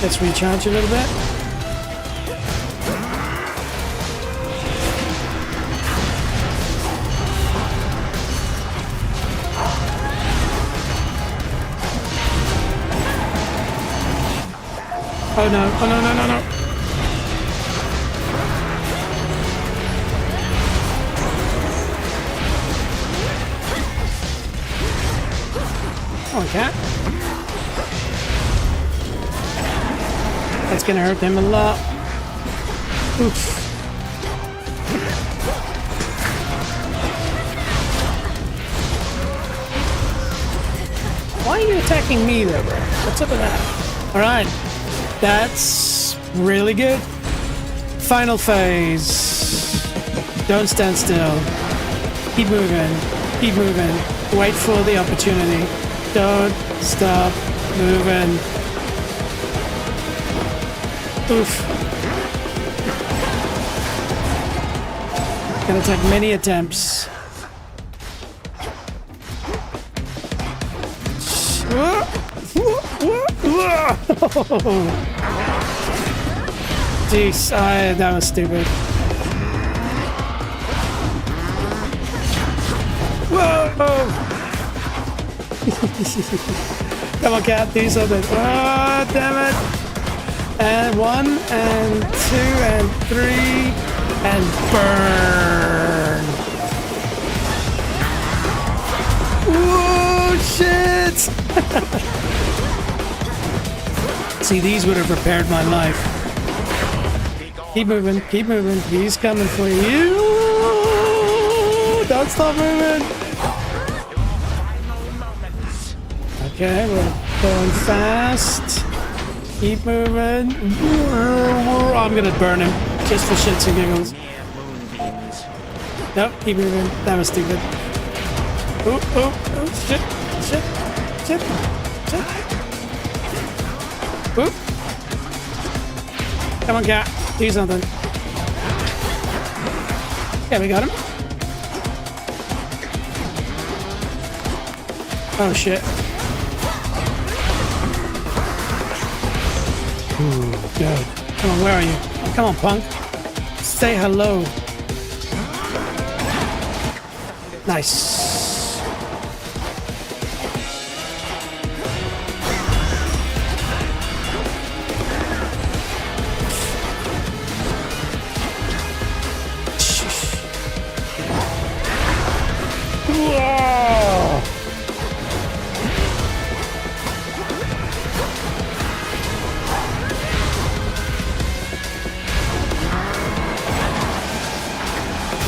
Let's recharge a little bit. Oh no, oh no, no, no, no. Come on, cat. That's gonna hurt them a lot. Oof. Why are you attacking me though, bro? What's up with that? Alright. That's really good. Final phase. Don't stand still. Keep moving. Keep moving. Wait for the opportunity. Don't stop moving. Oof. Gonna take many attempts. Jeez, that was stupid. Whoa! Come on, cat, do something. Oh, damn it! And 1, and 2, and 3, and burn! Whoa, shit! See, these would have prepared my life. Keep moving, keep moving. He's coming for you. Don't stop moving. Okay, we're going fast. Keep moving. I'm gonna burn him just for shits and giggles. Nope, keep moving. That was stupid. Oh, oh, oh, shit, shit, shit, shit. Whoop. Come on, cat. Do something. Yeah, we got him. Oh, shit. Ooh, good. Come on, where are you? Come on, punk. Say hello. Nice. Whoa.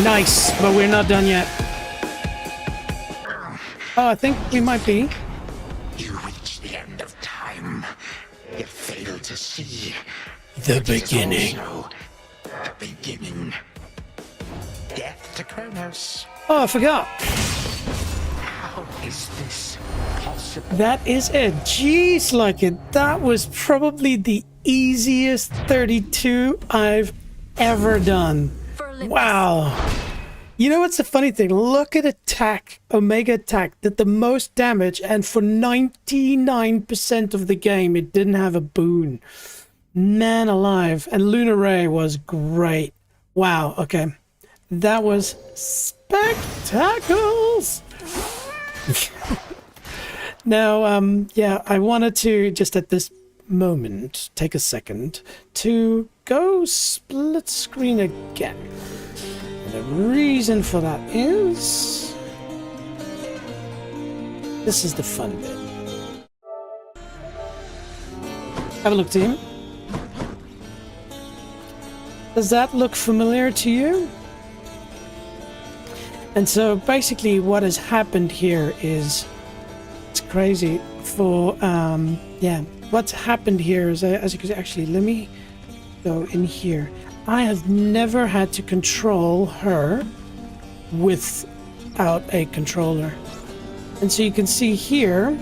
Nice, but we're not done yet. Oh, I think we might be. You reach the end of time. You fail to see The beginning. the beginning. Death to Kronos. Oh, I forgot. How is this possible? That is it. Jeez, like it. That was probably the easiest 32 I've ever done. Wow. You know what's the funny thing? Look at attack. Omega attack did the most damage, and for 99% of the game, it didn't have a boon. Man alive. And Lunar Ray was great. Wow. Okay. That was spectacles. Now, yeah, I wanted to just at this moment take a second to go split screen again. And the reason for that is this is the fun bit. Have a look, team. Does that look familiar to you? And so basically what has happened here is it's crazy for yeah, what's happened here is as you can see, actually let me go in here. I have never had to control her without a controller. And so you can see here,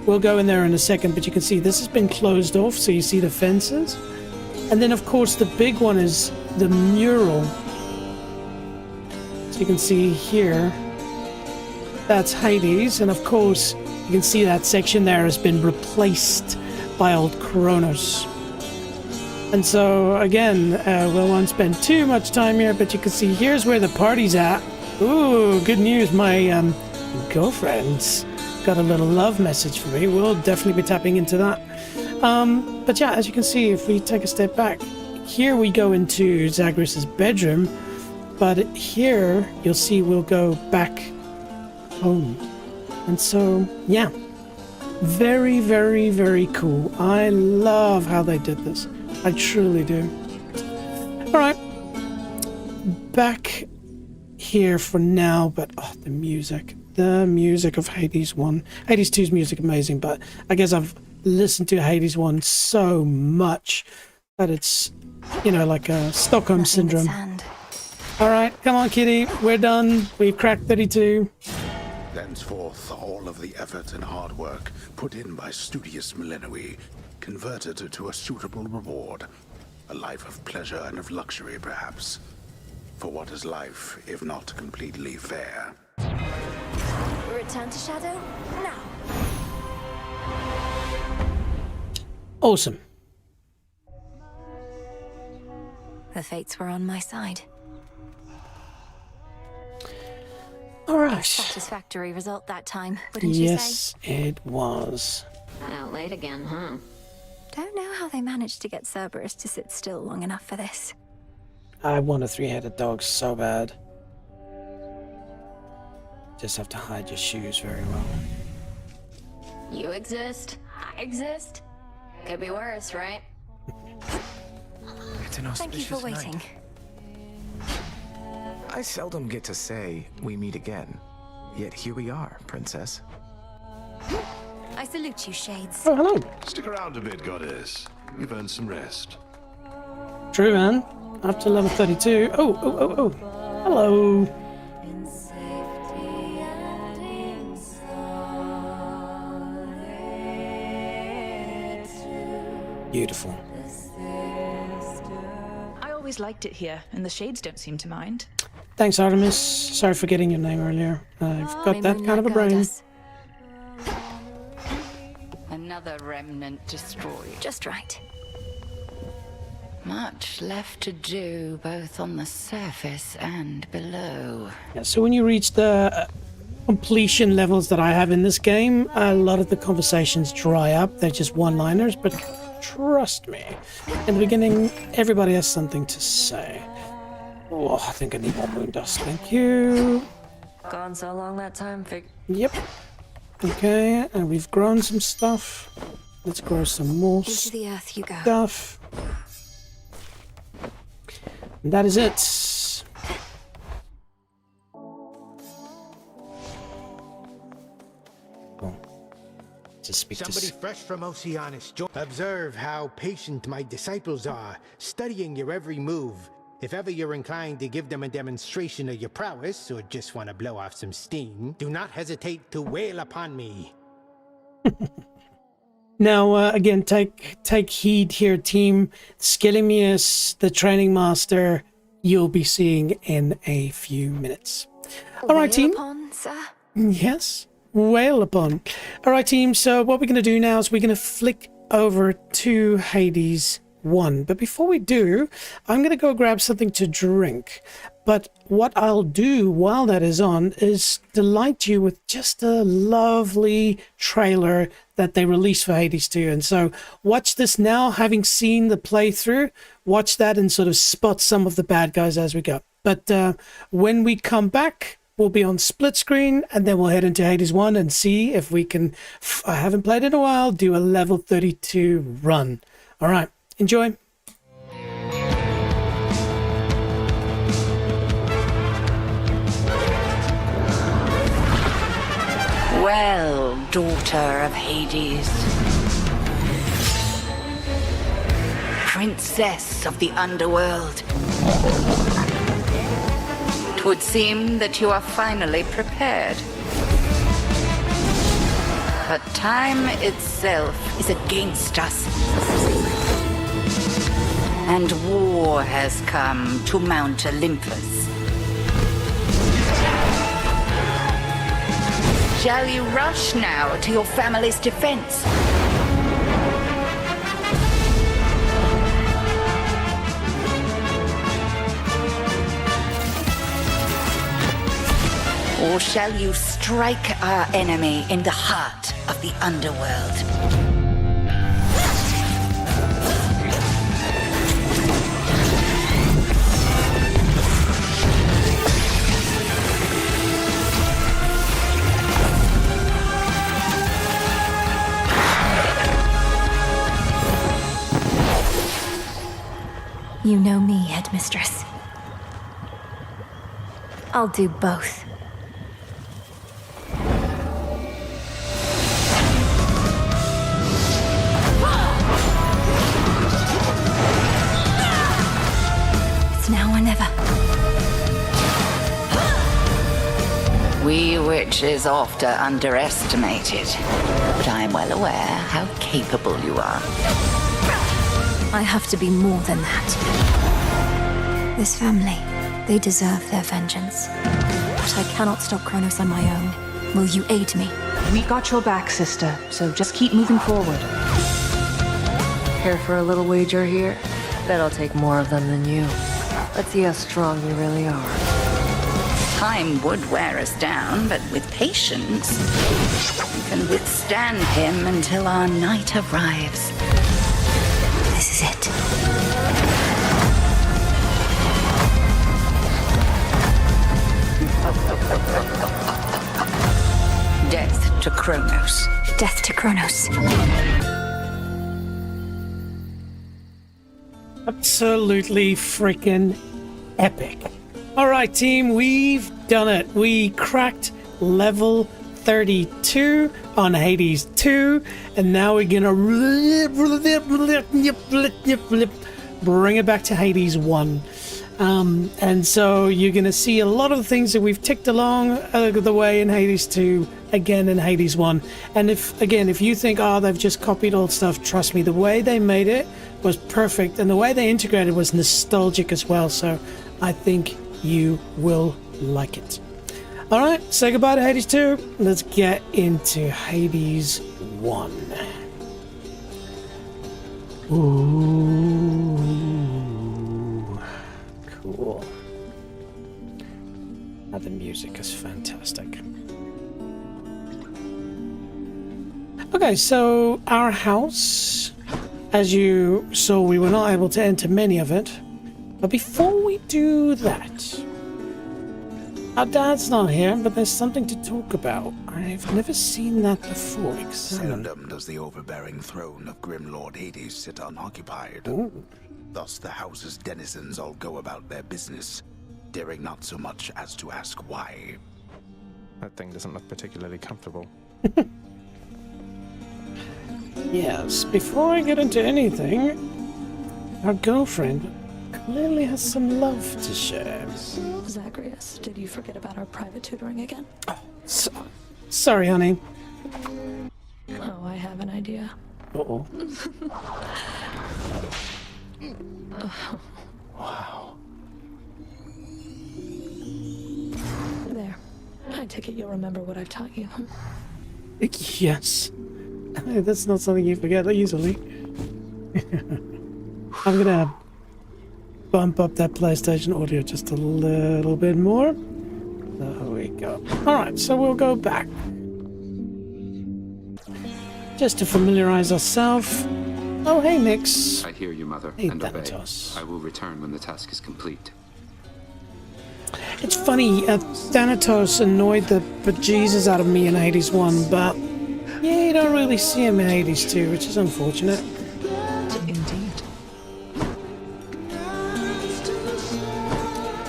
we'll go in there in a second, but you can see this has been closed off, so you see the fences. And then of course the big one is the mural. So you can see here, that's Hades, and of course can see that section there has been replaced by old Kronos. And so, again, we won't spend too much time here, but you can see here's where the party's at. Ooh, good news. My girlfriend's got a little love message for me. We'll definitely be tapping into that. But yeah, as you can see, if we take a step back, here we go into Zagreus's bedroom. But here, you'll see we'll go back home. And so, yeah. Very, very, very cool. I love how they did this. I truly do. Alright. Back here for now, but oh, the music. The music of Hades 1. Hades 2's music amazing, but I guess I've listened to Hades 1 so much that it's, you know, like a Stockholm syndrome. Alright, come on kitty, we're done. We've cracked 32. Thenceforth, all of the effort and hard work put in by studious Millenoi converted to a suitable reward. A life of pleasure and of luxury, perhaps. For what is life, if not completely fair? Return to Shadow now. Awesome. The fates were on my side. Alright. Satisfactory result that time, wouldn't you say? Yes, it was. Out late again, huh? Don't know how they managed to get Cerberus to sit still long enough for this. I want a three-headed dog so bad. Just have to hide your shoes very well. You exist. I exist. Could be worse, right? It's an Thank you for auspicious waiting. night. I seldom get to say we meet again. Yet here we are, Princess. I salute you, Shades. Oh, hello. Stick around a bit, Goddess. You've earned some rest. True, man. Up to level 32. Oh. Hello. Beautiful. I always liked it here, and the Shades don't seem to mind. Thanks, Artemis. Sorry for getting your name earlier. I've got that kind of a brain. Another remnant destroyed. Just right. Much left to do, both on the surface and below. Yeah, so when you reach the completion levels that I have in this game, a lot of the conversations dry up. They're just one-liners, but trust me, in the beginning, everybody has something to say. Oh, I think I need more moon dust. Thank you. Gone so long that time, Yep. Okay, and we've grown some stuff. Let's grow some more Into the earth you go. stuff. And that is it. To speak Somebody fresh from Oceanus. Observe how patient my disciples are, studying your every move. If ever you're inclined to give them a demonstration of your prowess, or just want to blow off some steam, do not hesitate to wail upon me. Now, again, take heed here, team. Skillimius, the training master, you'll be seeing in a few minutes. All right, team. Upon, sir? Yes, wail upon. All right, team. So what we're going to do now is we're going to flick over to Hades 1. But before we do, I'm going to go grab something to drink. But what I'll do while that is on is delight you with just a lovely trailer that they released for Hades 2. And so watch this now, having seen the playthrough, watch that and sort of spot some of the bad guys as we go. But when we come back, we'll be on split screen and then we'll head into Hades 1 and see if we can, I haven't played in a while, do a level 32 run. All right, enjoy. Well, daughter of Hades, princess of the underworld, 'twould seem that you are finally prepared. But time itself is against us, and war has come to Mount Olympus. Shall you rush now to your family's defense? Or shall you strike our enemy in the heart of the underworld? You know me, Headmistress. I'll do both. It's now or never. We witches oft are underestimated, but I am well aware how capable you are. I have to be more than that. This family, they deserve their vengeance. But I cannot stop Kronos on my own. Will you aid me? We got your back, sister, so just keep moving forward. Care for a little wager here? Bet I'll take more of them than you. Let's see how strong you really are. Time would wear us down, but with patience, we can withstand him until our night arrives. This is it. Death to Kronos. Death to Kronos. Absolutely freaking epic. All right, team, we've done it. We cracked level 32 on Hades 2, and now we're gonna bring it back to Hades 1. And so you're gonna see a lot of the things that we've ticked along the way in Hades 2 again in Hades 1. And if you think, oh, they've just copied old stuff, trust me, the way they made it was perfect, and the way they integrated was nostalgic as well. So I think you will like it. All right, say goodbye to Hades 2. Let's get into Hades 1. Ooh, cool. Now the music is fantastic. Okay, so our house, as you saw, we were not able to enter many of it. But before we do that, our dad's not here, but there's something to talk about. I've never seen that before. Seldom does the overbearing throne of Grim Lord Hades sit unoccupied. Ooh. Thus the house's denizens all go about their business, daring not so much as to ask why. That thing doesn't look particularly comfortable. Yes, before I get into anything, our girlfriend clearly has some love to share. Zagreus, did you forget about our private tutoring again? Sorry, honey. Oh, I have an idea. Uh-oh. Wow. There. I take it you'll remember what I've taught you. Yes. That's not something you forget easily. I'm gonna bump up that PlayStation audio just a little bit more. There we go. Alright, so we'll go back. Just to familiarize ourselves. Oh, hey, Nix. I hear you, Mother, Hey, and Thanatos. obey. I will return when the task is complete. It's funny, Thanatos annoyed the bejesus out of me in Hades 1, but yeah, you don't really see him in Hades 2, which is unfortunate. Indeed.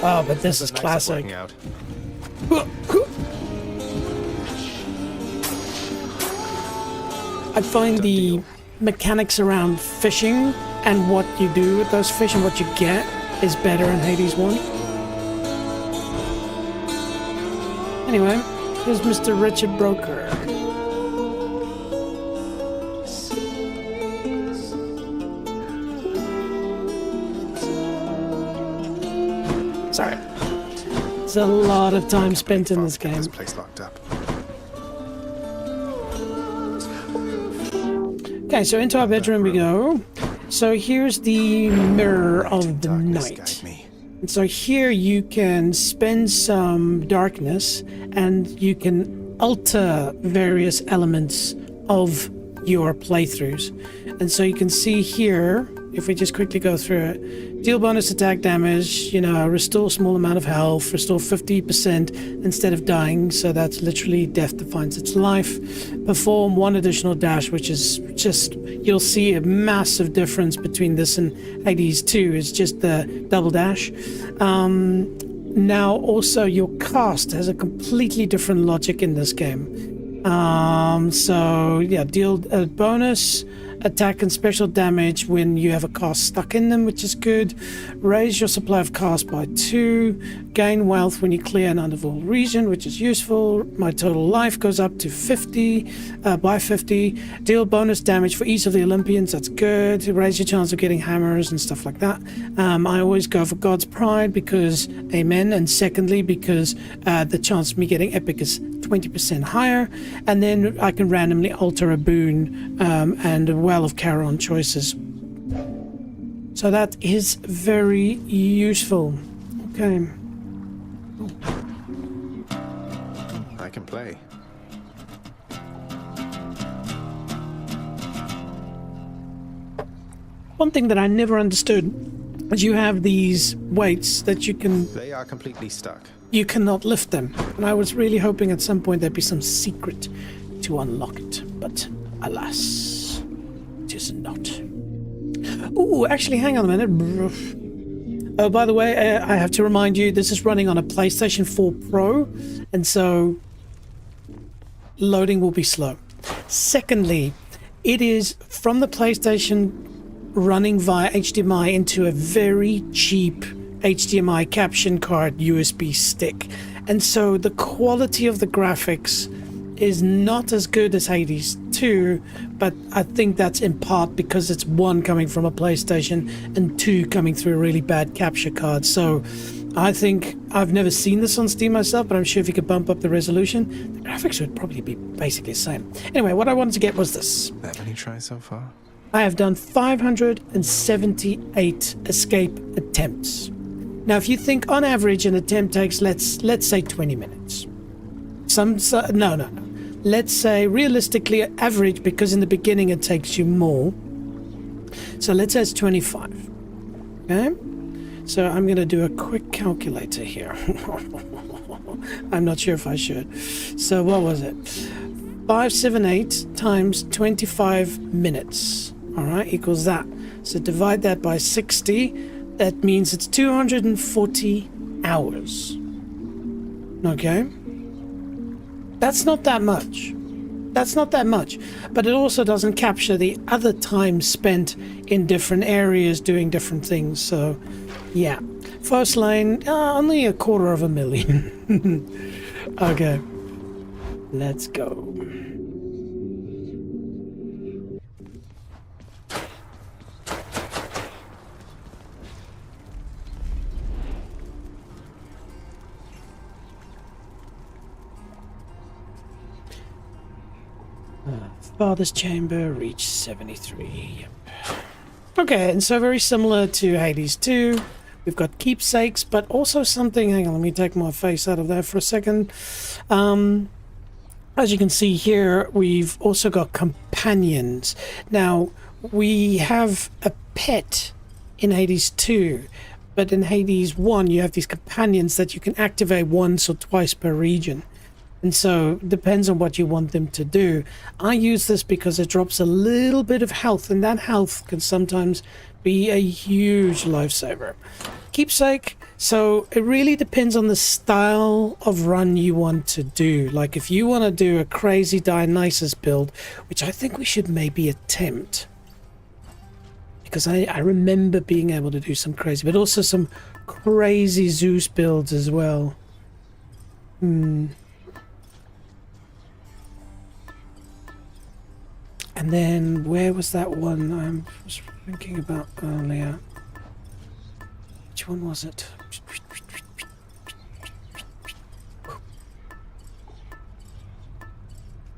Oh, but this is classic. I find the mechanics around fishing and what you do with those fish and what you get is better in Hades 1. Anyway, here's Mr. Richard Broker. Sorry. It's a lot of time spent in this game. Place locked up. Okay, so into our bedroom we go. So here's the mirror of the night. And so here you can spend some darkness and you can alter various elements of your playthroughs. And so you can see here, if we just quickly go through it, deal bonus attack damage, you know, restore small amount of health, restore 50% instead of dying, so that's literally death defines its life. Perform 1 additional dash, which is just, you'll see a massive difference between this and Hades 2, it's just the double dash. Now also your cast has a completely different logic in this game. So yeah, deal a bonus attack and special damage when you have a cast stuck in them, which is good. Raise your supply of cast by 2. Gain wealth when you clear an underworld region, which is useful. My total life goes up to 50 by 50. Deal bonus damage for each of the Olympians, that's good. Raise your chance of getting hammers and stuff like that. I always go for God's Pride because, amen, and secondly because the chance of me getting epic is 20% higher, and then I can randomly alter a boon and a Well of Charon choices. So that is very useful. Okay. I can play. One thing that I never understood is you have these weights that you can... They are completely stuck. You cannot lift them. And I was really hoping at some point there'd be some secret to unlock it. But alas, it is not. Ooh, actually, hang on a minute. Oh, by the way, I have to remind you, this is running on a PlayStation 4 Pro. And so loading will be slow. Secondly, it is from the PlayStation running via HDMI into a very cheap HDMI caption card USB stick, and so the quality of the graphics is not as good as Hades 2, but I think that's in part because it's 1 coming from a PlayStation and 2 coming through a really bad capture card. So I think, I've never seen this on Steam myself, but I'm sure if you could bump up the resolution, the graphics would probably be basically the same. Anyway, what I wanted to get was this. That many tries so far? I have done 578 escape attempts. Now, if you think on average an attempt takes, let's say 20 minutes. No. Let's say realistically average, because in the beginning it takes you more. So let's say it's 25. Okay? So I'm going to do a quick calculator here. I'm not sure if I should. So what was it? 578 times 25 minutes. All right, equals that. So divide that by 60. That means it's 240 hours. Okay? That's not that much. That's not that much. But it also doesn't capture the other time spent in different areas doing different things. So, yeah. First lane, only 250,000. Okay. Let's go. Father's chamber, reach 73. Yep. Okay, and so very similar to Hades 2. We've got keepsakes, but also something... Hang on, let me take my face out of that for a second. As you can see here, we've also got companions. Now, we have a pet in Hades 2, but in Hades 1, you have these companions that you can activate once or twice per region. And so, depends on what you want them to do. I use this because it drops a little bit of health, and that health can sometimes be a huge lifesaver. Keepsake, so it really depends on the style of run you want to do. Like if you want to do a crazy Dionysus build, which I think we should maybe attempt. Because I remember being able to do some crazy, but also some crazy Zeus builds as well. And then, where was that one I was thinking about earlier? Which one was it?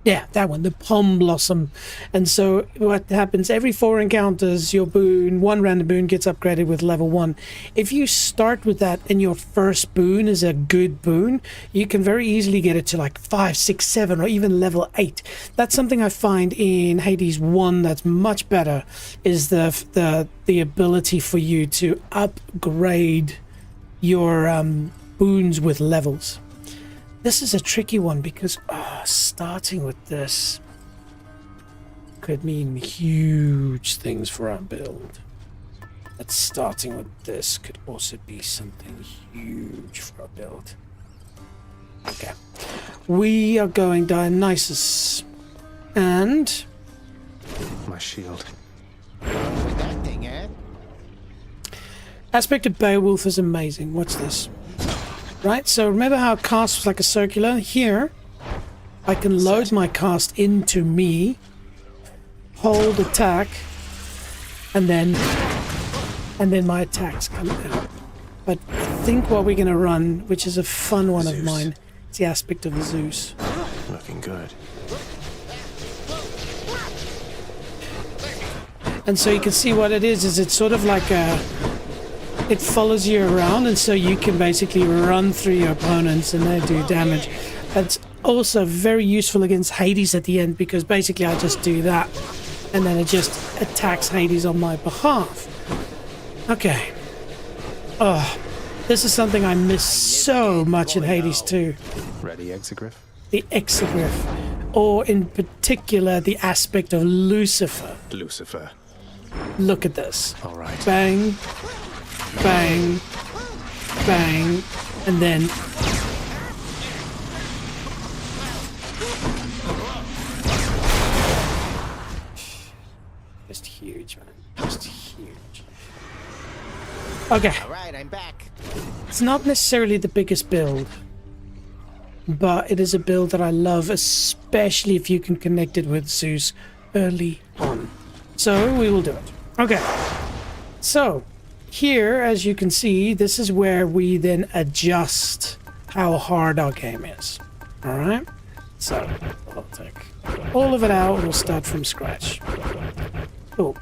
Yeah, that one, the Palm Blossom. And so what happens, every 4 encounters, your boon, one random boon gets upgraded with level 1. If you start with that and your first boon is a good boon, you can very easily get it to like 5, 6, 7, or even level 8. That's something I find in Hades 1 that's much better, is the ability for you to upgrade your boons with levels. This is a tricky one because starting with this could mean huge things for our build. But starting with this could also be something huge for our build. Okay. We are going Dionysus. And... my shield. With that thing, eh? Aspect of Beowulf is amazing. What's this? Right, so remember how cast was like a circular? Here, I can load my cast into me, hold attack, and then my attacks come out. But I think what we're going to run, which is a fun one of mine, is the aspect of Zeus. Looking good. And so you can see what it is it's sort of like a... It follows you around, and so you can basically run through your opponents and they do damage. That's also very useful against Hades at the end, because basically I just do that and then it just attacks Hades on my behalf. Okay. Oh, this is something I miss so much in Hades 2. Ready, Exegriff? The Exegriff. Or in particular, the aspect of Lucifer. Lucifer. Look at this. All right. Bang. Bang, bang, and then just huge, man. Just huge. Okay. All right, I'm back. It's not necessarily the biggest build, but it is a build that I love, especially if you can connect it with Zeus early on. So we will do it. Okay. So here, as you can see, this is where we then adjust how hard our game is. Alright? So, I'll take all of it out. We'll start from scratch. Cool.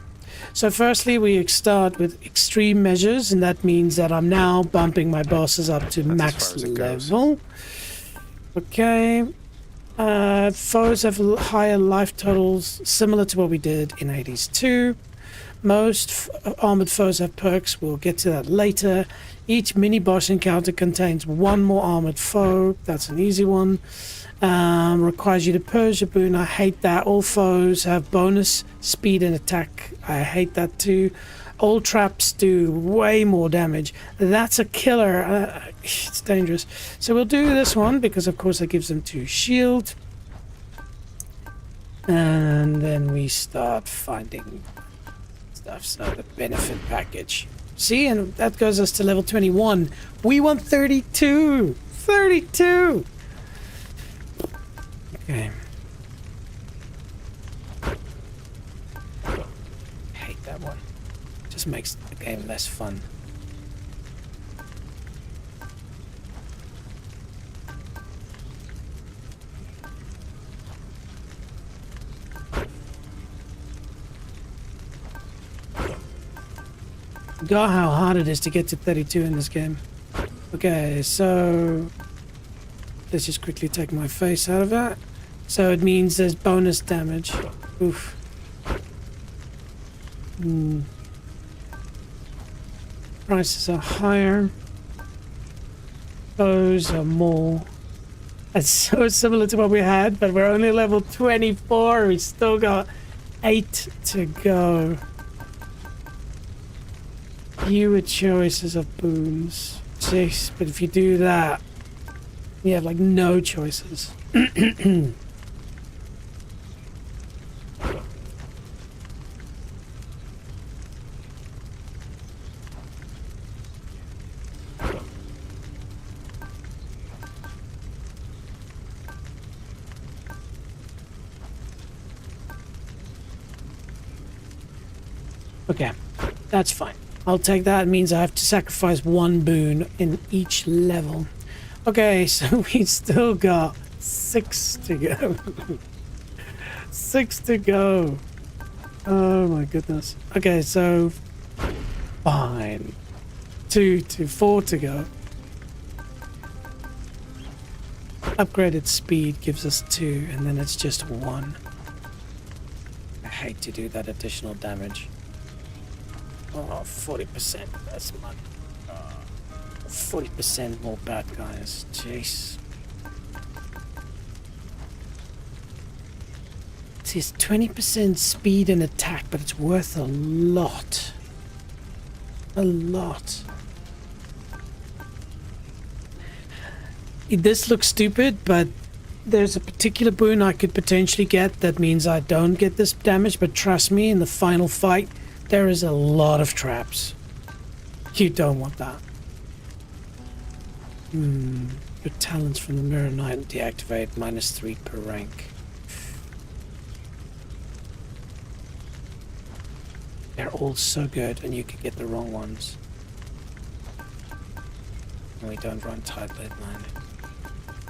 So firstly, we start with extreme measures, and that means that I'm now bumping my bosses up to max level. Okay. Foes have higher life totals, similar to what we did in Hades 2. Most armored foes have perks. We'll get to that later. Each mini-boss encounter contains one more armored foe. That's an easy one. Requires you to purge your boon. I hate that. All foes have bonus speed and attack. I hate that too. All traps do way more damage. That's a killer. It's dangerous. So we'll do this one because, of course, that gives them 2 shield. And then we start finding... So the benefit package. See, and that goes us to level 21. We want 32. 32. Okay. Hate that one. Just makes the game less fun. God, how hard it is to get to 32 in this game. Okay, so let's just quickly take my face out of that. So it means there's bonus damage. Oof. Prices are higher. Those are more. It's so similar to what we had, but we're only level 24. We still got 8 to go. Fewer choices of boons. Jeez, but if you do that, you have like no choices. Okay, that's fine. I'll take that. It means I have to sacrifice 1 boon in each level. Okay, so we still got 6 to go. 6 to go. Oh my goodness. Okay, so fine. 2 to 4 to go. Upgraded speed gives us 2, and then it's just 1. I hate to do that additional damage. Oh, 40%. That's money. 40% more bad guys. Jeez. See, it's 20% speed and attack, but it's worth a lot. A lot. This looks stupid, but there's a particular boon I could potentially get that means I don't get this damage, but trust me, in the final fight, there is a lot of traps. You don't want that. Your talents from the Mirror Knight deactivate -3 per rank. They're all so good, and you could get the wrong ones. And we don't run tight lead line.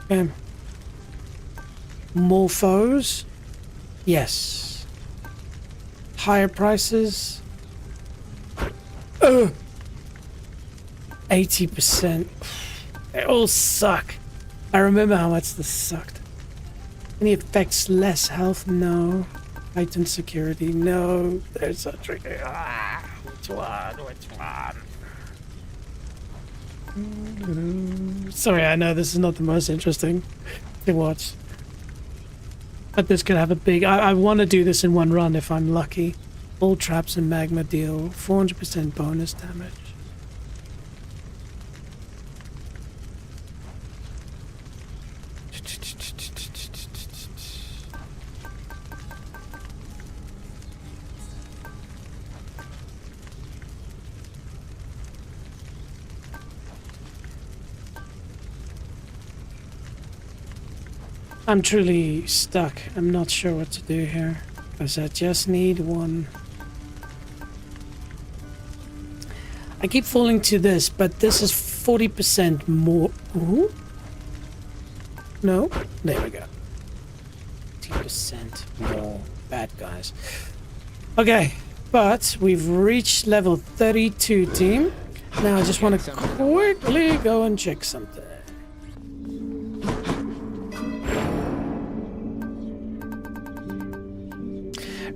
Okay. More foes? Yes. Higher prices? 80%. They all suck. I remember how much this sucked. Any effects? Less health? No. Heightened security? No. They're so tricky. Which one? Which one? Sorry, I know this is not the most interesting to watch. But this could have a big... I want to do this in one run if I'm lucky. All traps and magma deal 400% bonus damage. I'm truly stuck. I'm not sure what to do here, because I just need one. I keep falling to this, but this is 40% more. Ooh. No, there we go. 10% more bad guys. Okay, but we've reached level 32, team. Now I just want to quickly go and check something.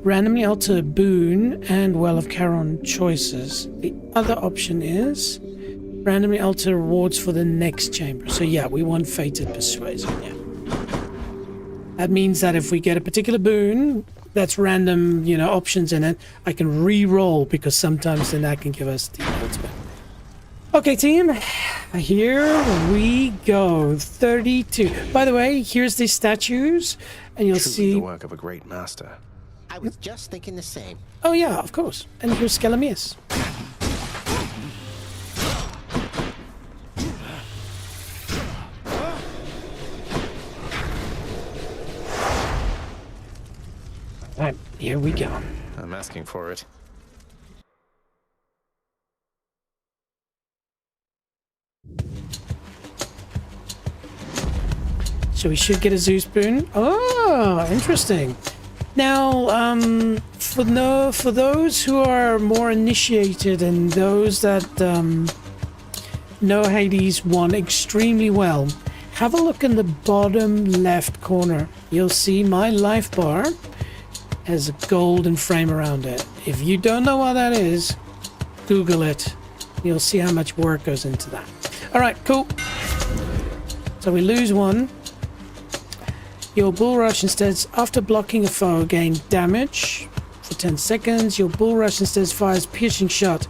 Randomly alter boon and Well of Charon choices. The other option is randomly alter rewards for the next chamber. So yeah, we want Fated Persuasion, yeah. That means that if we get a particular boon that's random, you know, options in it, I can re-roll, because sometimes then that can give us the ultimate. Okay, team, here we go. 32. By the way, here's the statues, and you'll see the work of a great master. I was just thinking the same. Oh yeah, of course. And here's Skelemius. Alright, here we go. I'm asking for it. So we should get a Zeus boon. Oh, interesting. Now, for those who are more initiated and those that know Hades 1 extremely well, have a look in the bottom left corner. You'll see my life bar has a golden frame around it. If you don't know what that is, Google it. You'll see how much work goes into that. All right, cool. So we lose one. Your bull rush instead, after blocking a foe, gain damage for 10 seconds. Your bull rush instead fires piercing shot.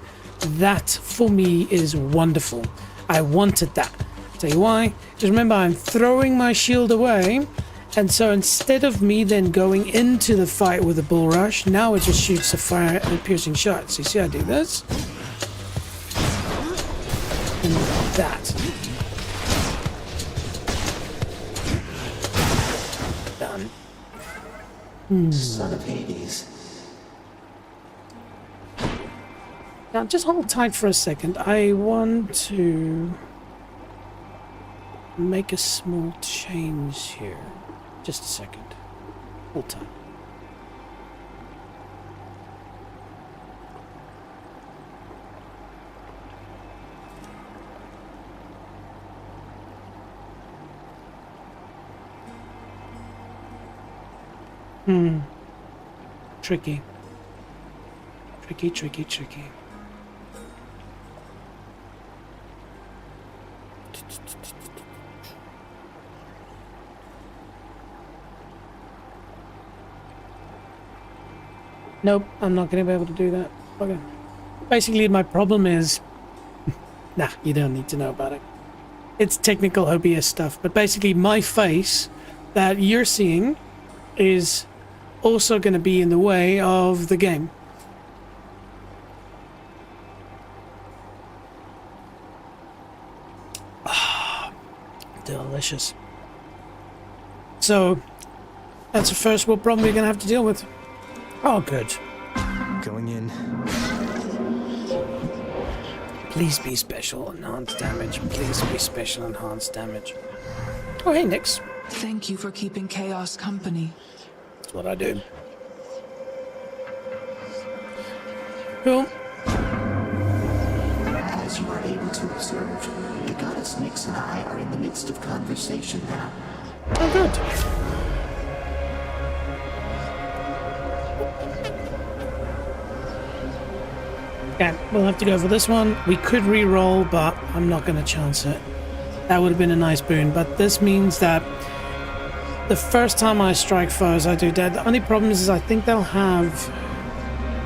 That for me is wonderful. I wanted that. Tell you why. Just remember, I'm throwing my shield away, and so instead of me then going into the fight with a bull rush, now it just shoots a piercing shot. So you see, I do this and that. Done. Son of Hades. Now just hold tight for a second. I want to make a small change here. Just a second. Hold tight. Tricky. Tricky, tricky, tricky. Nope, I'm not going to be able to do that. Okay. Basically, my problem is... Nah, you don't need to know about it. It's technical OBS stuff, but basically my face that you're seeing is also going to be in the way of the game. Ah, delicious. So, that's the first world problem we're going to have to deal with. Oh, good. Going in. Please be special, enhanced damage. Please be special, enhanced damage. Oh, hey, Nix. Thank you for keeping Chaos company. That's what I do. Cool. As you are able to observe, the goddess Nyx and I are in the midst of conversation now. Oh, good. Okay, we'll have to go for this one. We could re-roll, but I'm not going to chance it. That would have been a nice boon, but this means that the first time I strike foes, I do dead. The only problem is I think they'll have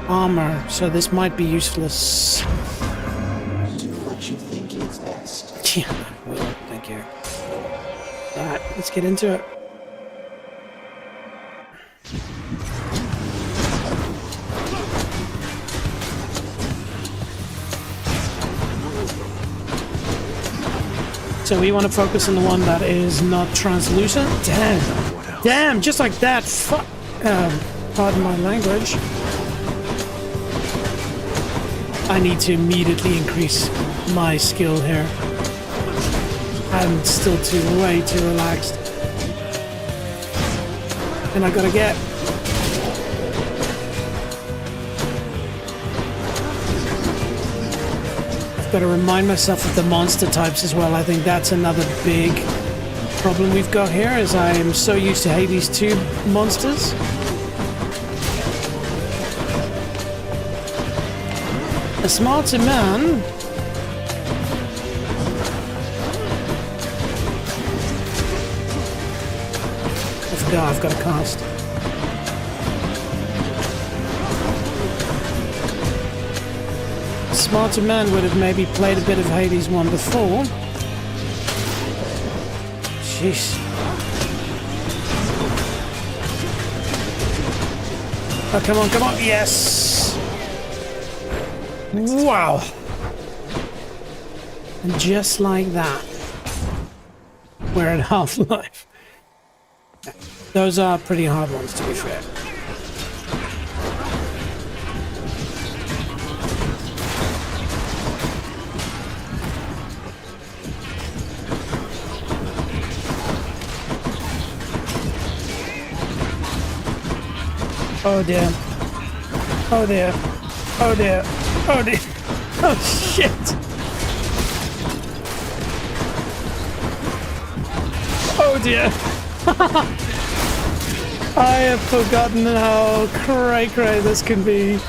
armor, so this might be useless. Do what you think is best. Yeah, well, thank you. Alright, let's get into it. So we want to focus on the one that is not translucent. Damn. Damn, just like that. Pardon my language. I need to immediately increase my skill here. I'm still way too relaxed. And I gotta get... Got to remind myself of the monster types as well. I think that's another big problem we've got here, is I am so used to Hades 2 monsters. A smarter man. I forgot I've got a cast. Smarter man would have maybe played a bit of Hades 1 before. Jeez. Oh, come on, come on. Yes! Wow. And just like that, we're at Half-Life. Those are pretty hard ones, to be fair. Oh dear. Oh dear. Oh dear. Oh dear. Oh shit. Oh dear. I have forgotten how cray-cray this can be.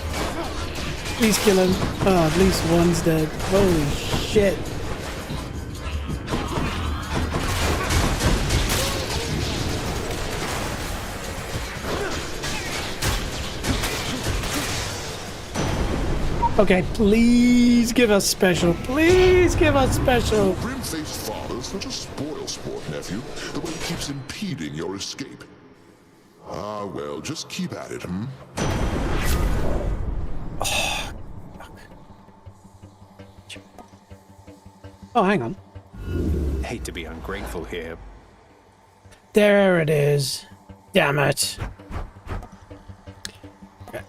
Please kill him. Oh, at least one's dead. Holy shit. Okay, please give us special. Please give us special. Your grim-faced father's such a spoil sport, nephew. The way he keeps impeding your escape. Ah, well, just keep at it, hmm? Oh, oh, hang on. Hate to be ungrateful here. There it is. Damn it. Okay.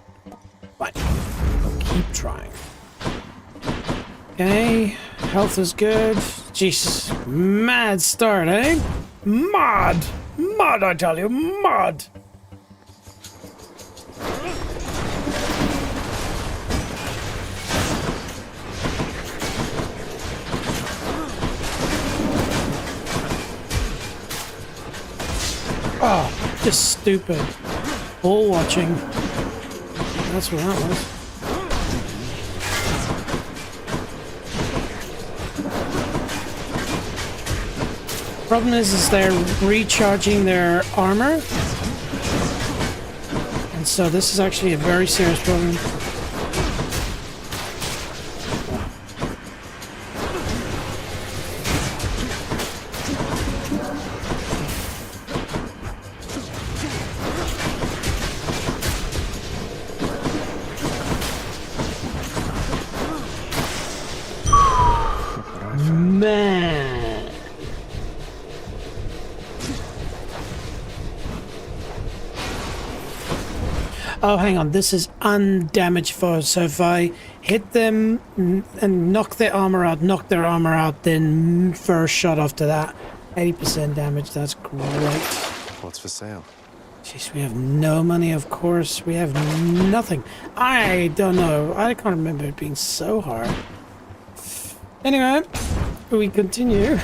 Fine. Keep trying. Okay. Health is good. Jesus. Mad start, eh? Mad! Mad, I tell you. Mad! Oh, just stupid. Ball watching. That's what that was. Problem is they're recharging their armor. And so this is actually a very serious problem. Man. Oh, hang on. This is undamaged foes. So if I hit them and knock their armor out, then first shot after that. 80% damage. That's great. What's for sale? Jeez, we have no money, of course. We have nothing. I don't know. I can't remember it being so hard. Anyway, we continue.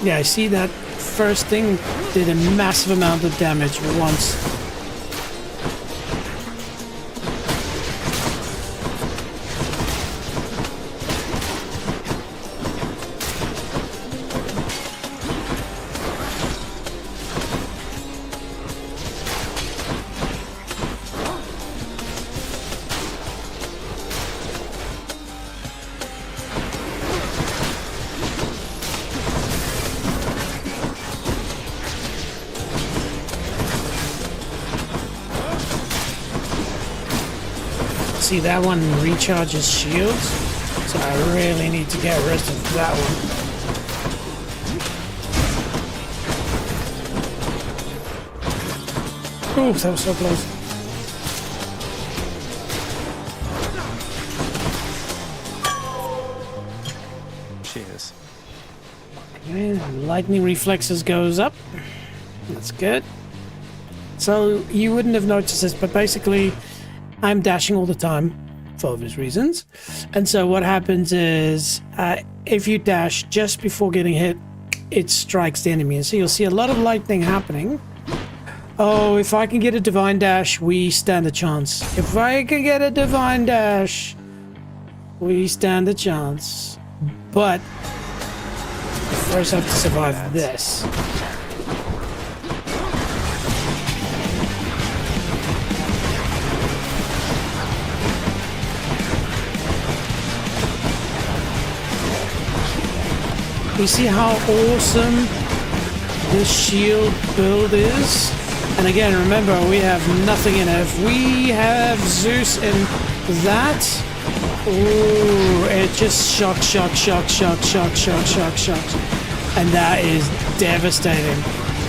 Yeah, I see that first thing did a massive amount of damage once. See, that one recharges shields, so I really need to get rid of that one. Ooh, that was so close. Cheers. Okay, lightning reflexes goes up. That's good. So you wouldn't have noticed this, but basically I'm dashing all the time for obvious reasons. And so what happens is if you dash just before getting hit, it strikes the enemy. And so you'll see a lot of lightning happening. Oh, if I can get a divine dash, we stand a chance. If I can get a divine dash, we stand a chance. But first I have to survive this. You see how awesome this shield build is? And again, remember, we have nothing in it. If we have Zeus in that, ooh, it just shocks. And that is devastating.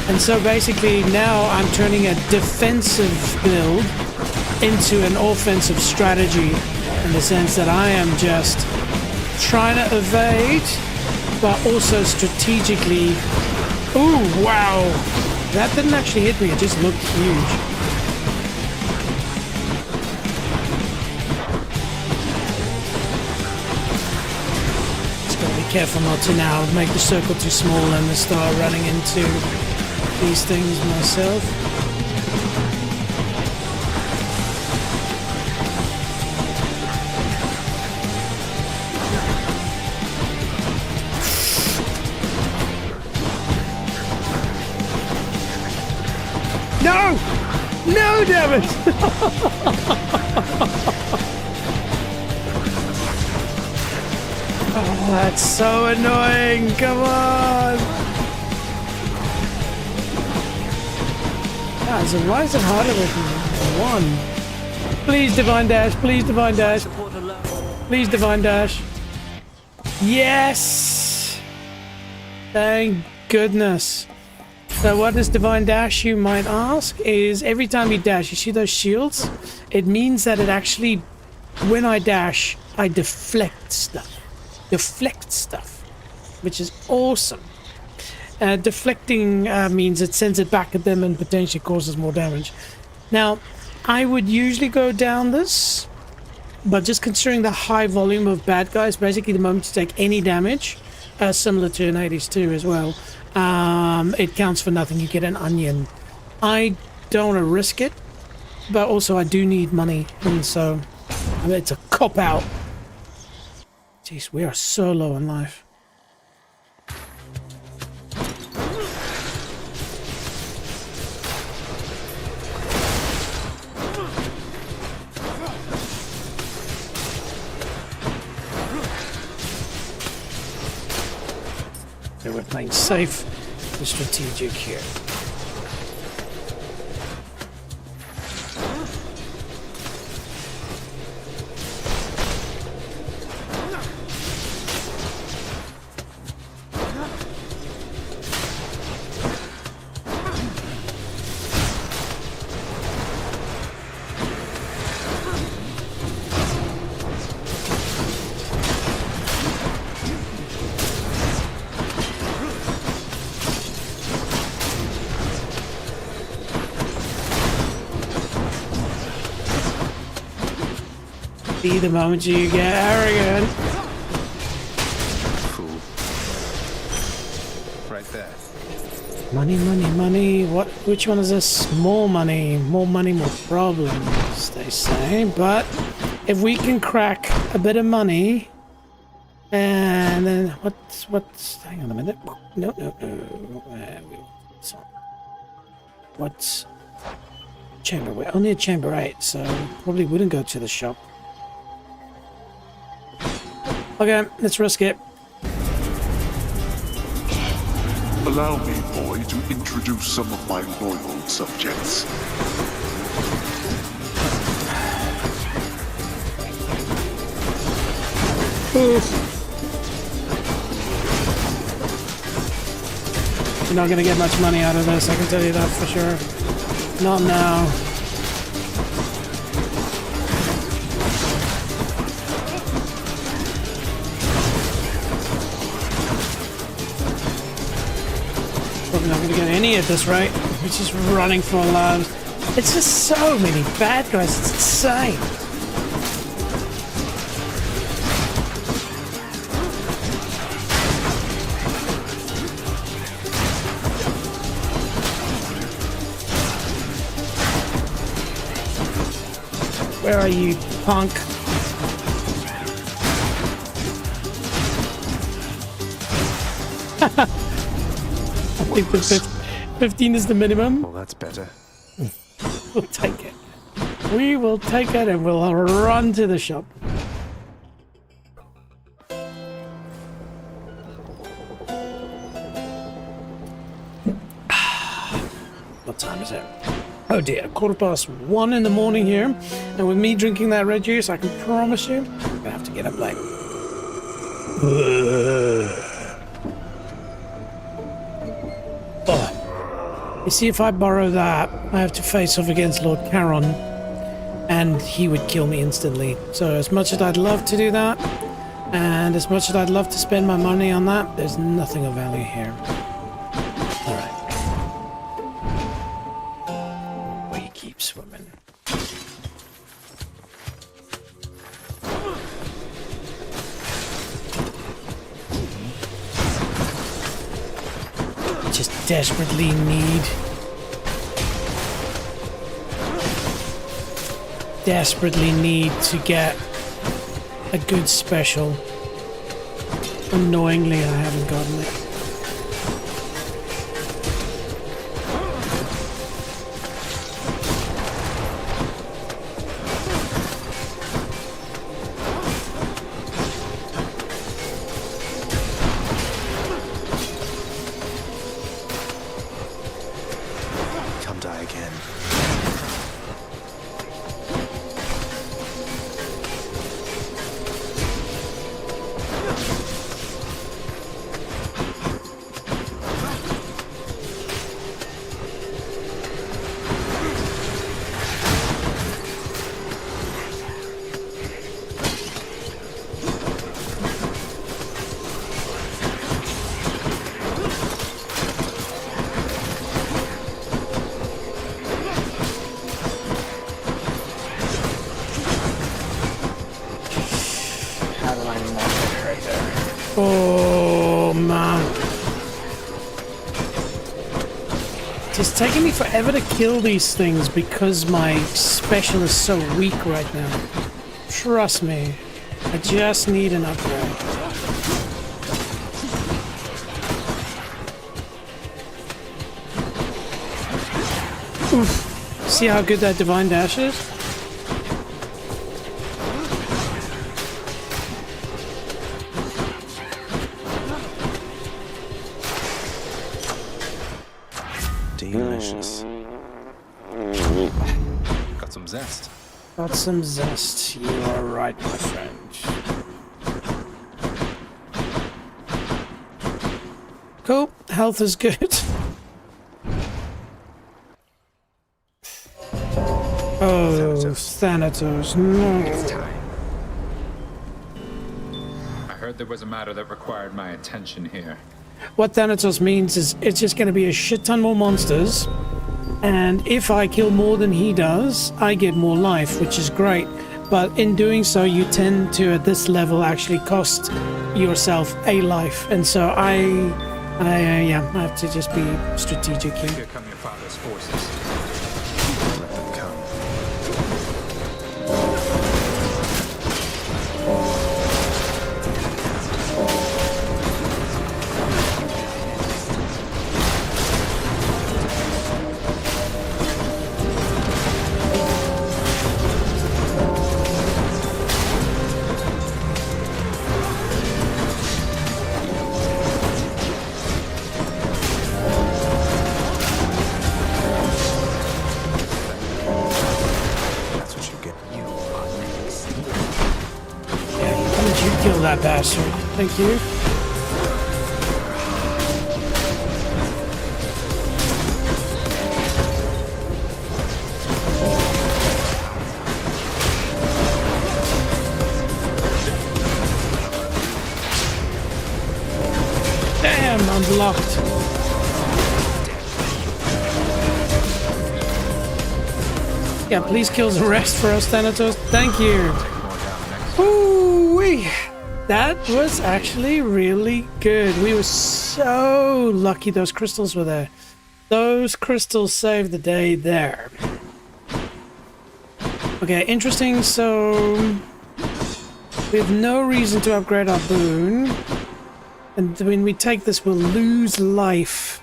And so basically now I'm turning a defensive build into an offensive strategy in the sense that I am just trying to evade, but also strategically. Ooh, wow! That didn't actually hit me, it just looked huge. Just gotta be careful not to now make the circle too small and start running into these things myself. No! No, damn it! Oh, that's so annoying! Come on! Ah, so why is it harder with one? Please divine dash, please divine dash. Please divine dash. Yes! Thank goodness. So what is divine dash, you might ask, is every time you dash, you see those shields? It means that it actually, when I dash, I deflect stuff. Which is awesome. Deflecting means it sends it back at them and potentially causes more damage. Now, I would usually go down this, but just considering the high volume of bad guys, basically the moment you take any damage, similar to in Hades 2 as well, it counts for nothing. You get an onion. I don't want to risk it, but also I do need money, and so I mean, it's a cop-out. Jeez, we are so low in life. Okay, we're playing safe and strategic here. Be the moment you get arrogant. Fool. Right there. Money, money, money. What? Which one is this? More money, more problems, they say. But if we can crack a bit of money, and then what's? Hang on a minute. No. What's chamber? We're only at chamber 8, so probably wouldn't go to the shop. Okay, let's risk it. Allow me, boy, to introduce some of my loyal subjects. You're not gonna get much money out of this, I can tell you that for sure. Not now. Probably not gonna get any at this rate. We're just running for our lives. It's just so many bad guys, it's insane. Where are you, punk? I think the 15 is the minimum. Well, that's better. We'll take it. We will take it and we'll run to the shop. What time is it? Oh dear, 1:15 in the morning here. And with me drinking that red juice, I can promise you, I'm gonna have to get up late. Oh. You see, if I borrow that, I have to face off against Lord Charon, and he would kill me instantly. So as much as I'd love to do that, and as much as I'd love to spend my money on that, there's nothing of value here. Alright. We keep swimming. Just desperately need to get a good special. Annoyingly, I haven't gotten it. Come die again. It's taking me forever to kill these things because my special is so weak right now. Trust me. I just need an upgrade. Oof. See how good that Divine Dash is? Delicious. Got some zest. Got some zest. You are right, my friend. Cool. Health is good. Oh, Thanatos, no. It's time. I heard there was a matter that required my attention here. What Thanatos means is it's just going to be a shit ton more monsters, and if I kill more than he does, I get more life, which is great. But in doing so, you tend to, at this level, actually cost yourself a life, and so I have to just be strategic here. Here come your father's forces. Let them come. Kill that bastard. Thank you. Damn, I'm blocked. Yeah, please kill the rest for us, Thanatos. Thank you. Ooh-wee. That was actually really good. We were so lucky those crystals were there. Those crystals saved the day there. Okay, interesting. So we have no reason to upgrade our boon. And when we take this, we'll lose life.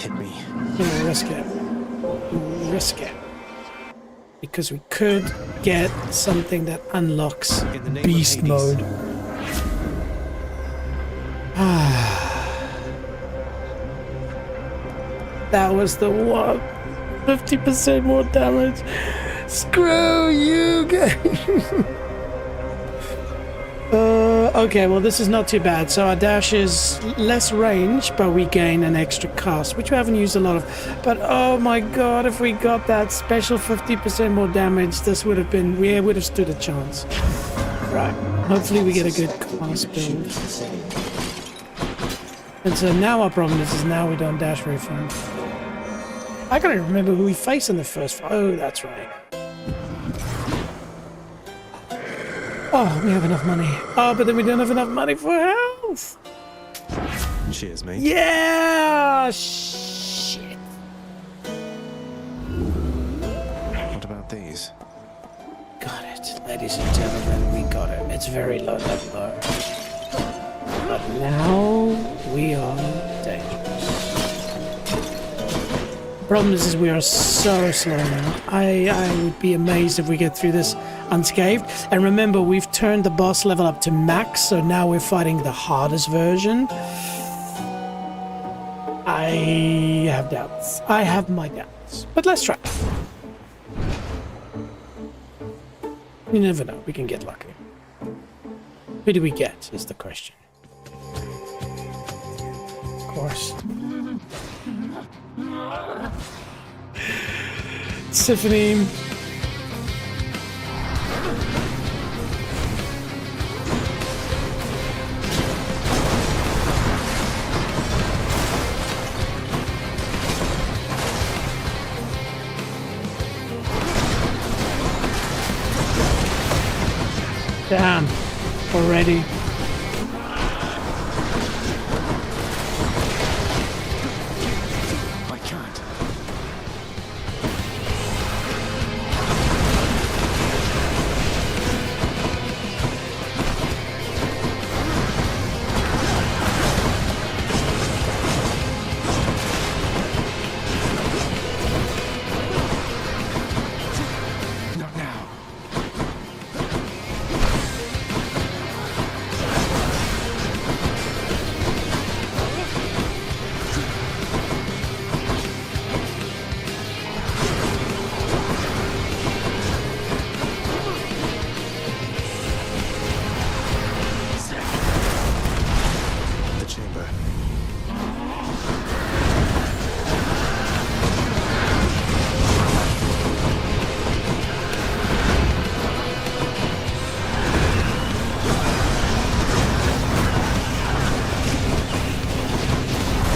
Hit me. We'll risk it. We'll risk it. Because we could get something that unlocks beast mode. That was the one. 50% more damage. Screw you guys. Okay, well this is not too bad. So our dash is less range, but we gain an extra cast, which we haven't used a lot of. But oh my god, if we got that special 50% more damage, this would have been, we would have stood a chance. Right, hopefully we get a good cast build. And so now our problem is now we don't dash very far. I can't even remember who we faced in the first fight. Oh, that's right. Oh, we have enough money. Oh, but then we don't have enough money for health. Cheers, mate. Yeah! Shit. What about these? Got it. Ladies and gentlemen, we got it. It's very low level though. But now we are dangerous. Problem is we are so slow now. I would be amazed if we get through this unscathed. And remember, we've turned the boss level up to max, so now we're fighting the hardest version. I have doubts. I have my doubts. But let's try. You never know. We can get lucky. Who do we get is the question. Of course. Symphony. Damn. Already.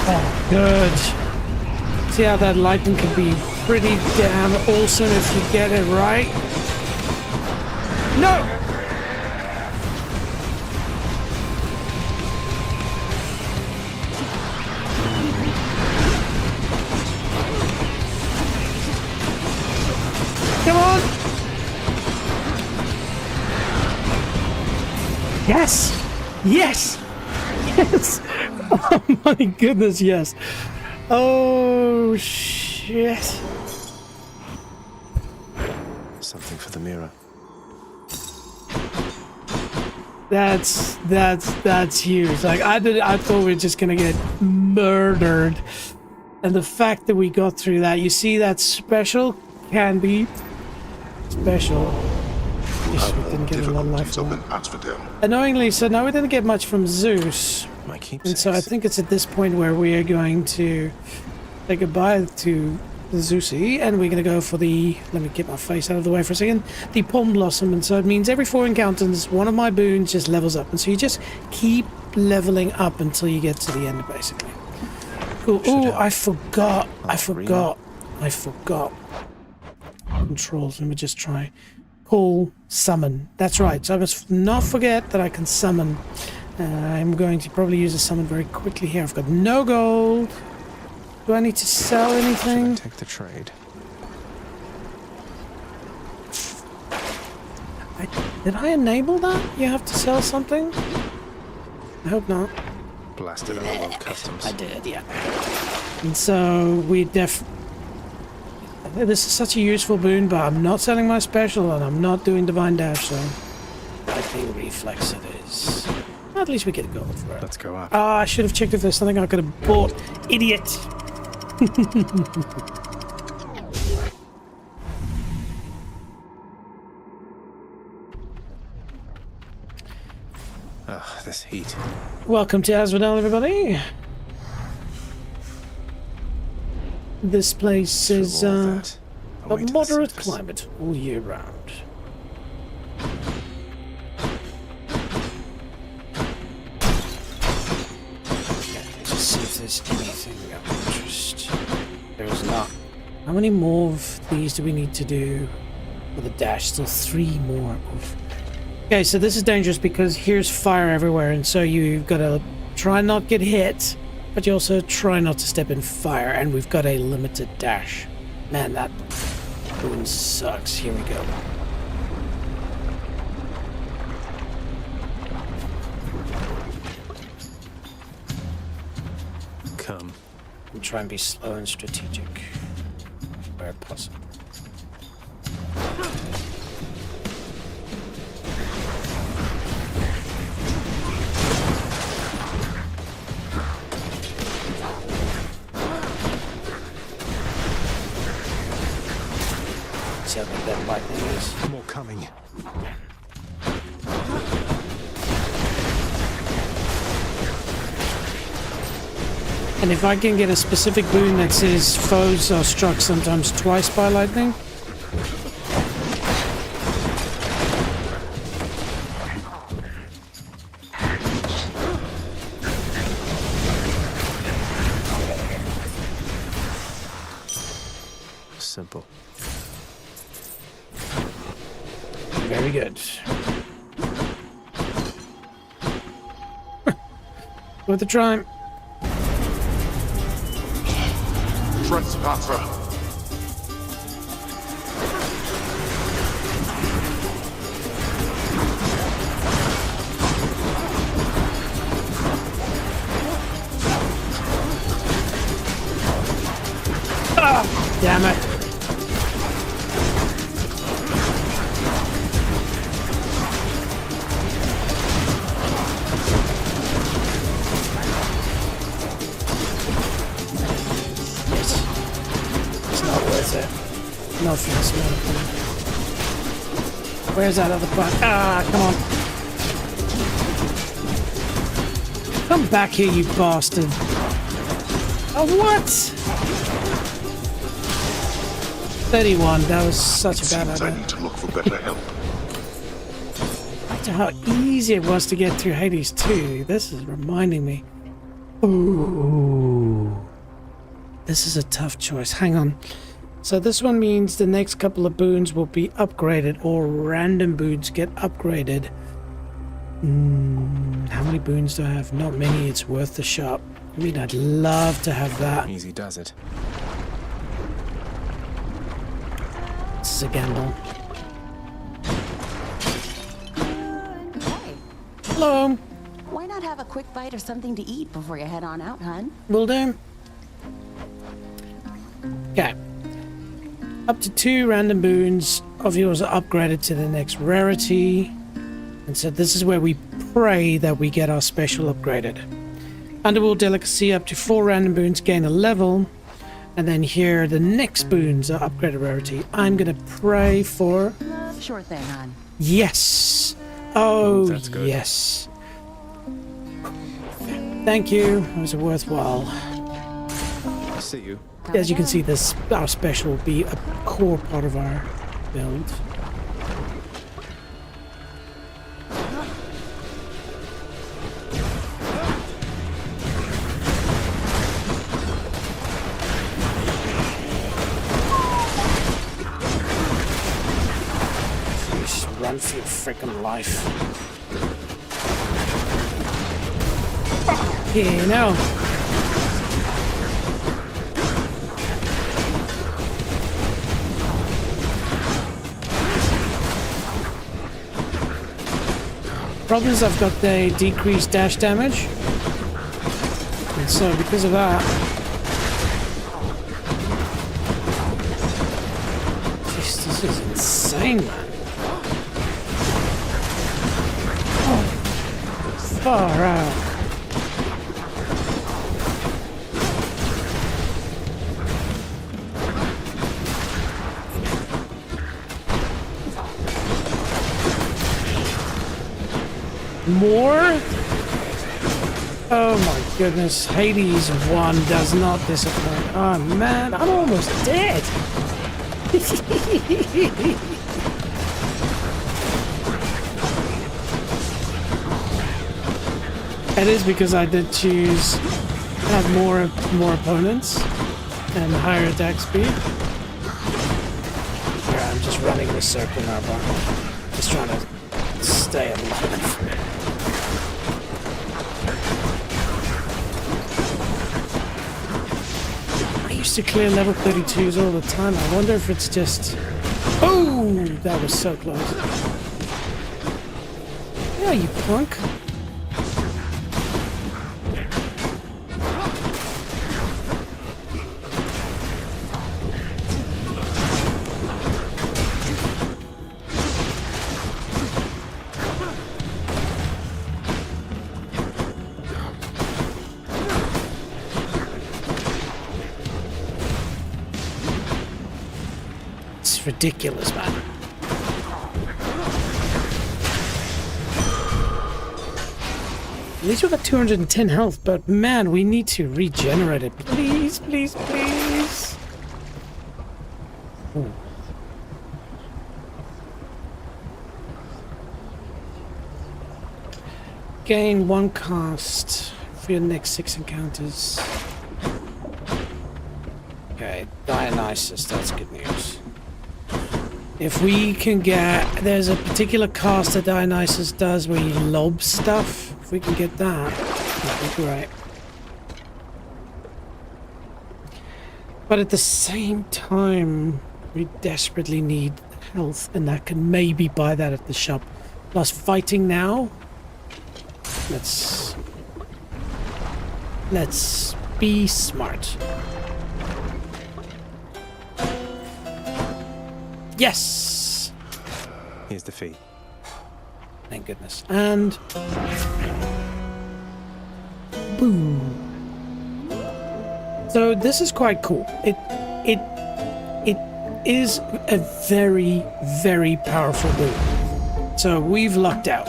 Oh, good. See how that lightning can be pretty damn awesome if you get it right? No! Come on! Yes! Yes! Yes! Oh my goodness, yes. Oh shit. Something for the mirror. That's huge. Like I thought we were just gonna get murdered. And the fact that we got through that, you see that special can be special. Yes, we didn't get a lot of life from that. Annoyingly, so now we didn't get much from Zeus. And so I think it's at this point where we are going to say goodbye to Zeusy, and we're going to go for the, let me get my face out of the way for a second, the Palm Blossom. And so it means every 4 encounters, one of my boons just levels up. And so you just keep leveling up until you get to the end, basically. Cool. Oh, I forgot. Controls. Let me just try. Call, summon. That's right. So I must not forget that I can summon. I'm going to probably use a summon very quickly here. I've got no gold. Do I need to sell anything? Should I take the trade? Did I enable that? You have to sell something? I hope not. Blasted LOL customs. I did, yeah. And so we this is such a useful boon, but I'm not selling my special and I'm not doing Divine Dash, so Lightning Reflex it is. At least we get gold for it. Let's go up. Oh, I should have checked if there's something I could have bought. Idiot! Ugh, this heat. Welcome to Asphodel, everybody. This place is a moderate climate all year round. Just see if there's anything of interest. There's not. How many more of these do we need to do for the dash? Still 3 more. Oof. Okay, so this is dangerous because here's fire everywhere, and so you've got to try not get hit, but you also try not to step in fire, and we've got a limited dash. Man, that boon sucks. Here we go. Come. And try and be slow and strategic where possible. See how big that lightning is. More coming. And if I can get a specific boon that says foes are struck sometimes twice by lightning. Simple. Very good. Worth a try. Trespasser. Ah, damn it. No offense, man. Where's that other part? Ah, come on. Come back here, you bastard. Oh, what? 31. That was such a bad idea. I need to look for better help. After how easy it was to get through Hades 2, this is reminding me. Ooh. this is a tough choice. Hang on. So this one means the next couple of boons will be upgraded, or random boons get upgraded. How many boons do I have? Not many. It's worth the shot. I mean, I'd love to have that. Easy does it. This is a gamble. Hey, Hello. why not have a quick bite of something to eat before you head on out, hun? Will do. Okay. Up to 2 random boons of yours are upgraded to the next rarity. And so this is where we pray that we get our special upgraded. Underworld delicacy, up to 4 random boons gain a level. And then here the next boons are upgraded rarity. I'm gonna pray for... Sure thing, hon. Yes! Oh, that's good. yes. Thank you. It was worthwhile. I see you. As you can see, this our special will be a core part of our build. Just run for your freaking life. Yeah, no. Problem is I've got the decreased dash damage, and so because of that, jeez, this is insane, man. Oh, far out. More? Oh my goodness, Hades 1 does not disappoint. Oh man, I'm almost dead. It is because I did choose to have more opponents and higher attack speed. Yeah, I'm just running the circle now, but just trying to stay alive. I used to clear level 32s all the time. I wonder if it's just... Oh, that was so close. Yeah, you punk. Ridiculous, man. At least we got 210 health, but man, we need to regenerate it. Please, please, please. Ooh. Gain 1 cost for your next 6 encounters. Okay, Dionysus, that's good news. If we can get... There's a particular cast that Dionysus does where he lobs stuff. If we can get that, that'd be great. But at the same time, we desperately need health, and that can maybe buy that at the shop. Plus fighting now. Let's be smart. Yes! Here's the fee. Thank goodness. And... boom. So this is quite cool. It is a very, very powerful boon. So we've lucked out.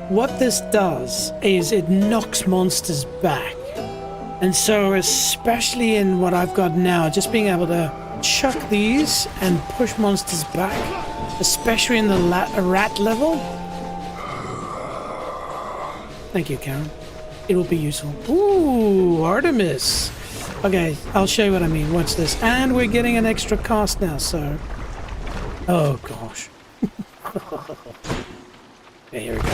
What this does is it knocks monsters back. And so especially in what I've got now, just being able to chuck these and push monsters back, especially in the rat level. Thank you, Karen. It will be useful. Ooh, Artemis. Okay, I'll show you what I mean. Watch this. And we're getting an extra cast now, so... Oh, gosh. Okay, here we go.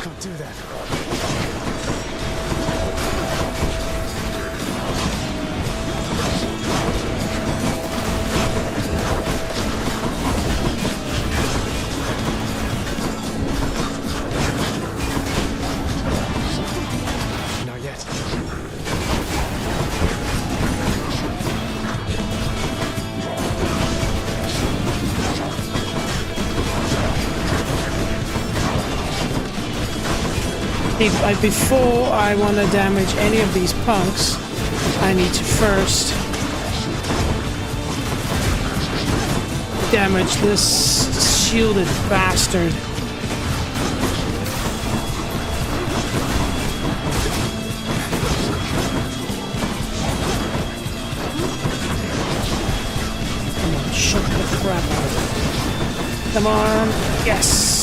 Can't do that. Not yet. Before I want to damage any of these punks, I need to first damage this shielded bastard. Come on, shut the crap out. Come on, yes!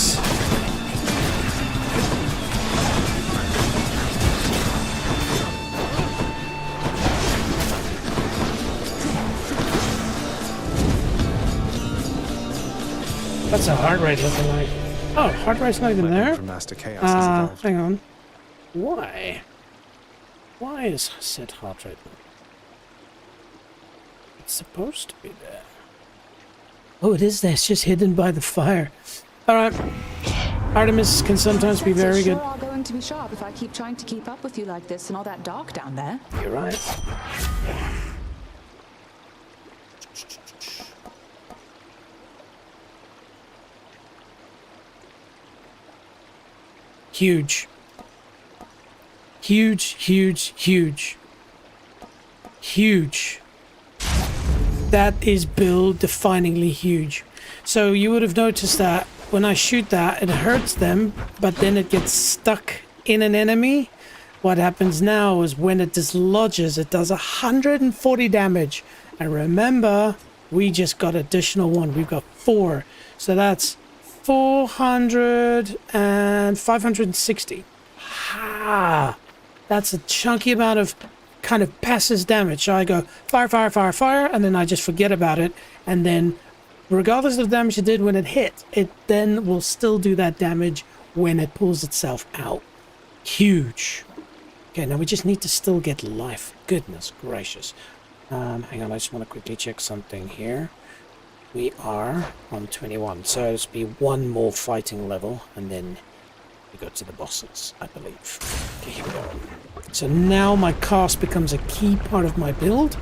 What's the heart rate looking like? Oh, heart rate's not even there? From Master Chaos has evolved. Hang on. Why? Why is set heart rate? It's supposed to be there. Oh, it is there. It's just hidden by the fire. Alright. Artemis can sometimes be very good. Sure are going to be sharp if I keep trying to keep up with you like this and all that dark down there. You're right. Huge. Huge, huge, huge. Huge. That is build-definingly huge. So you would have noticed that when I shoot that, it hurts them, but then it gets stuck in an enemy. What happens now is when it dislodges, it does 140 damage. And remember, we just got additional one. We've got 4. So that's 400 and 560. Ha! That's a chunky amount of kind of passes damage. So I go fire, fire, fire, fire, and then I just forget about it. And then regardless of the damage it did when it hit, it then will still do that damage when it pulls itself out. Huge. Okay, now we just need to still get life. Goodness gracious. Hang on, I just want to quickly check something here. We are on 21, so it'll be one more fighting level, and then we go to the bosses, I believe. Okay, here we go. So now my cast becomes a key part of my build.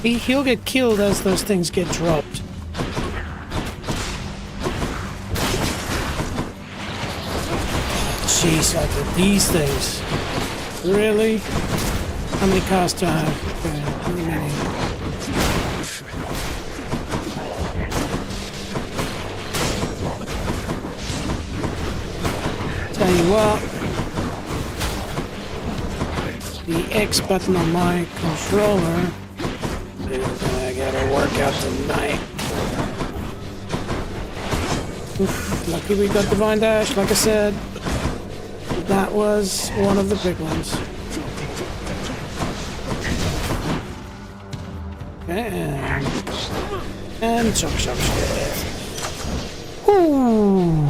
He'll get killed as those things get dropped. Jeez, like with these things. Really? How many casts do I have? Okay, how many? Tell you what. The X button on my controller is gonna get a workout tonight. Oof, lucky we got Divine Dash, like I said. That was one of the big ones. And chop. Ooh.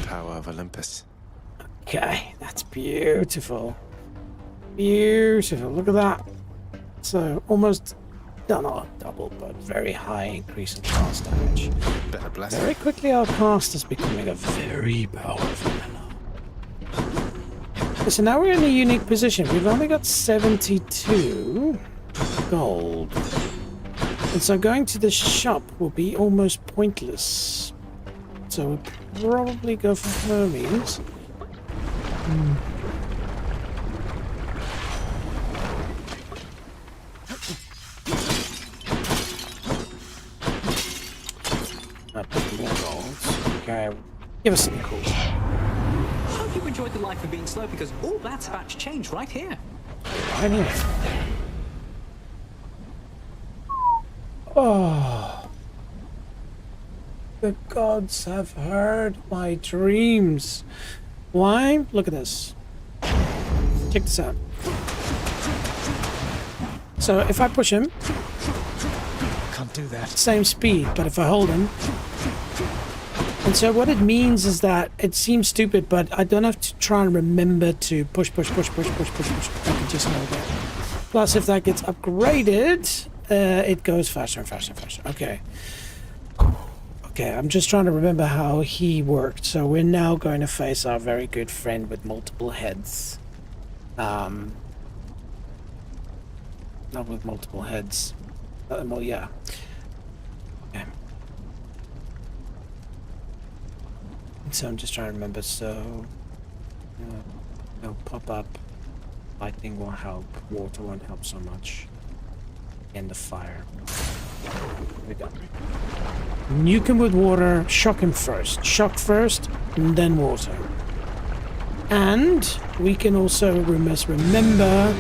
Power of Olympus. Okay, that's beautiful. Beautiful. Look at that. So almost not double, but very high increase in cast damage. Better bless Very quickly, our cast is becoming a very powerful mana. So now we're in a unique position. We've only got 72 gold. And so going to the shop will be almost pointless. So we'll probably go for Hermes. Okay, give us something cool. Hope you enjoyed the life of being slow, because all that's about to change right here. Right here. Oh. The gods have heard my dreams. Why? Look at this. Check this out. So if I push him, can't do that. Same speed, but if I hold him. And so what it means is that it seems stupid, but I don't have to try and remember to push. I can just know that. Plus, if that gets upgraded, it goes faster and faster and faster. Okay. Okay, I'm just trying to remember how he worked. So we're now going to face our very good friend with multiple heads. Not with multiple heads. Well, yeah. Okay. So I'm just trying to remember. So it'll pop up. Lightning will help. Water won't help so much. And the fire. There we go. Nuke him with water. Shock him first. Shock first, and then water. And we can also remember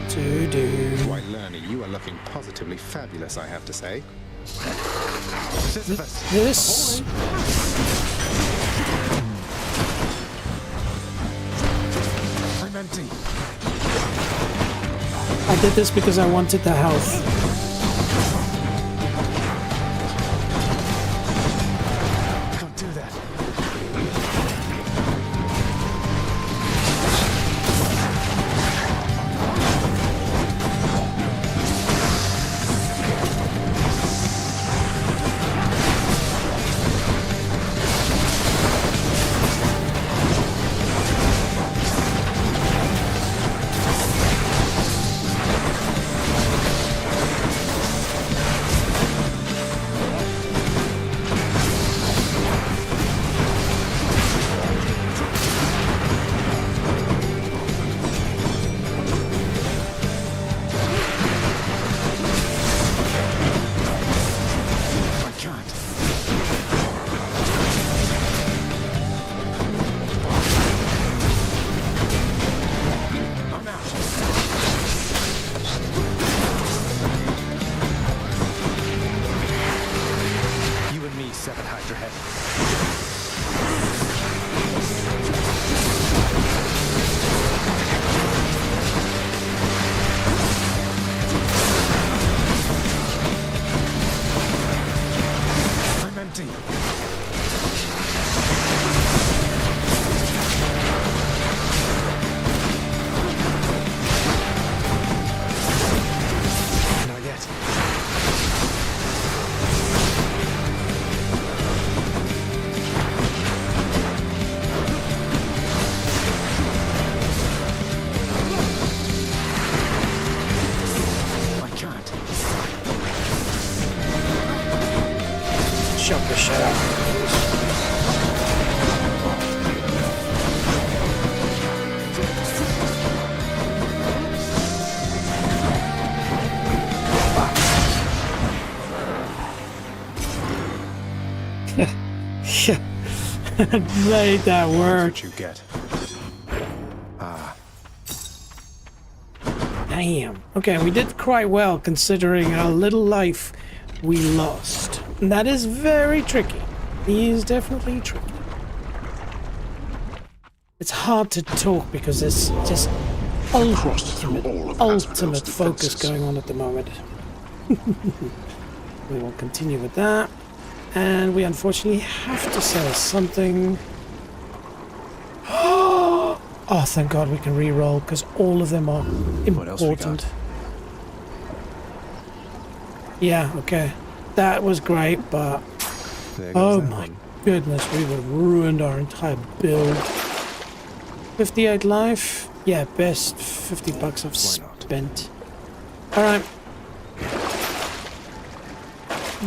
to do. Why, Lerny, you are looking positively fabulous, I have to say. This. I'm empty. I did this because I wanted the health. Can't do that. Made that work. That's what you get. Damn. Okay, we did quite well considering how little life we lost. And that is very tricky. He is definitely tricky. It's hard to talk because there's just ultimate focus going on at the moment. We will continue with that. And we unfortunately have to sell something. Oh, thank God we can re-roll, because all of them are important. Yeah, okay. That was great, but... Oh my goodness, we would have ruined our entire build. 58 life? Yeah, best 50 bucks I've spent. Alright.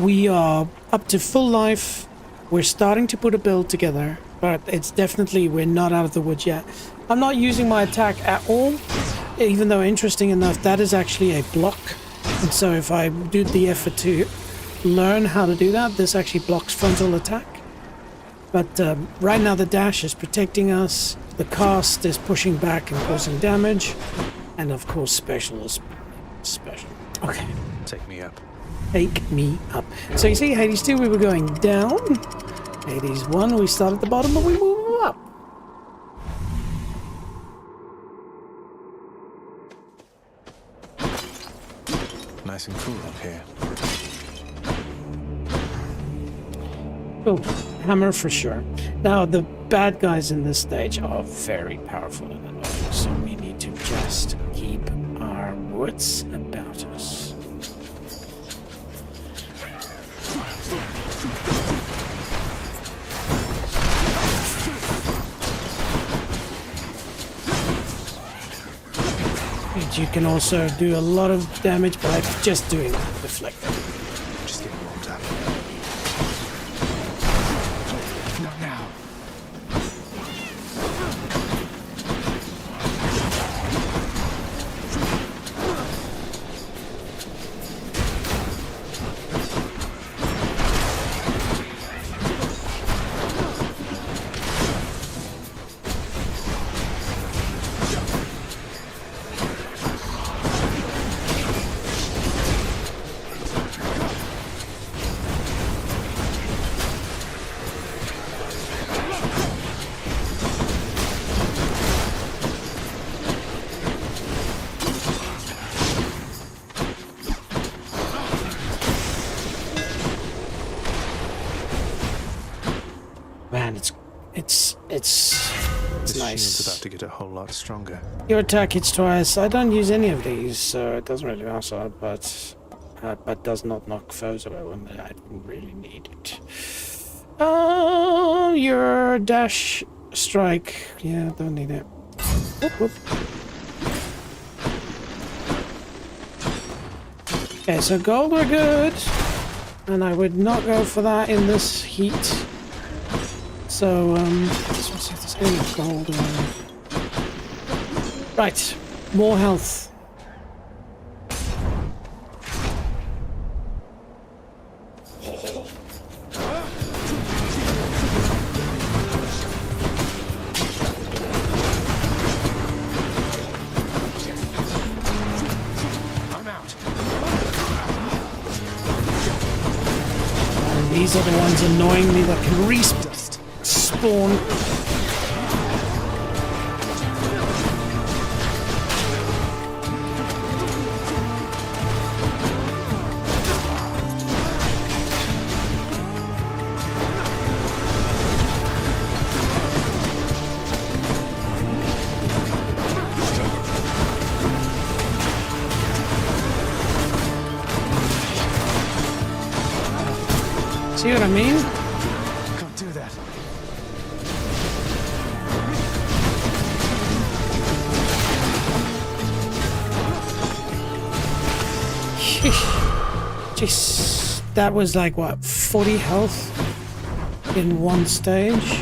We are up to full life. We're starting to put a build together, but it's definitely, we're not out of the woods yet. I'm not using my attack at all, even though, interesting enough, that is actually a block. And so if I do the effort to learn how to do that, this actually blocks frontal attack. But right now the dash is protecting us, the cast is pushing back and causing damage, and of course special is special. Okay. Take me up. Take me up. So you see, Hades 2 we were going down, Hades 1 we start at the bottom and we move up. Nice and cool up here. Oh, hammer for sure. Now, the bad guys in this stage are very powerful and annoying, so we need to just keep our wits about us. You can also do a lot of damage by just doing deflecting. Just getting warmed up. Not now. Man, it's nice. Shield's about to get a whole lot stronger. Your attack hits twice. I don't use any of these, so it doesn't really matter, but does not knock foes away when I really need it. Oh, your dash strike. Yeah, don't need it. Whoop, whoop. Okay, so gold we're good. And I would not go for that in this heat. So, let's see if there's any gold around. Right, more health. I'm out. And these are the ones annoying me that can respawn. See what I mean? Can't do that. Jeez, that was like what, 40 health in one stage?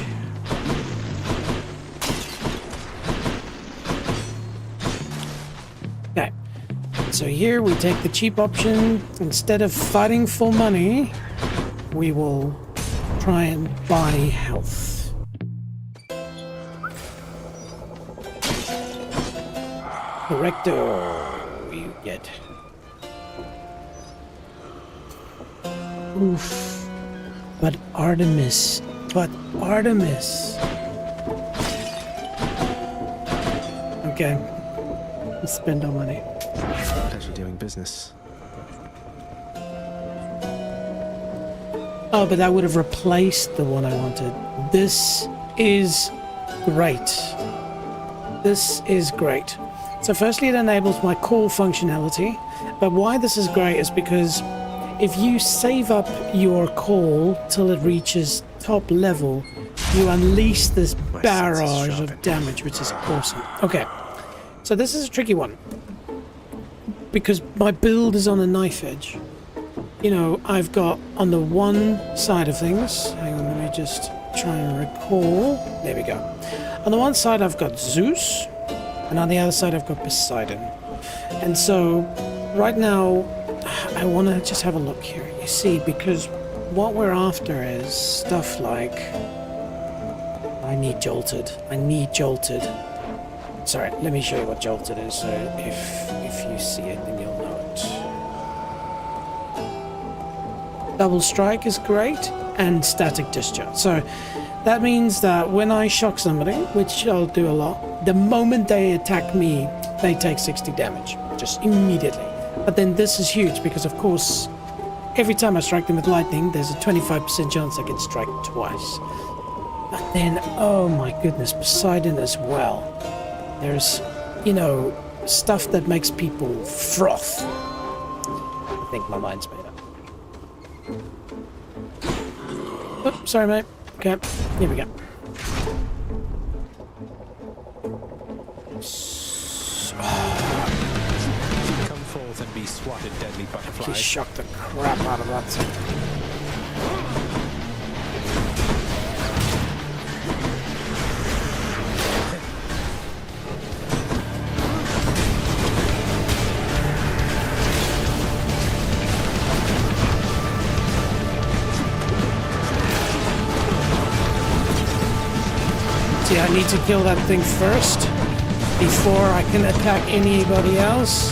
Okay, so here we take the cheap option. Instead of fighting for money, we will try and buy health. Correcto, you get. Oof. But Artemis. Okay. and spend our money. Pleasure doing business. Oh, but that would have replaced the one I wanted. This is great. This is great. So firstly, it enables my call functionality. But why this is great is because if you save up your call till it reaches top level, you unleash this barrage of damage, which is awesome. Okay, so this is a tricky one. Because my build is on a knife edge. You know, I've got on the one side of things, hang on, let me just try and recall. There we go. On the one side, I've got Zeus, and on the other side, I've got Poseidon. And so, right now, I want to just have a look here. You see, because what we're after is stuff like... I need Jolted. I need Jolted. Sorry, let me show you what Jolted is, so if you see it, then you'll know it. Double Strike is great, and Static Discharge. So that means that when I shock somebody, which I'll do a lot, the moment they attack me, they take 60 damage, just immediately. But then this is huge, because of course, every time I strike them with lightning, there's a 25% chance I can strike twice. But then, oh my goodness, Poseidon as well. There's, you know, stuff that makes people froth. I think my mind's made up. Oops, sorry, mate. Okay, here we go. Come forth and be swatted, deadly butterflies. He shocked the crap out of that thing. I need to kill that thing first before I can attack anybody else.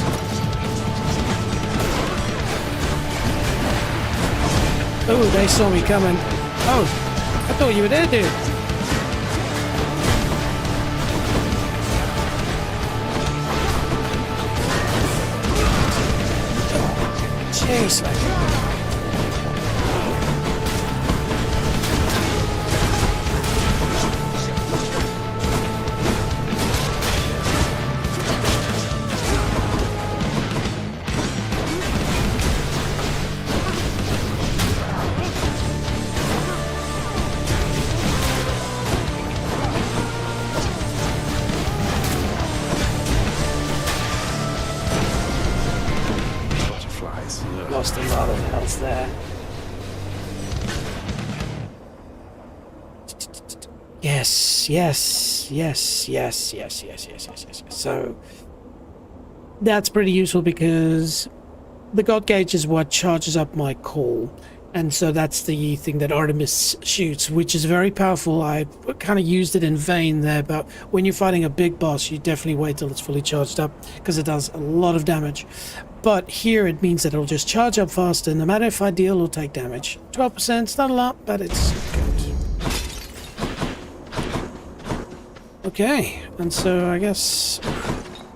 Oh, they saw me coming. Oh, I thought you were there, dude. Jeez, lost a lot of health there. Yes. So that's pretty useful because the God Gauge is what charges up my call. And so that's the thing that Artemis shoots, which is very powerful. I kind of used it in vain there, but when you're fighting a big boss, you definitely wait till it's fully charged up because it does a lot of damage. But here it means that it'll just charge up faster, no matter if I deal or take damage. 12%, it's not a lot, but it's good. Okay, and so I guess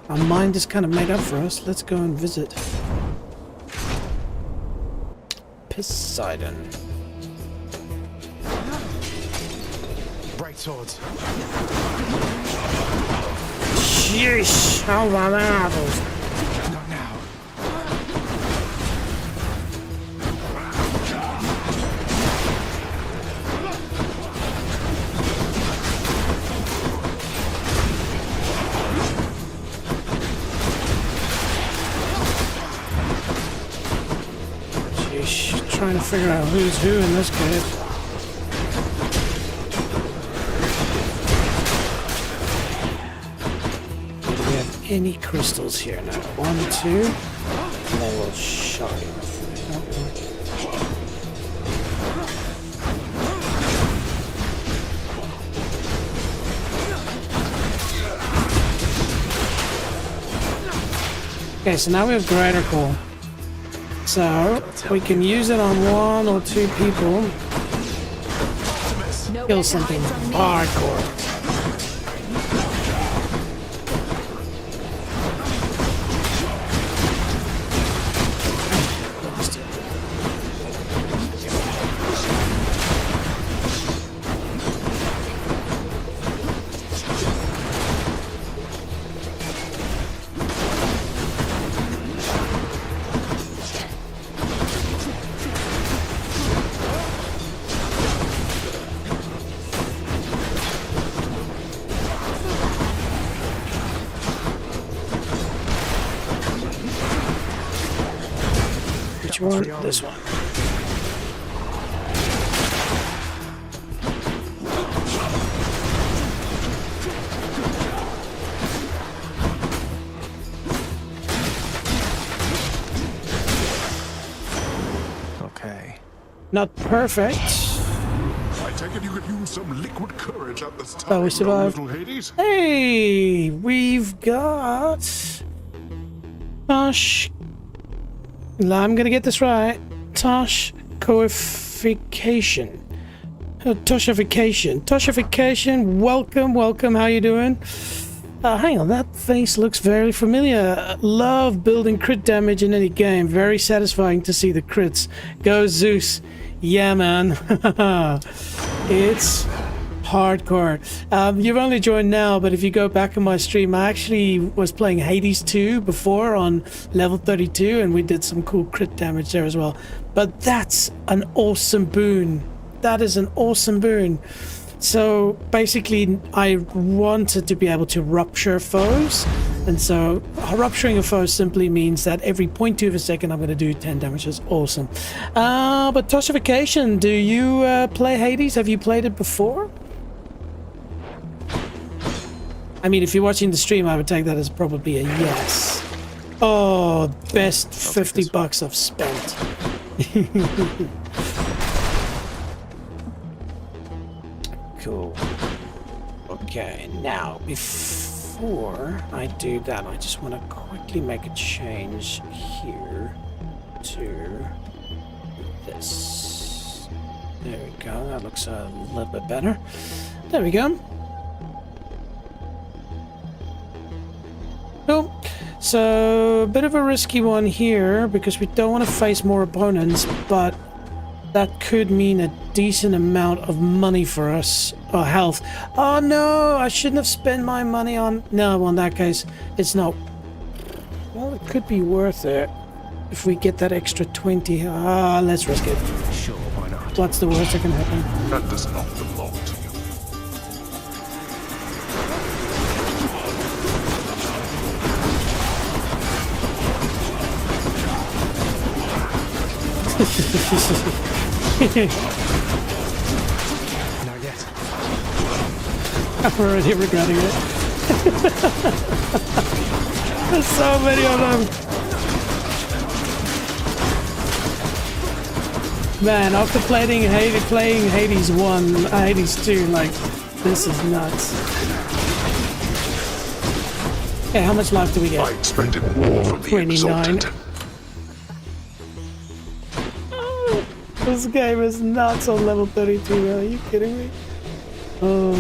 our mind is kind of made up for us. Let's go and visit Poseidon. Bright swords. Sheesh, how about that? Not now. Trying to figure out who's who in this case. Do we have any crystals here now? 1, 2. And then we'll shock it. Okay, so now we have Greater Call. So, we can use it on 1 or 2 people. Kill something hardcore. Which one? This one. Okay. Not perfect. I take it you could use some liquid courage at this time. Oh, we survived. Little Hades. Hey, we've got Tosh. I'm gonna get this right. Tosh coification. Toshification. Welcome. How you doing? Hang on, that face looks very familiar. Love building crit damage in any game. Very satisfying to see the crits. Go Zeus. Yeah, man. It's hardcore. You've only joined now, but if you go back in my stream, I actually was playing Hades 2 before on level 32, and we did some cool crit damage there as well. But that's an awesome boon. That is an awesome boon. So basically, I wanted to be able to rupture foes, and so rupturing a foe simply means that every 0.2 of a second I'm going to do 10 damage. That's awesome. But Toshification, do you play Hades? Have you played it before? I mean, if you're watching the stream, I would take that as probably a yes. Oh, best 50 bucks I've spent. Cool. Okay, now before I do that, I just want to quickly make a change here to this. There we go. That looks a little bit better. There we go. Cool. So a bit of a risky one here because we don't want to face more opponents, but that could mean a decent amount of money for us, or health. Oh no, I shouldn't have spent my money on... No, well, in that case, it's not... Well, it could be worth it if we get that extra 20. Let's risk it. Sure, why not? What's the worst that can happen? That does not belong to you. Not yet. I'm already regretting it. There's so many of them. Man, after playing Hades 1, Hades 2, like, this is nuts. Okay, how much life do we get? I expected more from the 29. exalted. This game is nuts on level 32, are you kidding me? Oh,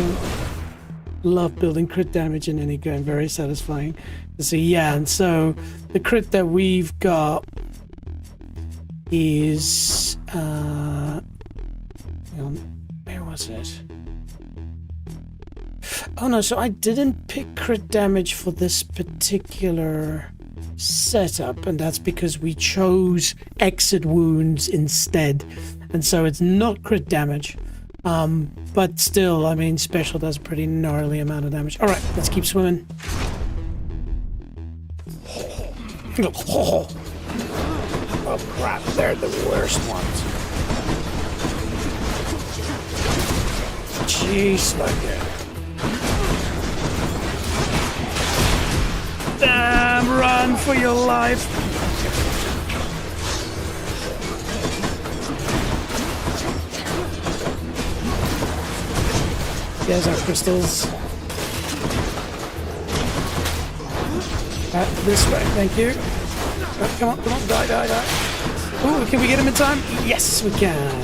love building crit damage in any game, very satisfying to see. Yeah, and so the crit that we've got is... hang on, where was it? Oh no, so I didn't pick crit damage for this particular setup, and that's because we chose exit wounds instead, and so it's not crit damage, but still, I mean, special does a pretty gnarly amount of damage. All right, let's keep swimming. Oh crap, they're the worst ones. Jeez, like that. Damn, run for your life. There's our crystals. This way, thank you. Oh, come on, die. Ooh, can we get him in time? Yes, we can.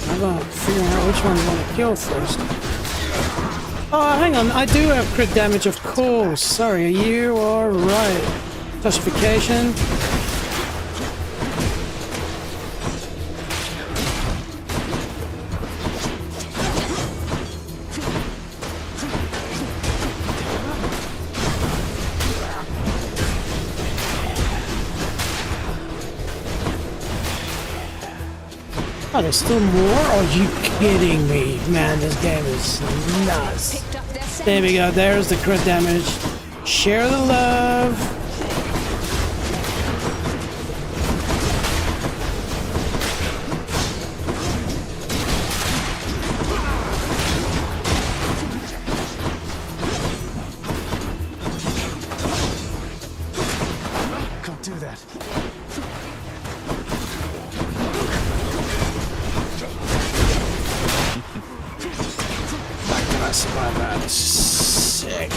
I'm gonna figure out which one I want to kill first. Oh, hang on, I do have crit damage, of course. Sorry, you are right. Justification. Oh, there's still more? Are you kidding me? Man, this game is nuts. There we go. There's the crit damage. Share the love. Can't do that. Back to my survivor. Sick.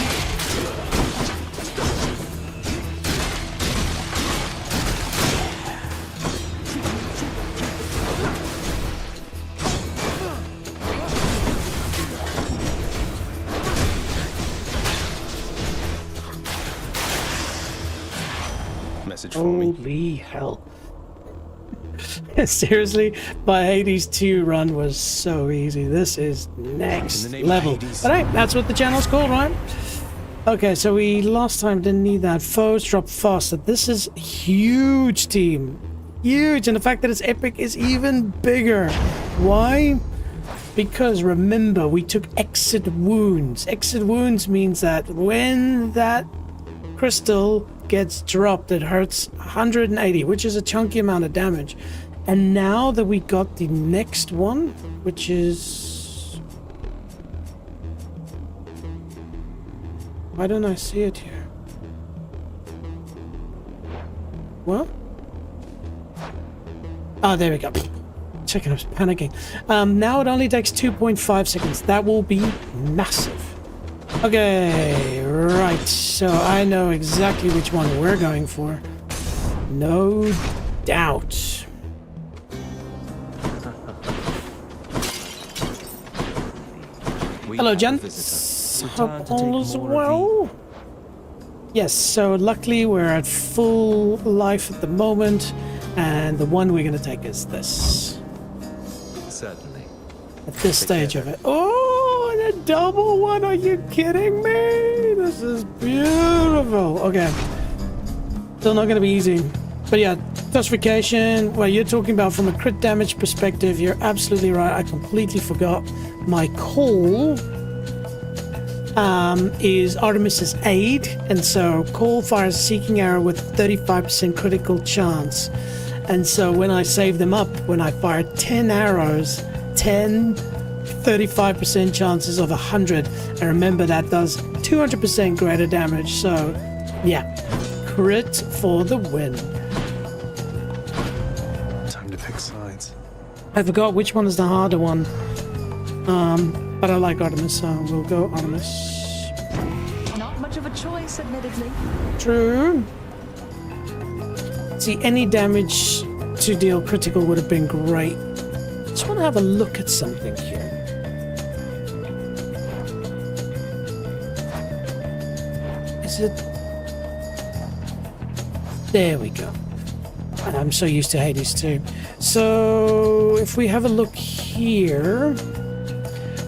Message for me. Holy hell. Seriously, my Hades 2 run was so easy. This is next level. But hey, that's what the channel's called, right? Okay, so we last time didn't need that. Foes drop faster. This is huge, team. Huge. And the fact that it's epic is even bigger. Why? Because remember, we took exit wounds. Exit wounds means that when that crystal gets dropped, it hurts 180, which is a chunky amount of damage. And now that we got the next one, which is... Why don't I see it here? What? Oh, there we go. Checking, I was panicking. Now it only takes 2.5 seconds. That will be massive. Okay, right. So I know exactly which one we're going for. No doubt. Hello, gents. Hope all is well. Yes, so luckily we're at full life at the moment, and the one we're going to take is this. Certainly. At this stage of it. Oh, and a double one. Are you kidding me? This is beautiful. Okay. Still not going to be easy. But yeah, classification. Well, you're talking about from a crit damage perspective. You're absolutely right. I completely forgot. My call is Artemis's aid. And so call fires a seeking arrow with 35% critical chance. And so when I save them up, when I fire 10 arrows, 35% chances of 100. And remember, that does 200% greater damage. So, yeah, crit for the win. Time to pick sides. I forgot which one is the harder one. But I like Artemis, so we'll go Artemis. Not much of a choice, admittedly. True. See, any damage to deal critical would have been great. Just want to have a look at something here. Is it... There we go. And I'm so used to Hades too. So, if we have a look here,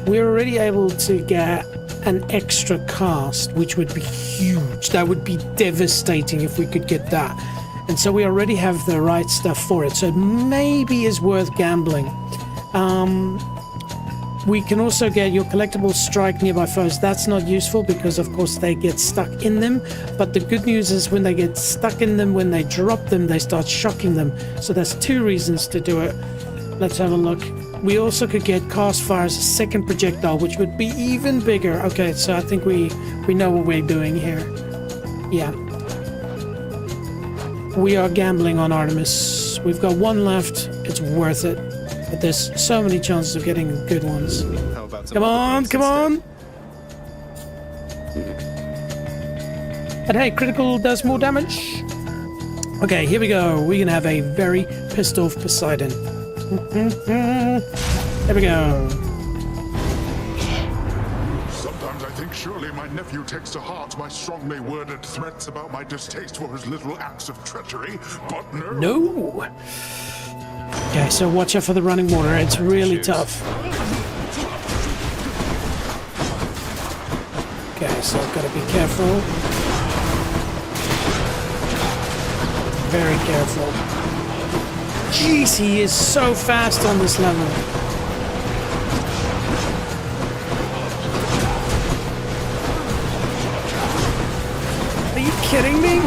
we're already able to get an extra cast, which would be huge. That would be devastating if we could get that. And so we already have the right stuff for it. So it maybe is worth gambling. We can also get your collectible strike nearby foes. That's not useful because, of course, they get stuck in them. But the good news is when they get stuck in them, when they drop them, they start shocking them. So there's two reasons to do it. Let's have a look. We also could get cast fire as a second projectile, which would be even bigger. Okay, so I think we know what we're doing here. Yeah. We are gambling on Artemis. We've got one left. It's worth it. But there's so many chances of getting good ones. How about some Come on, other come on! But hey, critical does more damage. Okay, here we go. We're gonna have a very pissed off Poseidon. There we go. Sometimes I think surely my nephew takes to heart my strongly worded threats about my distaste for his little acts of treachery, but no. No! Okay, so watch out for the running water. It's really tough. Okay, so I've got to be careful. Very careful. Jeez, he is so fast on this level. you kidding me?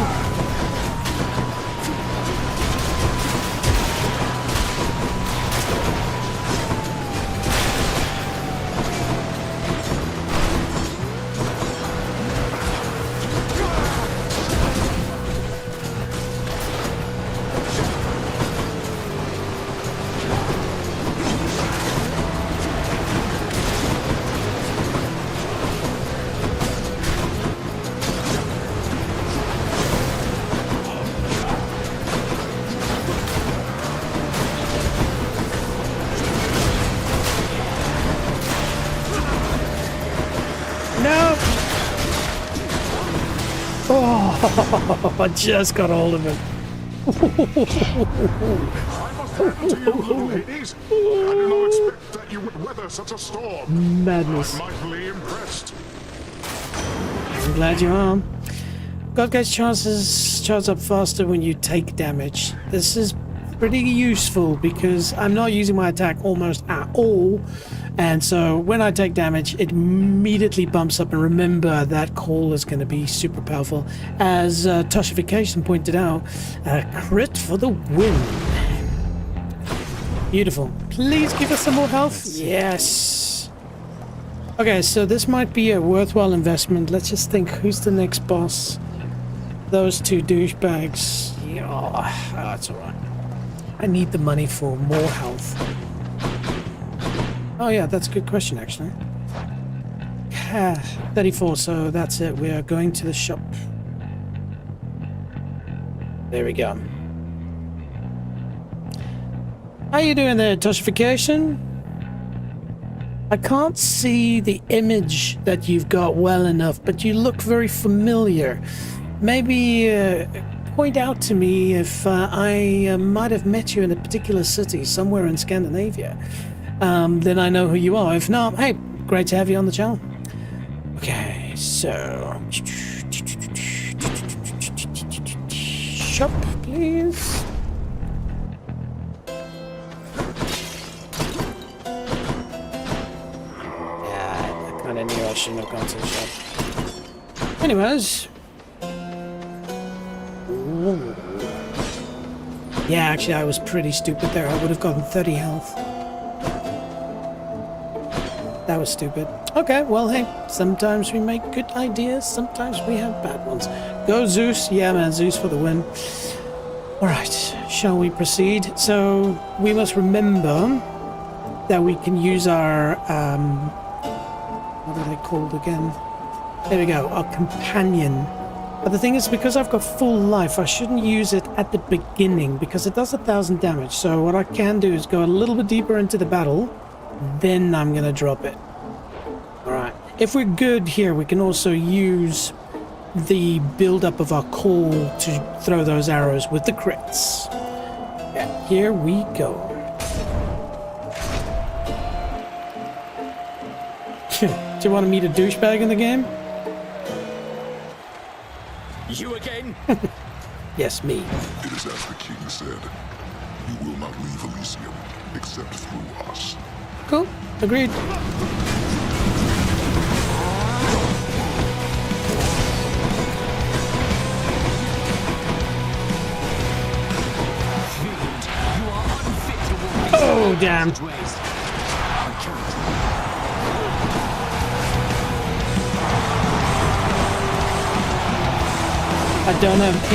Oh, I just got hold of him. Hades. I did not expect that you would weather such a storm. Madness. I'm mightily impressed. I'm glad you are. God gets charge up faster when you take damage. This is pretty useful because I'm not using my attack almost at all. And so when I take damage, it immediately bumps up. And remember, that call is going to be super powerful. As Toshification pointed out, a crit for the win. Beautiful. Please give us some more health. Yes. Okay, so this might be a worthwhile investment. Let's just think, who's the next boss? Those two douchebags. Yeah, that's all right. I need the money for more health. Oh yeah, that's a good question actually. 34, so that's it. We are going to the shop. There we go. How you doing there, Toshification? I can't see the image that you've got well enough, but you look very familiar. Maybe point out to me if I might have met you in a particular city somewhere in Scandinavia. Then I know who you are. If not, hey, great to have you on the channel. Okay, so shop, please. Yeah, I kind of knew I shouldn't have gone to the shop. Anyways. Ooh. Yeah, actually, I was pretty stupid there. I would have gotten 30 health. That was stupid. Okay, well, hey, sometimes we make good ideas, sometimes we have bad ones. Go Zeus. Yeah, man, Zeus for the win. All right, shall we proceed? So we must remember that we can use our, what are they called again? There we go, our companion. But the thing is, because I've got full life, I shouldn't use it at the beginning because it does 1,000 damage. So what I can do is go a little bit deeper into the battle. Then I'm gonna drop it. Alright. If we're good here, we can also use the build-up of our call to throw those arrows with the crits. Yeah, here we go. Do you want to meet a douchebag in the game? You again? Yes, me. It is as the king said. You will not leave Elysium except through us. Cool. Agreed. Oh, damn. I don't have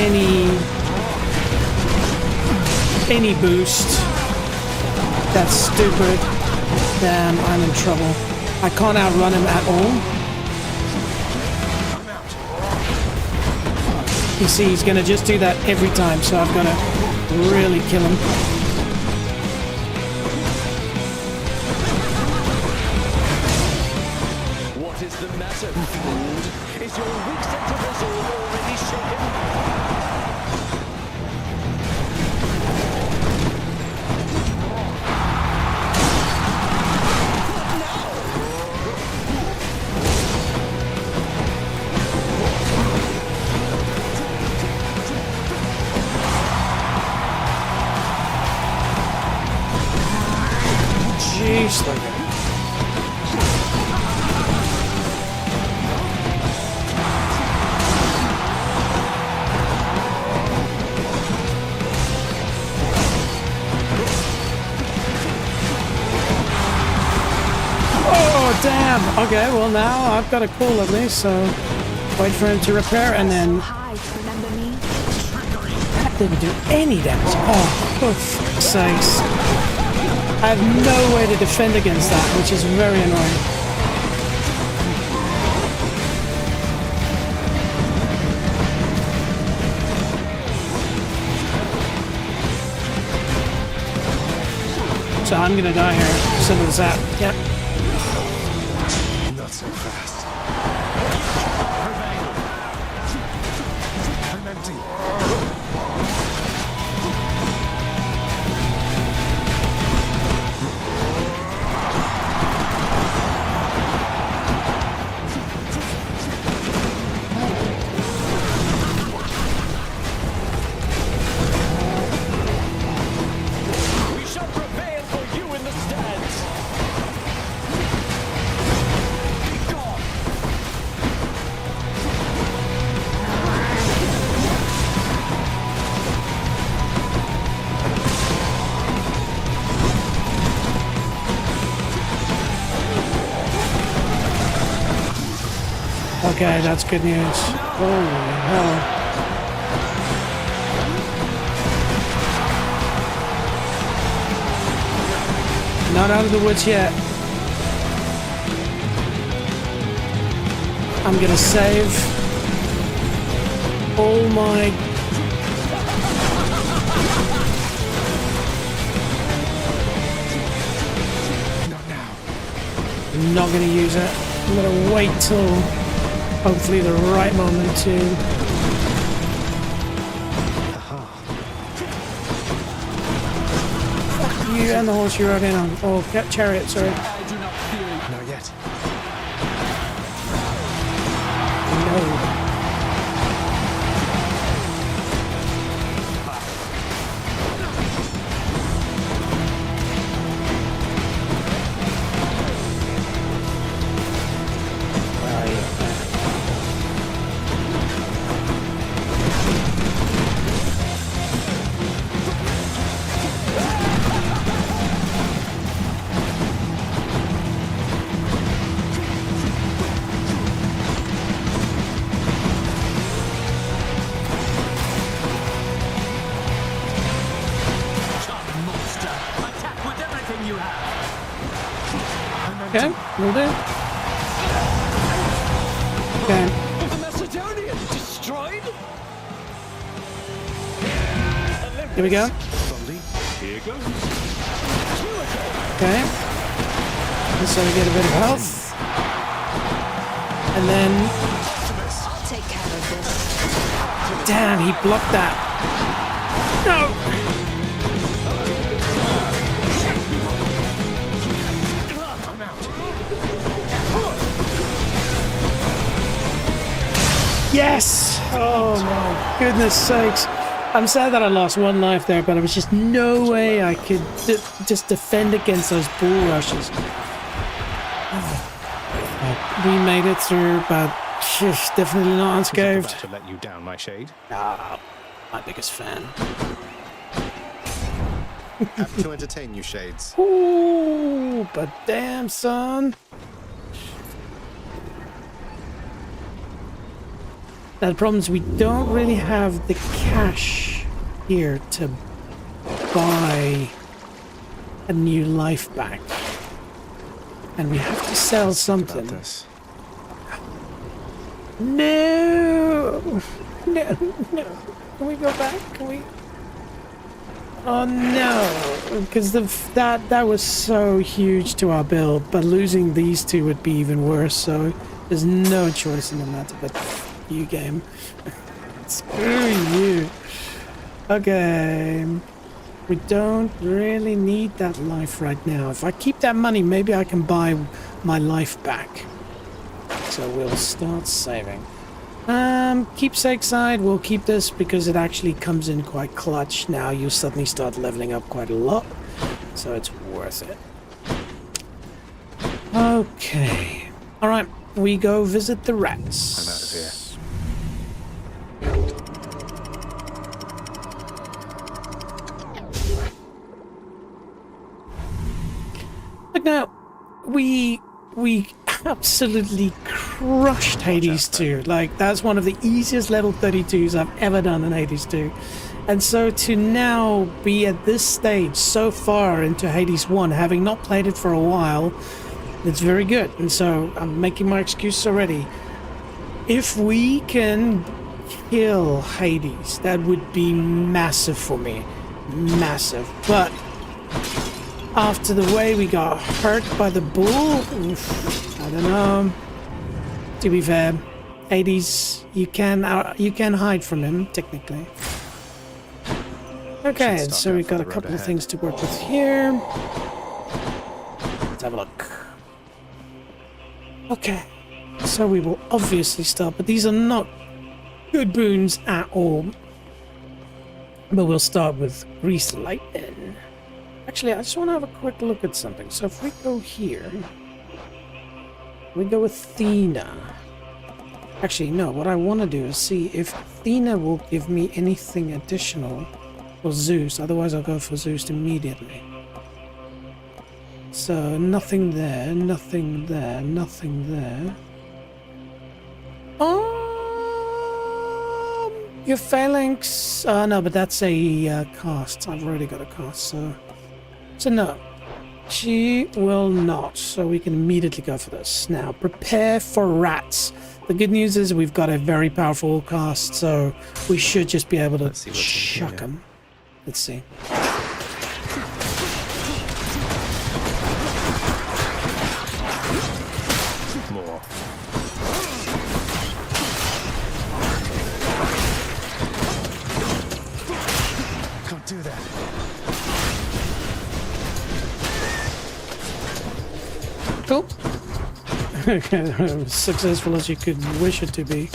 any boost. That's stupid. Damn, I'm in trouble. I can't outrun him at all. You see, he's gonna just do that every time, so I've gotta really kill him. What is the matter, fool? Is your weak sense of resolve already shaken? Jeez, look at Oh, damn. Okay, well, now I've got a call at least, so wait for him to repair, and then... That didn't do any damage. Oh, for fuck's sakes. I have no way to defend against that, which is very annoying. So I'm gonna die here. Simple as that. Yep. Not so fast. I'm empty. We shall prevail for you in the stands. Be gone. Okay, that's good news. Holy hell. Not out of the woods yet. I'm gonna save all my... Not now. I'm not gonna use it. I'm gonna wait till hopefully the right moment to... You and the horse you rode in on. Oh, chariot, sorry. I do not fear you. Not yet. No. Okay, will do. Okay. The Macedonian destroyed? Here we go. Here goes. Okay. So we get a bit of health. And then... I'll take care of this. Damn, he blocked that. No! Yes! Oh my goodness sakes. I'm sad that I lost one life there, but there was just no way I could just defend against those bull rushes. We made it through, but definitely not unscathed. To let you down, my shade. Ah, my biggest fan. Happy to entertain you, shades. Ooh, but damn, son. Now the problem is we don't really have the cash here to buy a new life back. And we have to sell something. No! No, no. Can we go back? Can we? Oh no! Because that was so huge to our build, but losing these two would be even worse, so there's no choice in the matter but you game. Screw you. Okay. We don't really need that life right now. If I keep that money, maybe I can buy my life back. So we'll start saving. Keepsake side, we'll keep this because it actually comes in quite clutch. Now you suddenly start leveling up quite a lot. So it's worth it. Okay. Alright, we go visit the rats. I'm out of here. Look now, we we absolutely crushed Hades 2. Like, that's one of the easiest level 32s I've ever done in Hades 2. And so to now be at this stage so far into Hades 1, having not played it for a while, it's very good. And so I'm making my excuses already. If we can kill Hades, that would be massive for me. Massive. But after the way we got hurt by the bull, oof, I don't know. To be fair, Hades, you can hide from him, technically. Okay, so we've got a couple of things to work with here. Let's have a look. Okay, so we will obviously start, but these are not good boons at all. But we'll start with Grease Lightning. Actually, I just want to have a quick look at something. So if we go here, we go with Athena. Actually, no, what I want to do is see if Athena will give me anything additional for Zeus. Otherwise, I'll go for Zeus immediately. So, nothing there, nothing there, nothing there. Your Phalanx... no, but that's a cast. I've already got a cast, so no. She will not, so we can immediately go for this. Now, prepare for rats. The good news is we've got a very powerful cast, so we should just be able to chuck them. Let's see. More. Don't do that. Cool. As successful as you could wish it to be.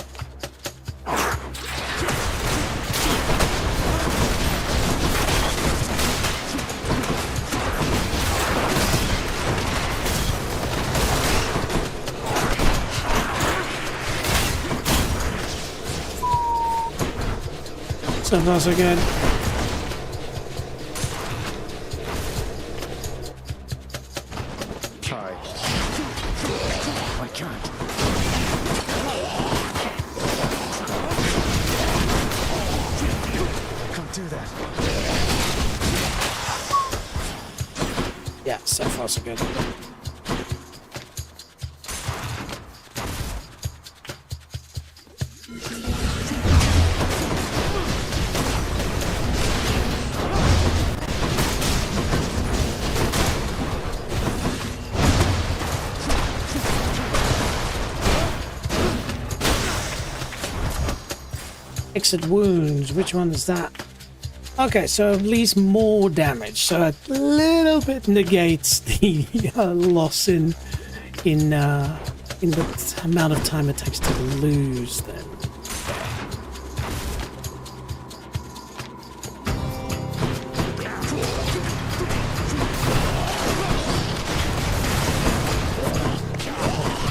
So far so good. Try. I can't. Can't do that. Yeah, so far so good. Exit wounds, which one is that? Okay, so at least more damage, so a little bit negates the loss in the amount of time it takes to lose then.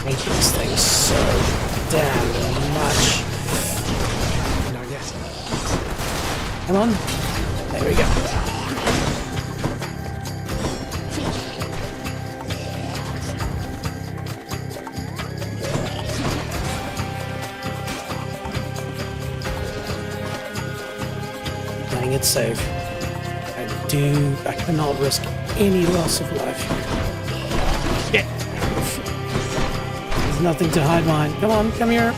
I hate these things so damn much. Come on. There we go. Playing it safe. I cannot risk any loss of life here. Yeah. There's nothing to hide behind. Come on, come here.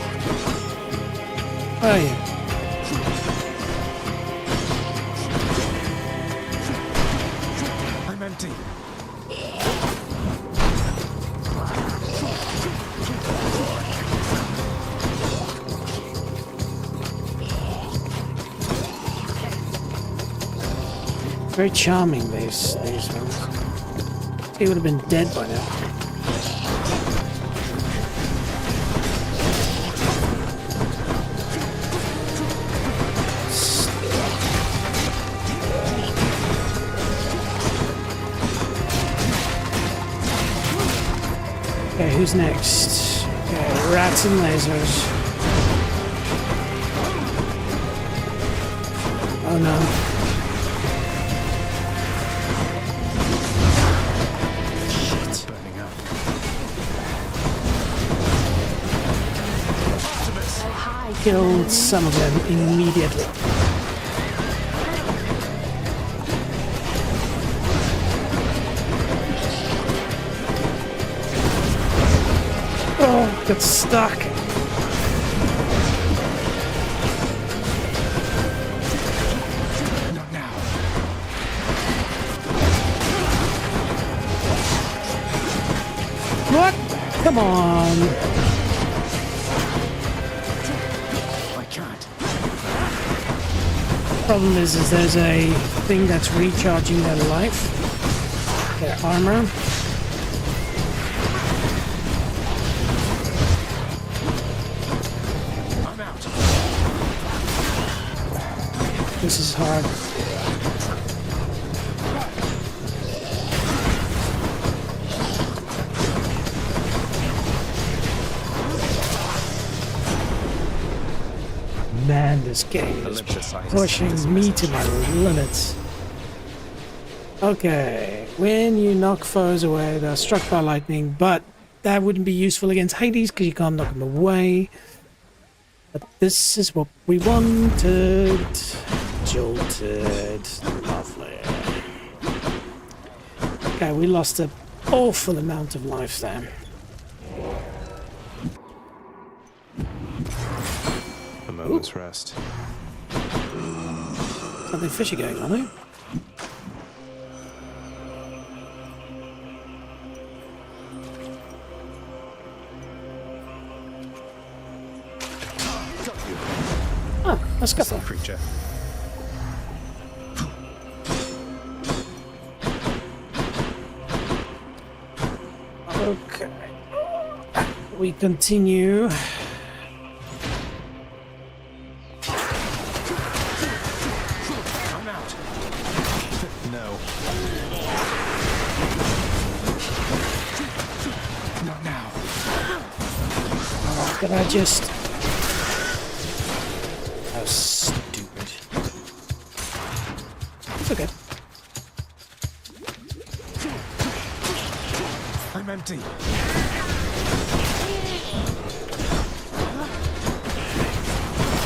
Where are you? Very charming, these ones. He would have been dead by now. Okay, who's next? Okay, rats and lasers. Oh no. killed some of them immediately. Oh, got stuck. Not now. What? Come on. I can't. Problem is there's a thing that's recharging their life, their armor. I'm out. This is hard. Man, this game is pushing me to my limits. Okay, when you knock foes away, they're struck by lightning, but that wouldn't be useful against Hades because you can't knock them away. But this is what we wanted. Jolted. Lovely. Okay, we lost an awful amount of life there. A moment's rest. Something fishy going on, eh? Oh, let's go. Creature. Okay. We continue. I'm out. No. Not now. Oh, can I just... How stupid. It's okay. I'm empty.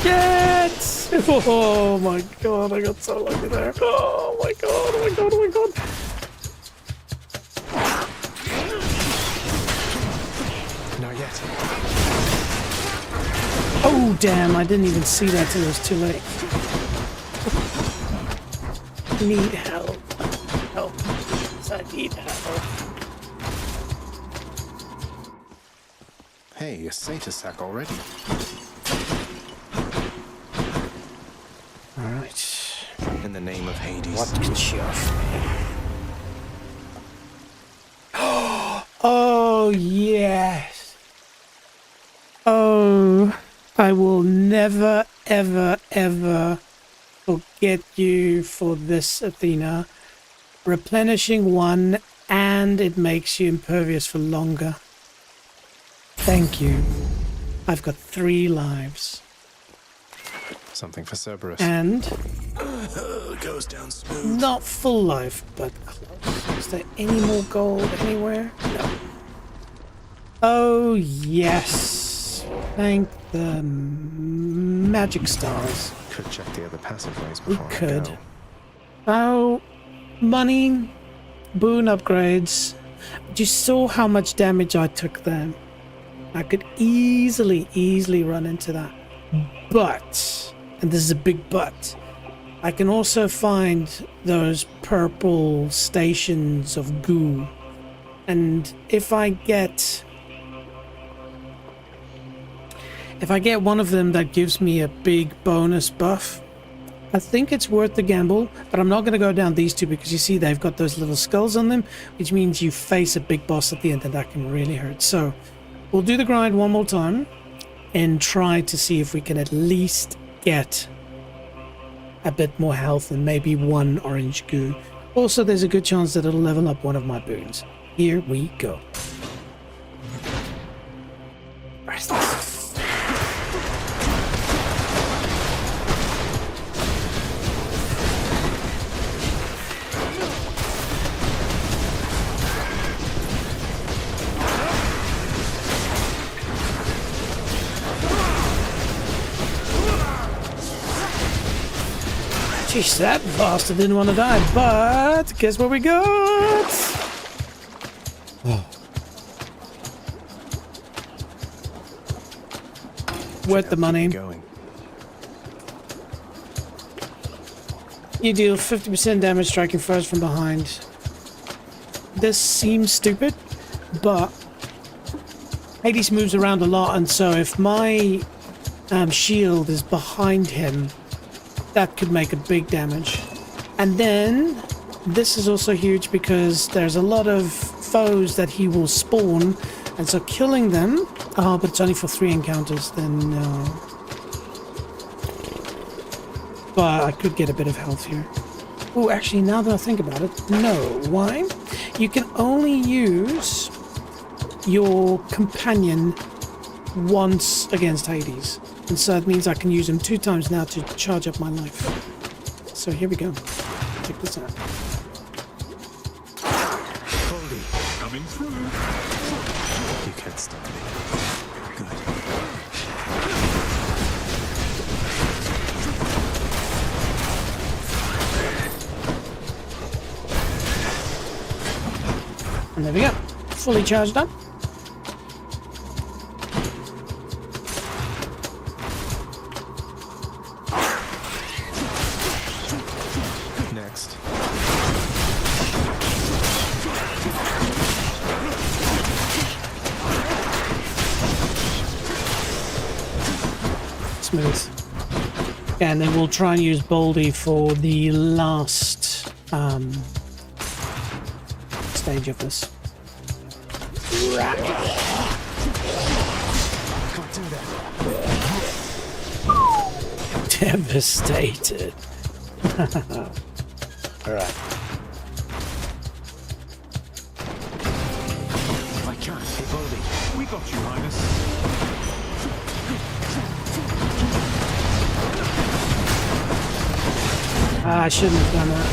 Get! Oh my god, I got so lucky there. Oh my god, oh my god, oh my god. Not yet. Oh damn, I didn't even see that till it was too late. Need help. Help. I need help. Hey, a Satyr sack already. Alright. In the name of Hades. What can she offer me? Oh, yes. Oh, I will never, ever, ever forget you for this, Athena. Replenishing 1, and it makes you impervious for longer. Thank you. I've got 3 lives. Something for Cerberus. And goes down smooth. not full life, but close. Is there any more gold anywhere? No. Oh, yes. Thank the magic stars. Could check the other passageways We before I could. go. Oh, money, boon upgrades. But you saw how much damage I took then. I could easily run into that. But, and this is a big but, I can also find those purple stations of goo. And if I get one of them that gives me a big bonus buff, I think it's worth the gamble, but I'm not going to go down these two because you see they've got those little skulls on them, which means you face a big boss at the end and that can really hurt. So we'll do the grind one more time and try to see if we can at least get a bit more health and maybe 1 orange goo. Also, there's a good chance that it'll level up one of my boons. Here we go. Jeez, that bastard didn't want to die, but guess what we got? Oh. Worth the money. You deal 50% damage striking first from behind. This seems stupid, but Hades moves around a lot, and so if my shield is behind him, that could make a big damage. And then this is also huge because there's a lot of foes that he will spawn, and so killing them, oh, but it's only for 3 encounters, then no. But I could get a bit of health here. Oh, actually, now that I think about it, no. Why? You can only use your companion once against Hades. And so that means I can use him 2 times now to charge up my life. So here we go. Check this out. Coming through. You can't stop me. Good. And there we go. Fully charged up. Next. Smooth. And then we'll try and use Baldy for the last stage of this. Can't do that. Devastated. Alright. I can't. Hey, Baldy. We got you, Highness. I shouldn't have done that.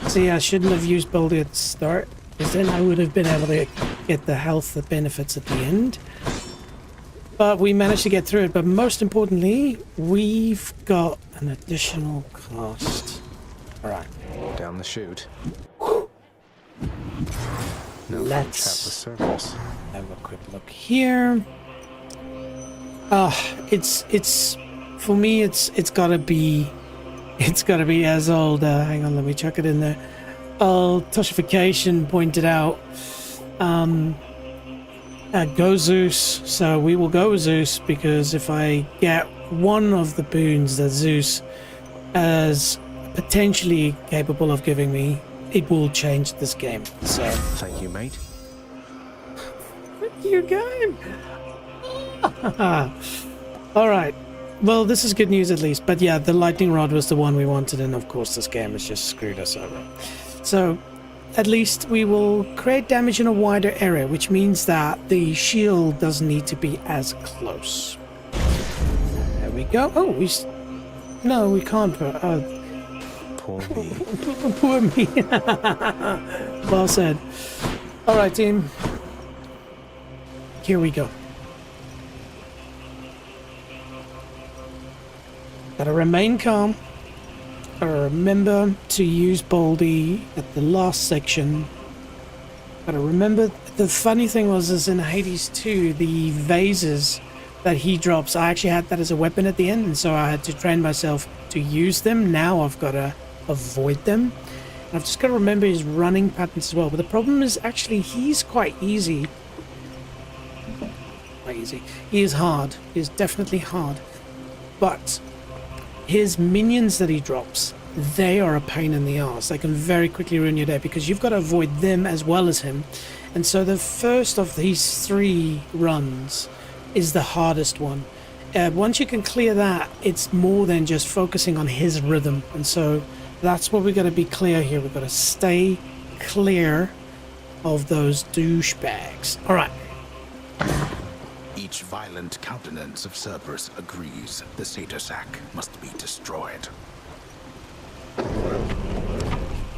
See, I shouldn't have used Baldy at the start, because then I would have been able to get the health benefits at the end. But we managed to get through it, but most importantly, we've got an additional cost. Alright. Down the chute. Let's have a quick look here. It's for me, it's gotta be as old. Hang on, let me chuck it in there. Old Toshification pointed out. Go Zeus. So we will go Zeus, because if I get one of the boons that Zeus is potentially capable of giving me, it will change this game. So thank you, mate. Thank you, game. All right. Well, this is good news at least. But yeah, the lightning rod was the one we wanted, and of course this game has just screwed us over. So at least we will create damage in a wider area, which means that the shield doesn't need to be as close. There we go. Oh, no, we can't. Poor me. Poor me. Well said. All right, team. Here we go. Gotta remain calm. Gotta remember to use Baldy at the last section. Gotta remember, the funny thing was, is in Hades 2, the vases that he drops, I actually had that as a weapon at the end, and so I had to train myself to use them. Now I've got to avoid them. And I've just got to remember his running patterns as well. But the problem is actually he's quite easy. Quite easy. He is hard. He is definitely hard. But his minions that he drops, they are a pain in the arse. They can very quickly ruin your day because you've got to avoid them as well as him. And so the first of these 3 runs is the hardest one. Once you can clear that, it's more than just focusing on his rhythm. And so that's what we've got to be clear here. We've got to stay clear of those douchebags. All right. Each violent countenance of Cerberus agrees the Satyr Sack must be destroyed.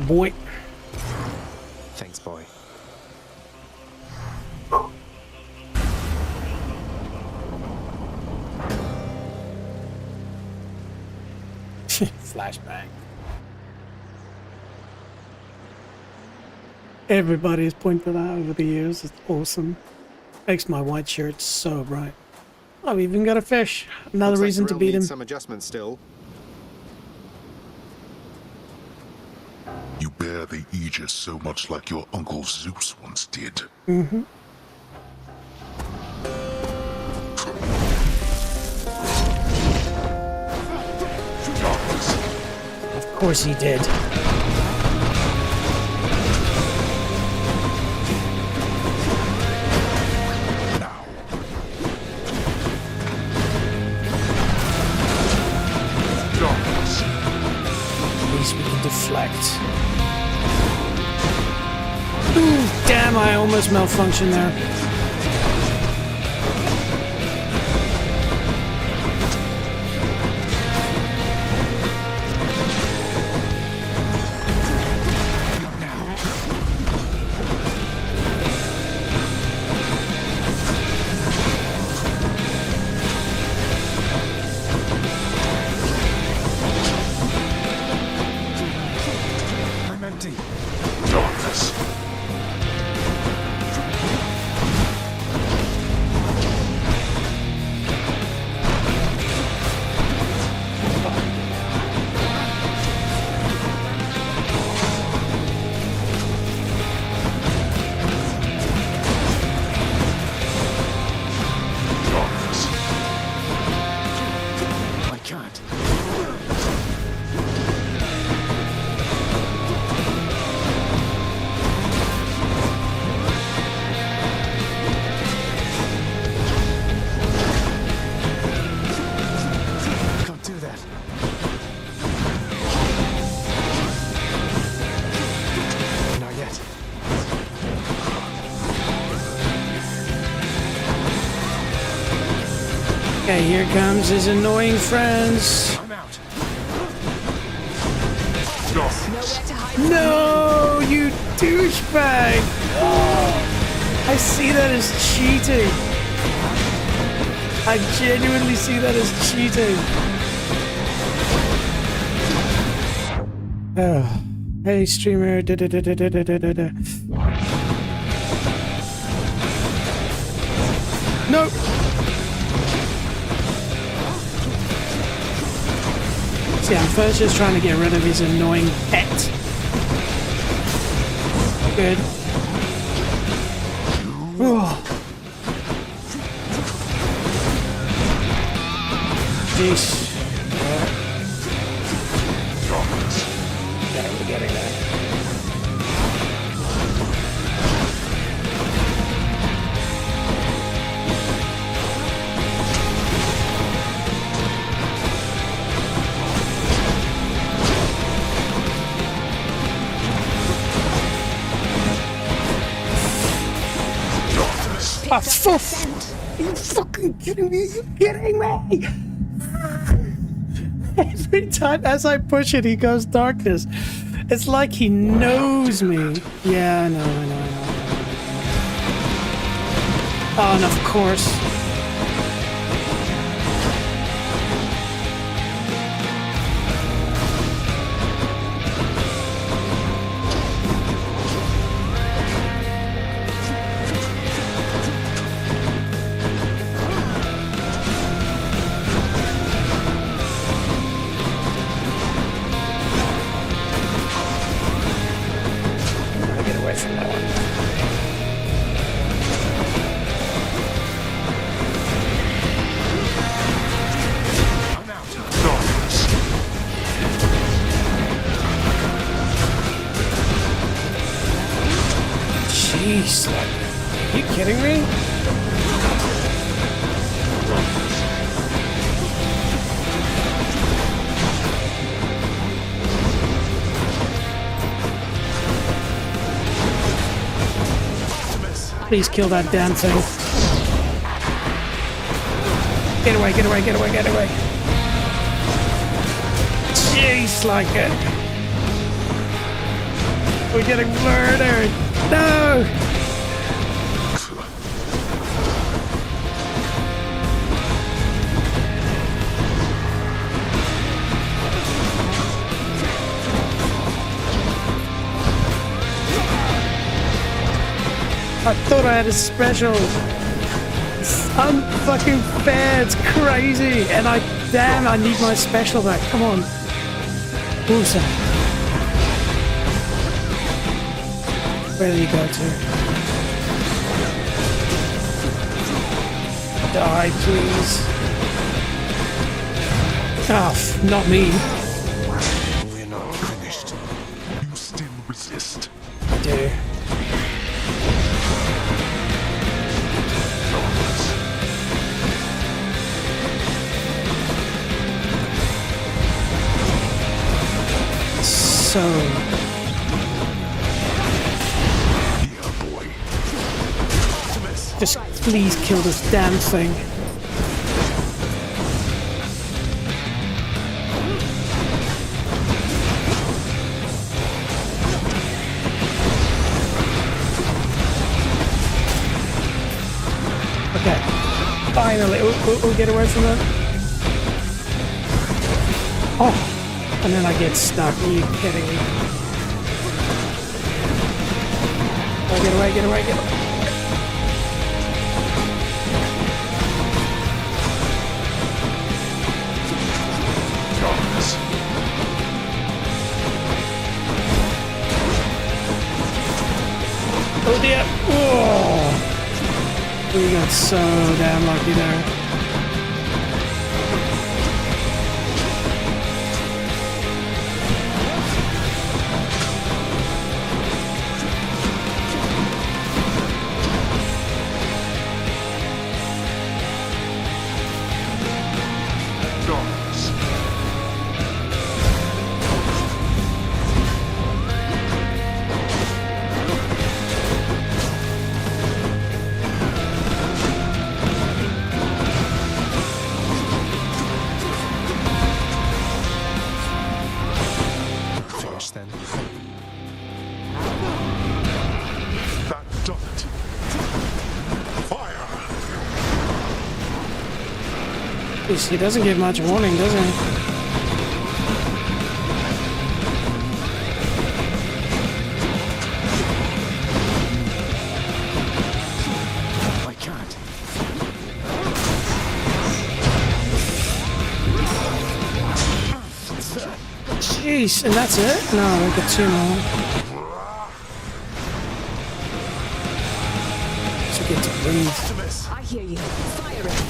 Boy. Thanks, boy. Flashback. Everybody has pointed that out over the years. It's awesome. Makes my white shirt so bright. I've even got a fish. Another Looks reason like to Grill beat him. needs some adjustment still. You bear the Aegis so much like your uncle Zeus once did. Mm-hmm. Of course he did. At least we can deflect. Ooh, damn, I almost malfunctioned there. I'm empty. Darkness. I can't. Can't do that. Not yet. Okay, here comes his annoying friends. I'm out. No, you douchebag! I see that as cheating. I genuinely see that as cheating. Oh. Hey, streamer. Nope. See, I'm first just trying to get rid of his annoying pet. Good. Oh. Jeez. Yeah, we're getting there. Oh, are you fucking kidding me? Are you kidding me? Every time as I push it, he goes darkness. It's like he knows me. Yeah, I know. Oh, and of course. Jeez, like, are you kidding me? Please kill that damn thing. Get away, get away, get away, get away. Jeez, like it. We're getting murdered. No! I thought I had a special. It's unfucking fair. It's crazy. And damn, I need my special back. Come on. Busa. Where do you go to? Die, please. Oh, not me. We're not finished. You still resist. I do. So... Yeah, boy. Just please kill this damn thing. Okay. Finally, we'll get away from it. Oh! And then I get stuck. Are you kidding me? Oh, get away, get away, get away. Oh dear. Oh. We got so damn lucky there. He doesn't give much warning, does he? I can't. Jeez, and that's it? No, we've got two more. So get to breathe. I hear you. Fire it.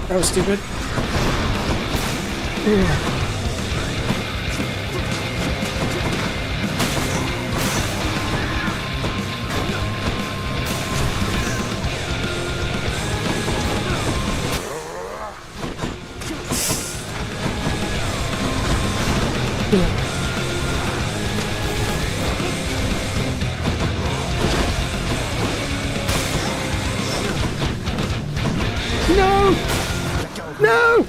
That was stupid. Yeah. No! No!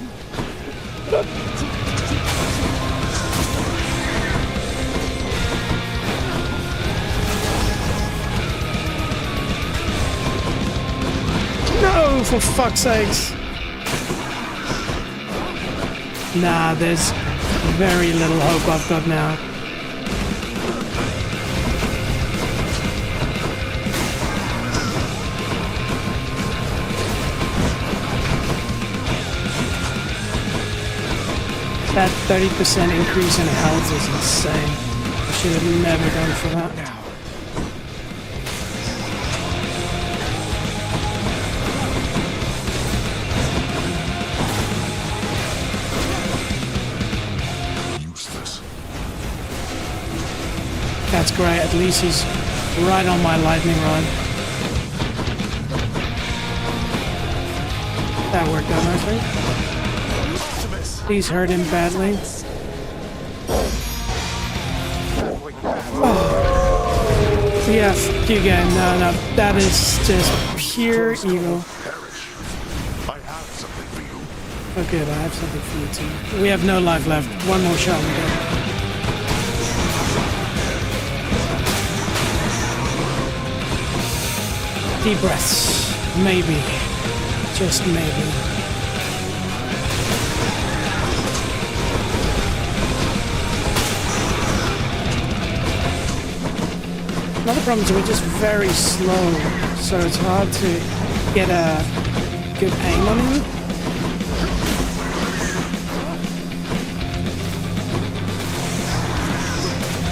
No, for fuck's sakes. Nah, there's very little hope I've got now. That 30% increase in health is insane. I should have never gone for that. Now. That's great. At least he's right on my lightning rod. That worked out nicely. Please hurt him badly. Oh. Yeah, fuck you again. No, that is just pure evil. Oh good, I have something for you too. We have no life left. One more shot and go. Deep breaths. Maybe. Just maybe. Another problem is we're just very slow, so it's hard to get a good aim on him.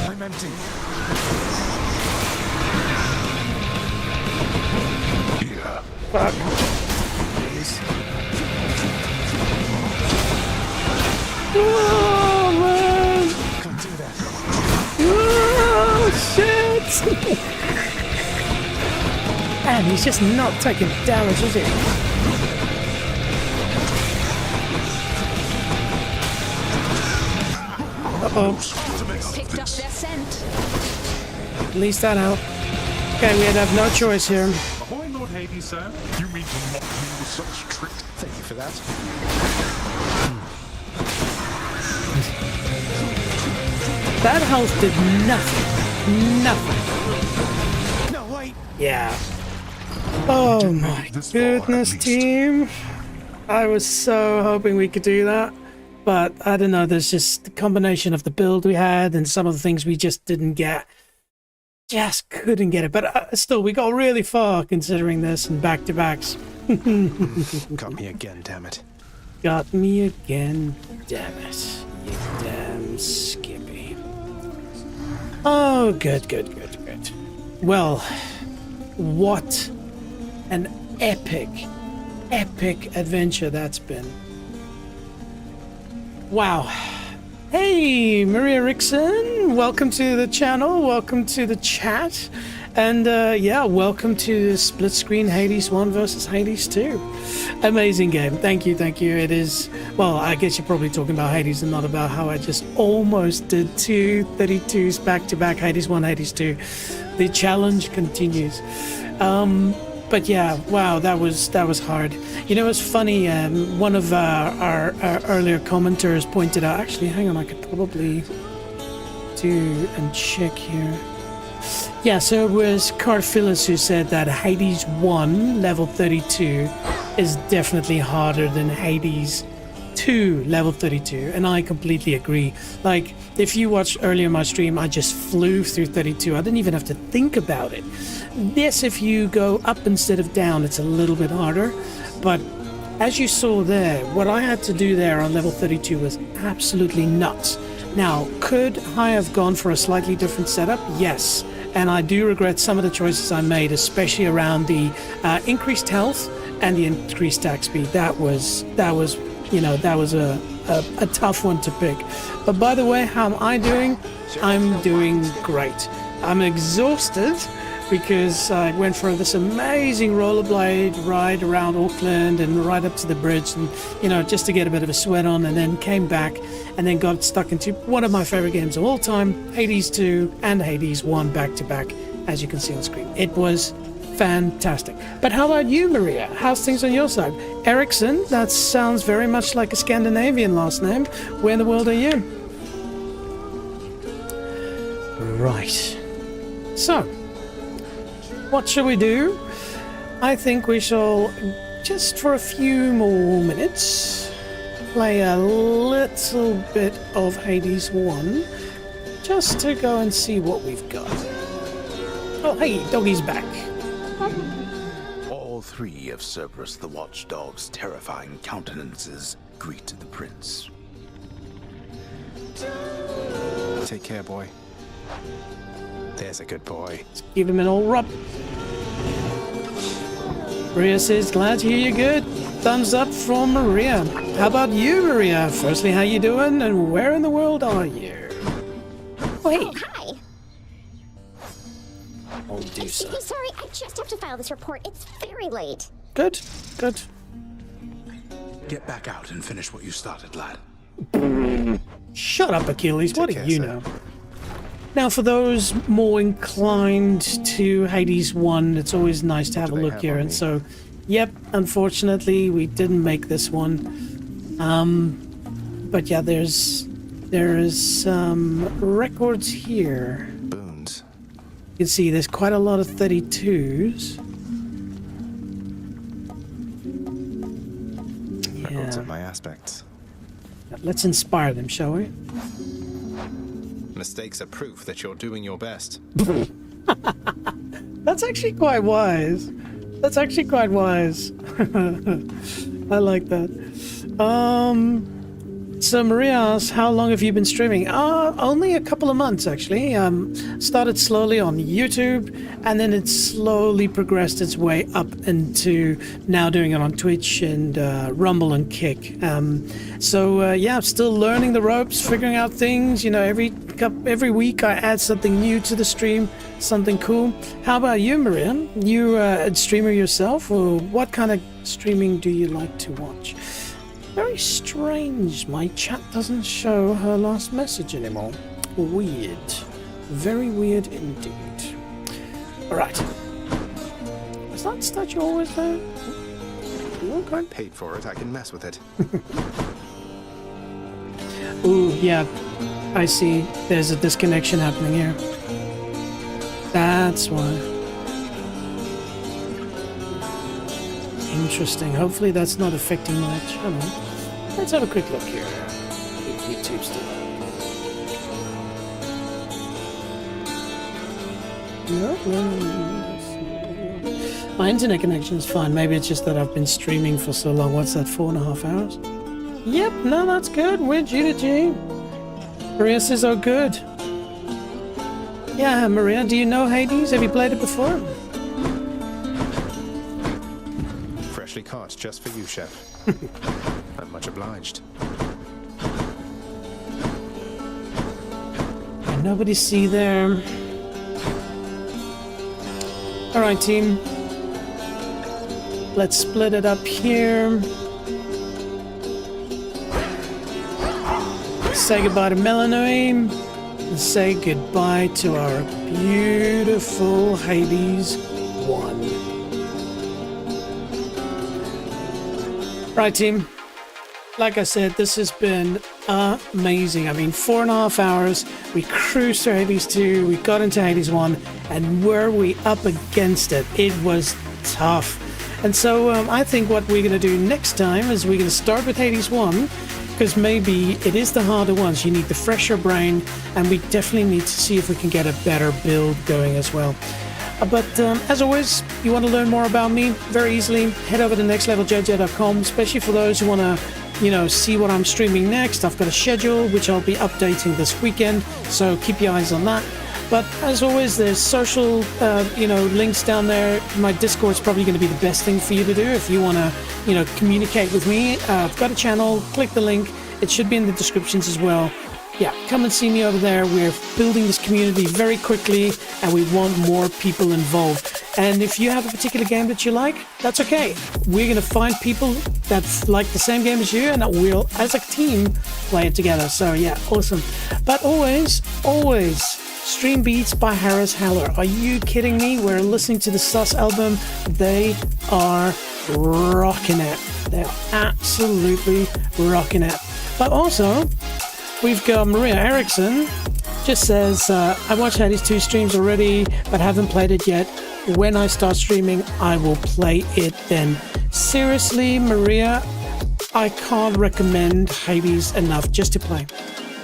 I'm empty. Yeah. Fuck. Oh man! Can't do that. Oh shit! Man, he's just not taking damage, is he? Uh-oh. Picked up their scent. At least that out. Okay, we'd have no choice here. Ahoy, Lord Hades, sir. You mean to mock me with such tricks? Thank you for that. That health did nothing. Nothing. No, wait. Yeah. Oh my goodness, team. I was so hoping we could do that. But I don't know, there's just the combination of the build we had and some of the things we just didn't get. Just couldn't get it. But still, we got really far considering this and back-to-backs. Got me again, damn it. Got me again, damn it. You damn Skippy. Oh, good. Well, what an epic adventure that's been. Wow. Hey, Maria Rickson, welcome to the channel, welcome to the chat, and yeah, welcome to Split Screen Hades 1 versus Hades 2. Amazing game. Thank you. It is, well, I guess you're probably talking about Hades and not about how I just almost did two 32s back-to-back, Hades 1, Hades 2. The challenge continues. But yeah, wow, that was hard. You know, it's funny. One of our earlier commenters pointed out. Actually, hang on, I could probably do and check here. Yeah, so it was Carphilus who said that Hades 1 level 32 is definitely harder than Hades 2 level 32, and I completely agree. Like, if you watched earlier my stream, I just flew through 32. I didn't even have to think about it. Yes, if you go up instead of down, it's a little bit harder, but as you saw there, what I had to do there on level 32 was absolutely nuts. Now, could I have gone for a slightly different setup? Yes, and I do regret some of the choices I made, especially around the increased health and the increased attack speed. That was you know, that was a tough one to pick. But by the way, how am I doing? I'm doing great. I'm exhausted because I went for this amazing rollerblade ride around Auckland and right up to the bridge, and you know, just to get a bit of a sweat on, and then came back and then got stuck into one of my favorite games of all time, Hades 2 and Hades 1 back to back, as you can see on screen. It was fantastic. But how about you, Maria? How's things on your side? Ericsson, that sounds very much like a Scandinavian last name. Where in the world are you? Right. So, what shall we do? I think we shall, just for a few more minutes, play a little bit of Hades 1, just to go and see what we've got. Oh, hey, Doggy's back. All three of Cerberus the Watchdog's terrifying countenances greet the prince. Take care, boy. There's a good boy. Give him an old rub. Maria says, glad to hear you good. Thumbs up from Maria. How about you, Maria? Firstly, how you doing? And where in the world are you? Oh, hey. Hi. I'll do so. Sorry, I just have to file this report. It's very late. Good, good. Get back out and finish what you started, lad. Shut up, Achilles. What do you know? Now, for those more inclined to Hades 1, it's always nice to have a look here. And so, yep, unfortunately, we didn't make this one. But yeah, there is some records here. Boons. You can see there's quite a lot of 32s. Records of my aspects. Let's inspire them, shall we? Mistakes are proof that you're doing your best. That's actually quite wise. That's actually quite wise. I like that. So Maria asks, how long have you been streaming? Only a couple of months, actually. Started slowly on YouTube, and then it slowly progressed its way up into now doing it on Twitch and Rumble and Kick. Yeah, still learning the ropes, figuring out things. You know, every week I add something new to the stream, something cool. How about you, Maria? You a streamer yourself, or what kind of streaming do you like to watch? Very strange. My chat doesn't show her last message anymore. Weird. Very weird indeed. Alright. Is that statue always there? If I'm paid for it, I can mess with it. Ooh, yeah. I see. There's a disconnection happening here. That's why. Interesting. Hopefully that's not affecting my channel. Let's have a quick look here. YouTube's still up. My internet connection is fine. Maybe it's just that I've been streaming for so long. What's that, 4.5 hours? Yep, no, that's good. We're G to G. Maria says, oh, good. Yeah, Maria, do you know Hades? Have you played it before? Freshly caught just for you, Chef. I'm much obliged. Nobody see there. Alright, team. Let's split it up here. Say goodbye to Melanie. And say goodbye to our beautiful Hades 1. Right, team. Like I said, this has been amazing. I mean, 4.5 hours. We cruised through Hades 2. We got into Hades 1. And were we up against it? It was tough. And so I think what we're going to do next time is we're going to start with Hades 1. Because maybe it is the harder ones. You need the fresher brain. And we definitely need to see if we can get a better build going as well. But as always, you want to learn more about me very easily, head over to nextleveljj.com, especially for those who want to, you know, see what I'm streaming next. I've got a schedule which I'll be updating this weekend, so keep your eyes on that. But as always, there's social, links down there. My Discord's probably going to be the best thing for you to do if you want to, communicate with me. I've got a channel. Click the link. It should be in the descriptions as well. Yeah, come and see me over there. We're building this community very quickly, and we want more people involved. And if you have a particular game that you like, that's okay. We're going to find people that like the same game as you, and that we'll, as a team, play it together. So yeah, awesome. But always, Stream Beats by Harris Heller. Are you kidding me? We're listening to the Sus album. They are rocking it. They're absolutely rocking it. But also, we've got Maria Erickson, just says, I watched Hades 2 streams already, but haven't played it yet. When I start streaming, I will play it then. Seriously, Maria, I can't recommend Hades enough just to play.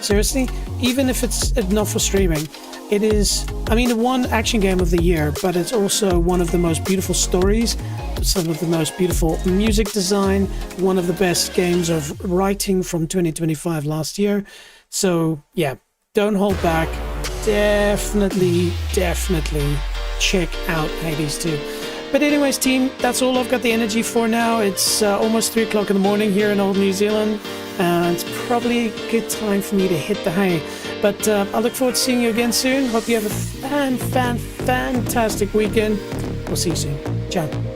Seriously, even if it's not for streaming. It is, I mean, the one action game of the year, but it's also one of the most beautiful stories, some of the most beautiful music design, one of the best games of writing from 2025 last year. So yeah, don't hold back. Definitely check out Hades 2. But anyways, team, that's all I've got the energy for now. It's almost 3 o'clock in the morning here in old New Zealand. It's probably a good time for me to hit the hay. But I look forward to seeing you again soon. Hope you have a fantastic weekend. We'll see you soon. Ciao.